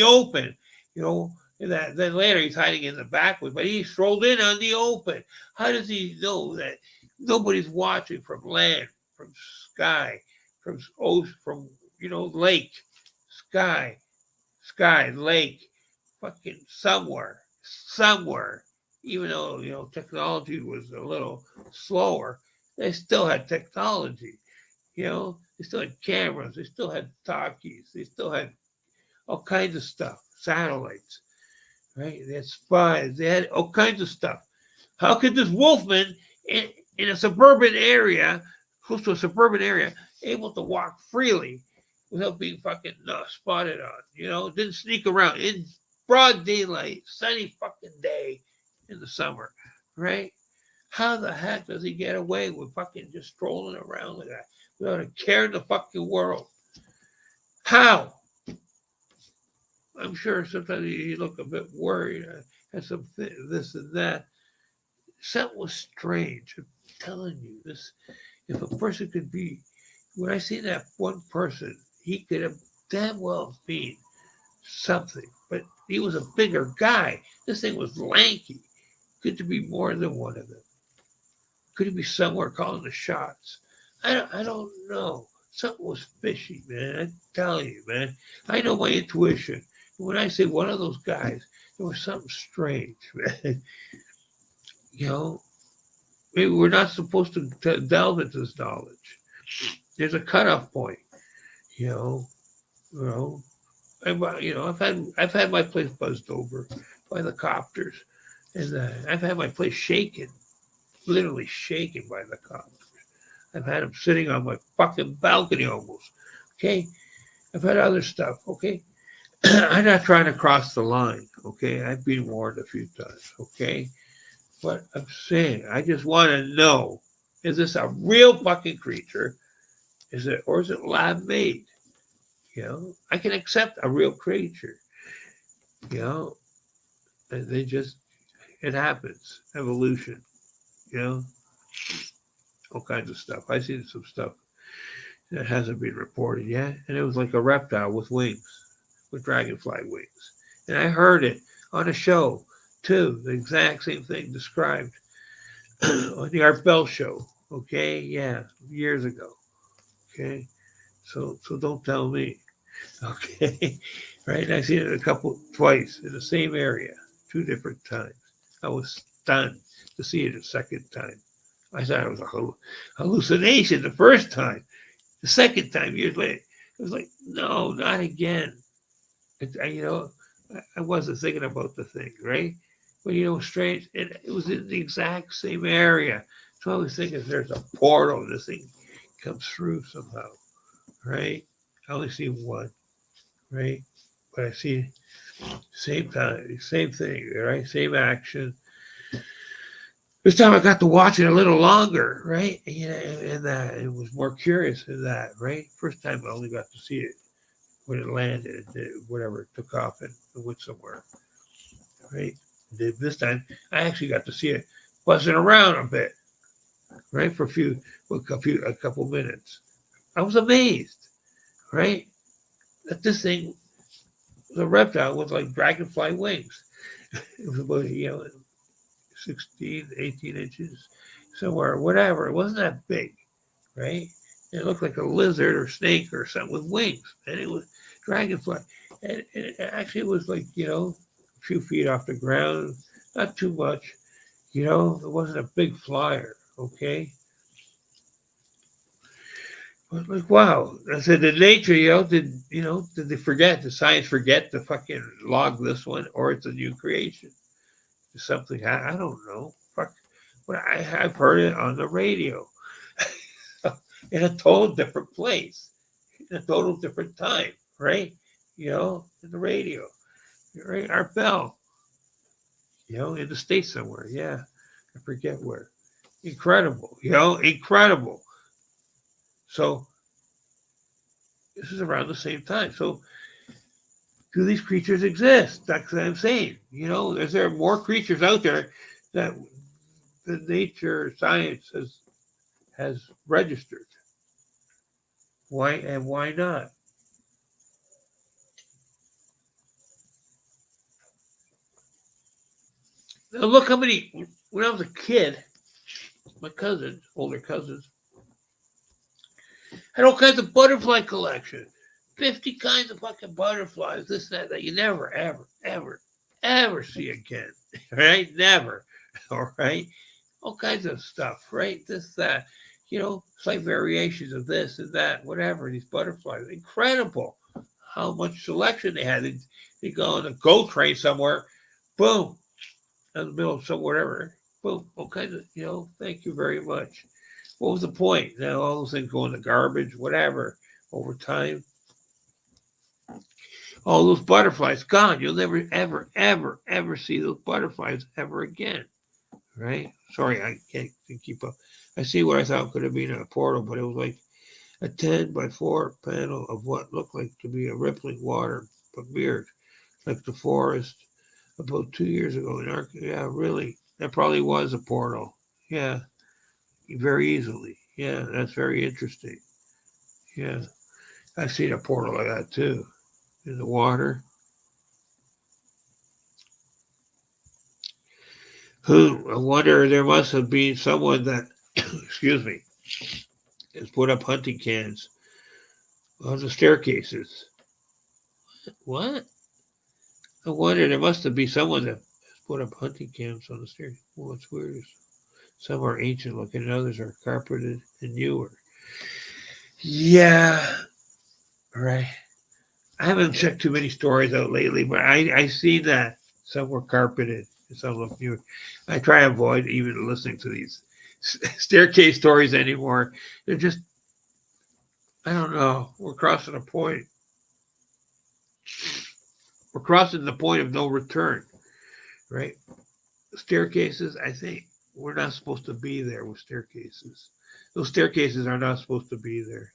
then later he's hiding in the back, but he strolled in on the open. How does he know that nobody's watching from land, from sky, from ocean, from lake, sky, lake, fucking somewhere, even though, technology was a little slower, they still had technology. They still had cameras, they still had talkies, they still had all kinds of stuff, satellites, right? They had spies, they had all kinds of stuff. How could this wolfman in a suburban area, close to a suburban area, able to walk freely without being fucking spotted on? Didn't sneak around in broad daylight, sunny fucking day in the summer, right? How the heck does he get away with fucking just strolling around like that without a care in the fucking world? How? I'm sure sometimes you look a bit worried, had some this and that. Something was strange. I'm telling you, this. If a person could be, when I see that one person, he could have damn well been something, but he was a bigger guy. This thing was lanky. Could there be more than one of them? Could he be somewhere calling the shots? I don't know. Something was fishy, man. I'm telling you, man. I know my intuition. When I say one of those guys, there was something strange, man. Maybe we're not supposed to delve into this knowledge. There's a cutoff point, you know. I've had my place buzzed over by the copters, and I've had my place shaken, literally shaken by the copters. I've had them sitting on my fucking balcony almost. Okay, I've had other stuff. Okay, I'm not trying to cross the line. Okay, I've been warned a few times. Okay, but I'm saying I just want to know: is this a real fucking creature? Or is it lab made? I can accept a real creature. And it happens. Evolution. All kinds of stuff. I've seen some stuff that hasn't been reported yet, and it was like a reptile with wings, with dragonfly wings, and I heard it on a show too. The exact same thing described on the Art Bell show. Okay, yeah, years ago. Okay, so don't tell me. Okay, right? And I seen it twice in the same area, 2 different times. I was stunned to see it a second time. I thought it was a hallucination the first time. The second time, years later, it was like, no, not again. I wasn't thinking about the thing, right? But strange. It was in the exact same area. So I was thinking there's a portal. This thing comes through somehow, right? I only see one, right? But I see same time, same thing, right? Same action. This time I got to watch it a little longer, right? And it was more curious than that, right? First time I only got to see it when it landed, whatever, it took off and went somewhere, right? This time I actually got to see it buzzing around a bit, right? For a couple minutes. I was amazed, right? That this thing was a reptile with like dragonfly wings. It was about 16, 18 inches, somewhere, whatever. It wasn't that big, right? It looked like a lizard or snake or something with wings, and it was dragonfly. And it actually was like, a few feet off the ground, not too much. It wasn't a big flyer, okay? But like, wow. I said, the nature, did they forget, did science forget to fucking log this one, or it's a new creation? Something I don't know. Fuck, but I've heard it on the radio in a total different place, in a total different time, right? In the radio, right? Art Bell, in the States somewhere. Yeah, I forget where. Incredible, incredible. So this is around the same time. So do these creatures exist? That's what I'm saying. Is there more creatures out there that the nature science has registered? Why and why not? Now look how many. When I was a kid, my cousins, older cousins, had all kinds of butterfly collection. 50 kinds of fucking butterflies, this, that you never, ever, ever, ever see again. Right? Never. All right, all kinds of stuff, right? This, that, slight variations of this and that, whatever. These butterflies, incredible. How much selection they had. They go on a GO train somewhere, boom, in the middle of some whatever, boom, all kinds of, thank you very much. What was the point? Now all those things go in the garbage, whatever, over time. All those butterflies gone. You'll never, ever, ever, ever see those butterflies ever again. Right? Sorry, I can't keep up. I see what I thought could have been a portal, but it was like a 10x4 panel of what looked like to be a rippling water, but mirrored, like the forest about 2 years ago in Yeah, really. That probably was a portal. Yeah, very easily. Yeah, that's very interesting. Yeah, I've seen a portal like that too, in the water. I wonder, there must have been someone that, excuse me, has put up hunting cans on the staircases. What? I wonder, there must have been someone that has put up hunting cans on the stairs. Well, what's weird is some are ancient looking and others are carpeted and newer. Yeah, right. I haven't checked too many stories out lately, but I see that some were carpeted and some look new. I try to avoid even listening to these staircase stories anymore. They're just, I don't know. We're crossing a point. We're crossing the point of no return, right? Staircases, I think we're not supposed to be there with staircases. Those staircases are not supposed to be there,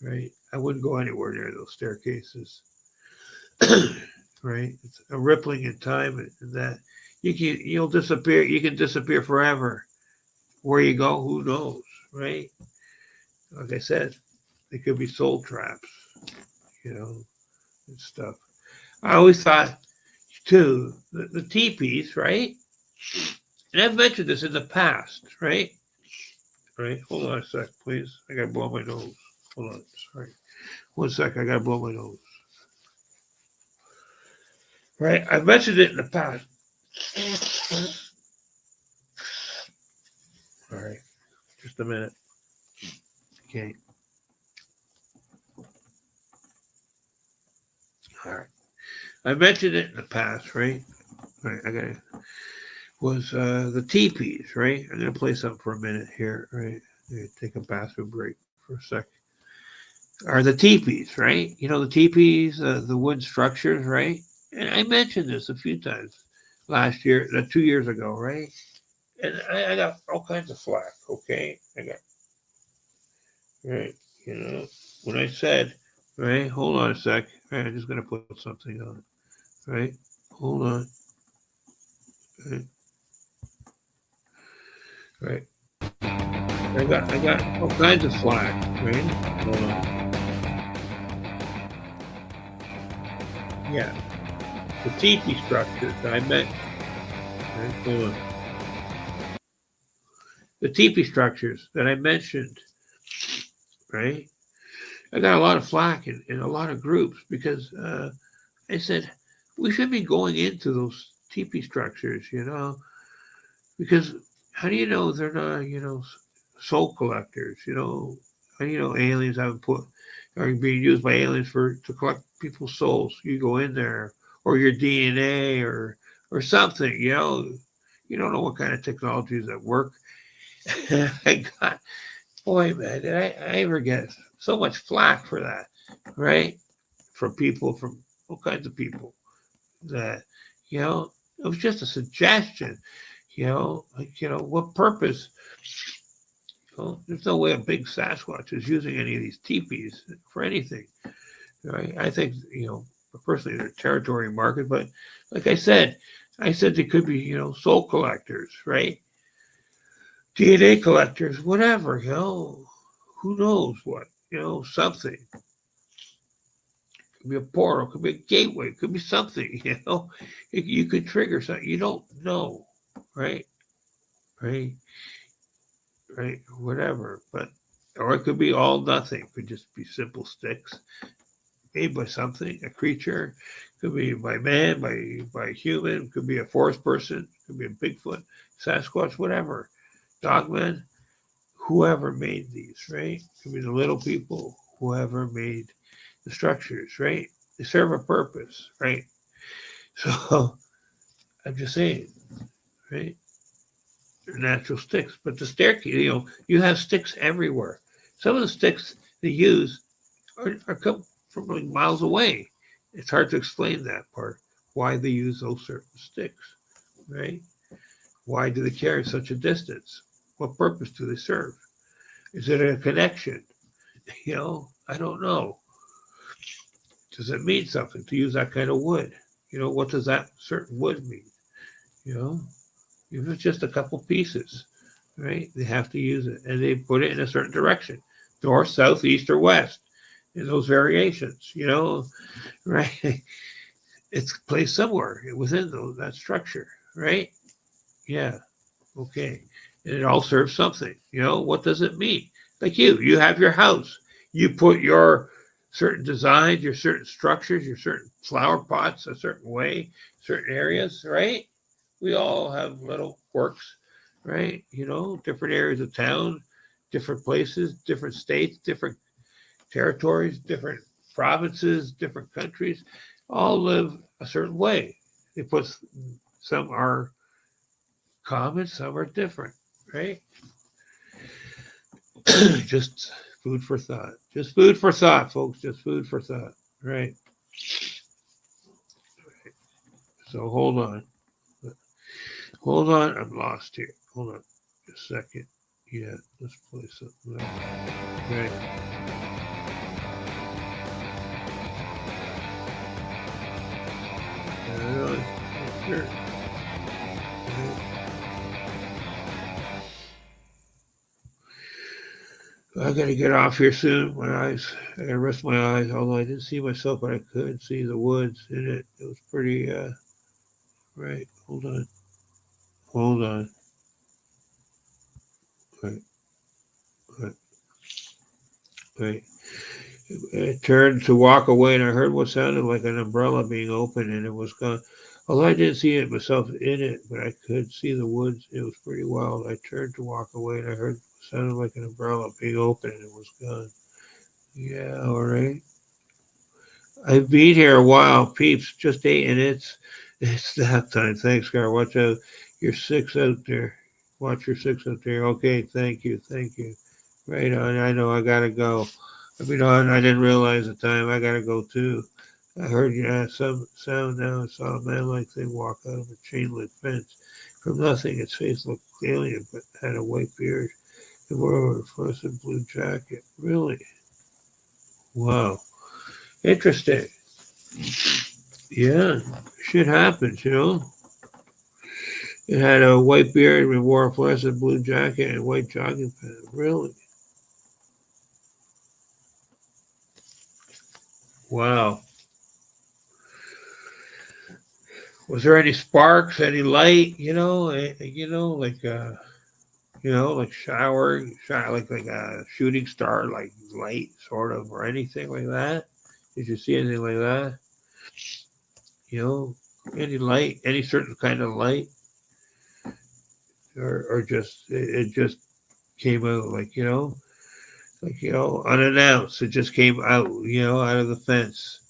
right? I wouldn't go anywhere near those staircases. Right? It's a rippling in time and that you'll disappear. You can disappear forever. Where you go, who knows, right? Like I said, they could be soul traps, and stuff. I always thought too the teepees, right? And I've mentioned this in the past, right? Right. Hold on a sec, please. I gotta blow my nose. Hold on. Sorry. 1 sec. I gotta blow my nose. Right. I've mentioned it in the past. All right. Just a minute. Okay. All right. I mentioned it in the past, right? All right. Was the teepees, right? I'm gonna play something for a minute here, right? Take a bathroom break for a sec. Are the teepees, right? The teepees, the wood structures, right? And I mentioned this a few times last year, 2 years ago, right? And I got all kinds of flack, okay? I got, right, when I said, right, hold on a sec, right, I'm just going to put something on, right? Hold on, right? Right. I got all kinds of flack, right? Hold on. Yeah, the teepee structures that I meant, right? Hold on. The teepee structures that I mentioned, right? I got a lot of flack in a lot of groups because I said we should be going into those teepee structures, because how do you know they're not, soul collectors? How do you know aliens haven't are being used by aliens to collect people's souls? You go in there, or your DNA, or something. You don't know what kind of technologies that work. I got, boy, man, did I ever get so much flack for that, right? From people, from all kinds of people that, it was just a suggestion, what purpose? There's no way a big Sasquatch is using any of these teepees for anything, right? I think, personally, they're territory market, but like I said they could be, soul collectors, right? DNA collectors, whatever, who knows what, something. Could be a portal, could be a gateway, could be something, you could trigger something. You don't know, right? Right, right, whatever. But or it could be all nothing. It could just be simple sticks made by something, a creature. Could be by man, by human. Could be a forest person. Could be a Bigfoot, Sasquatch, whatever. Dogman, whoever made these, right? Could be the little people, whoever made the structures, right? They serve a purpose, right? So I'm just saying, right? They're natural sticks, but the staircase, you have sticks everywhere. Some of the sticks they use are come from like miles away. It's hard to explain that part, why they use those certain sticks, right? Why do they carry such a distance? What purpose do they serve? Is it a connection? I don't know. Does it mean something to use that kind of wood? What does that certain wood mean? If it's just a couple pieces, right? They have to use it and they put it in a certain direction, north, south, east, or west, in those variations, right? It's placed somewhere within that structure, right? Yeah. Okay. And it all serves something. What does it mean? Like you have your house. You put your certain designs, your certain structures, your certain flower pots a certain way, certain areas, right? We all have little quirks, right? Different areas of town, different places, different states, different territories, different provinces, different countries, all live a certain way. They put some are common, some are different, right? Just food for thought. Just food for thought, folks. Just food for thought. Right. So hold on. Hold on. I'm lost here. Hold on. Just a second. Yeah, let's play something else. Right. Sure. I gotta get off here soon. I gotta rest my eyes. Although I didn't see myself, but I could see the woods in it. It was pretty. Right. Hold on. Hold on. Right. Right. Right. I turned to walk away, and I heard what sounded like an umbrella being opened, and it was gone. Although I didn't see it myself in it, but I could see the woods. It was pretty wild. I turned to walk away, and I heard what sounded like an umbrella being opened, and it was gone. Yeah, all right. I've been here a while, peeps. Just ate, and it's nap time. Thanks, Gar. Watch out. Your six out there. Watch your six out there. Okay, thank you, thank you. Right on. I know I gotta go. I mean, I didn't realize the time. I gotta go too. I heard some sound now. I saw a man-like thing walk out of a chain-link fence. From nothing, its face looked alien, but had a white beard. It wore a fluorescent blue jacket. Really? Wow. Interesting. Yeah, shit happens, It had a white beard and wore a fluorescent blue jacket and white jogging pants. Really? Wow. Was there any sparks, any light, like like a shooting star, like light, sort of, or anything like that? Did you see anything like that? Any light, any certain kind of light, or just it just came out unannounced. It just came out, out of the fence.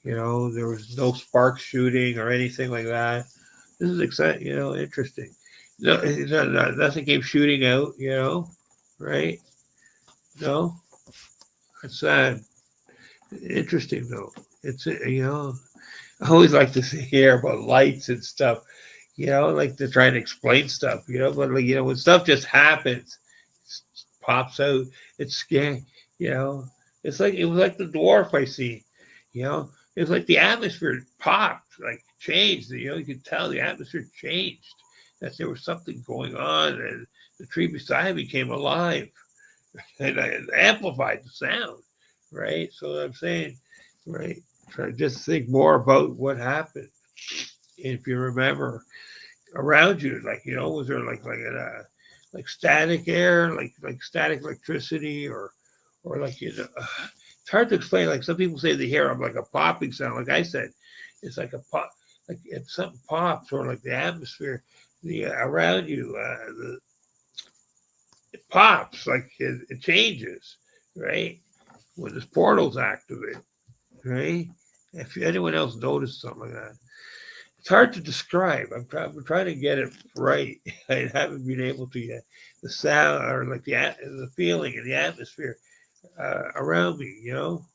There was no sparks shooting or anything like that. This is exciting, interesting. No, nothing came shooting out, right? No, that's sad. Interesting though. It's I always like to hear about lights and stuff. Like to try and explain stuff. But like when stuff just happens, pops out, it's scary. It's like it was like the dwarf I see. It's like the atmosphere popped, like changed. You could tell the atmosphere changed. That there was something going on, and the tree beside me came alive, and I amplified the sound. Right. So I'm saying, right. Try to just think more about what happened. If you remember around you, like was there like static air, like static electricity, or like it's hard to explain. Like some people say they hear like a popping sound. Like I said, it's like a pop, like if something pops or like the atmosphere, around you, it pops, like it changes, right? When this portal's activated, right? If anyone else noticed something like that, it's hard to describe. I'm trying to get it right. I haven't been able to yet. The sound or like the feeling and the atmosphere around me, I'm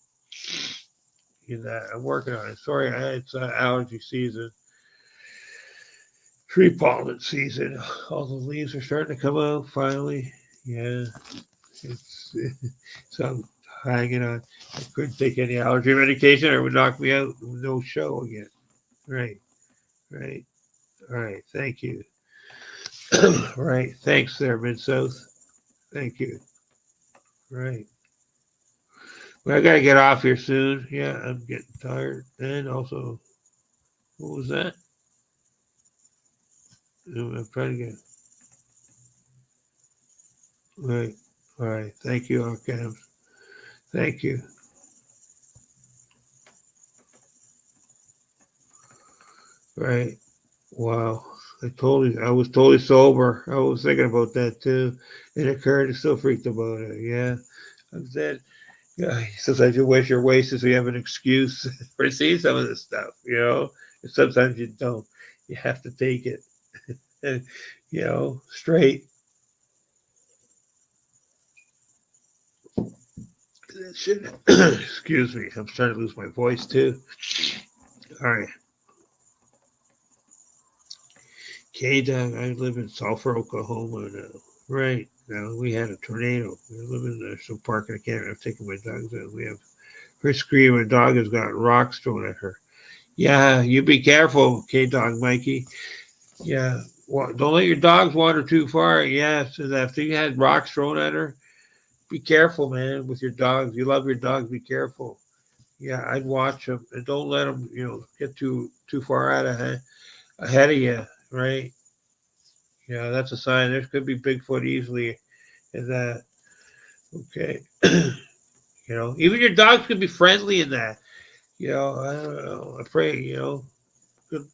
working on it. Sorry, it's allergy season, tree pollen season. All the leaves are starting to come out finally. Yeah, it's so I'm hanging on. I couldn't take any allergy medication, or it would knock me out. No show again. Right, right. All right. Thank you. Right. Thanks there, Mid South. Thank you. Right. Well, I gotta get off here soon. Yeah, I'm getting tired. And also, what was that? I'm trying to get right. All right. Thank you, Arkham. Thank you. Right. Wow. I was totally sober. I was thinking about that too. It occurred and still freaked about it. Yeah. I'm dead. Yeah. He says, I do wish you're wasted so you have an excuse for seeing some of this stuff, And sometimes you don't. You have to take it, straight. Excuse me. I'm starting to lose my voice too. All right. K-Dog, I live in Sulphur, Oklahoma now. Right. Now, we had a tornado. We live in some park in Canada. I'm taking my dogs out. We have her screaming. A dog has got rocks thrown at her. Yeah, you be careful, K-Dog Mikey. Yeah. Well, don't let your dogs wander too far. Yeah, so after you had rocks thrown at her, be careful, man, with your dogs. You love your dogs. Be careful. Yeah, I'd watch them and don't let them, get too far out ahead of you, right? Yeah, that's a sign. There could be Bigfoot easily in that. Okay. Even your dogs could be friendly in that. I don't know. I pray, good,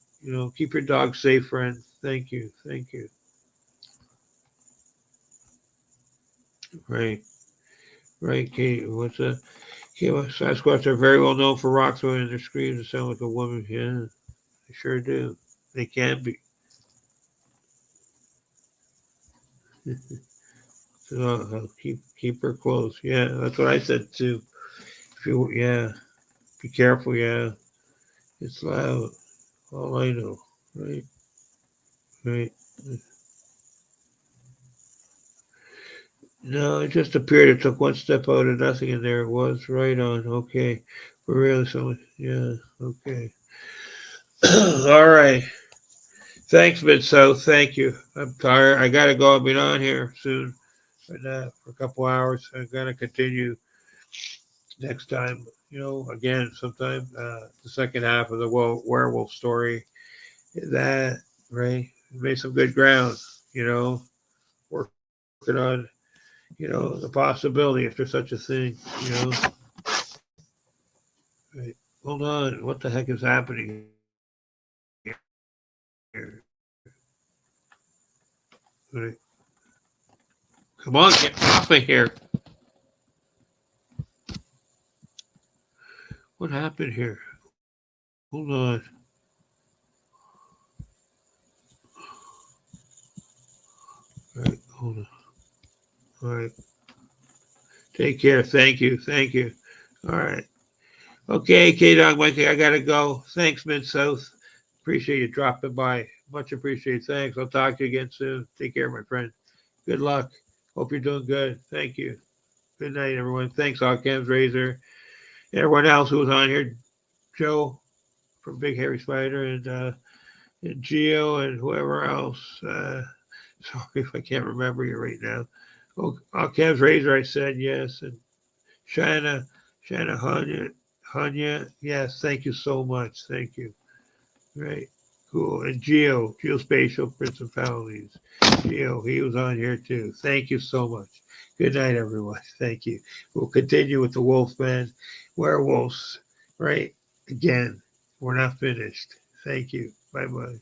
keep your dog safe, friend. Thank you. Thank you. Right. Right, Kate. What's that? Okay, well, Sasquatch are very well known for rock throwing and their screams that sound like a woman. Yeah, they sure do. They can be. So I'll keep her close. Yeah, that's what I said too. Yeah, be careful. Yeah, it's loud. All I know. Right, right. No, it just appeared. It took one step out of nothing, and there it was. Right on. Okay, for real. So yeah. Okay. All right. Thanks, Mid South. Thank you. I'm tired. I gotta go. I'll be on here soon, but for a couple hours. I gotta continue next time. Again, sometime the second half of the werewolf story. That right made some good ground. Working on the possibility if there's such a thing. Right. Hold on. What the heck is happening here? Right. Come on, get off of here. What happened here? Hold on. All right, hold on. All right. Take care. Thank you. Thank you. All right. Okay, K-Dog Mikey, I got to go. Thanks, Mid-South. Appreciate you dropping by. Much appreciated. Thanks. I'll talk to you again soon. Take care, my friend. Good luck. Hope you're doing good. Thank you. Good night, everyone. Thanks, Occam's Razor. Everyone else who was on here, Joe from Big Hairy Spider and Geo and whoever else. Sorry if I can't remember you right now. Oh, Occam's Razor, I said yes. And Shanna Hanya, yes, thank you so much. Thank you. Right. Cool. And Geospatial Principalities. Geo, he was on here too. Thank you so much. Good night, everyone. Thank you. We'll continue with the Wolfman werewolves. Right. Again, we're not finished. Thank you. Bye bye.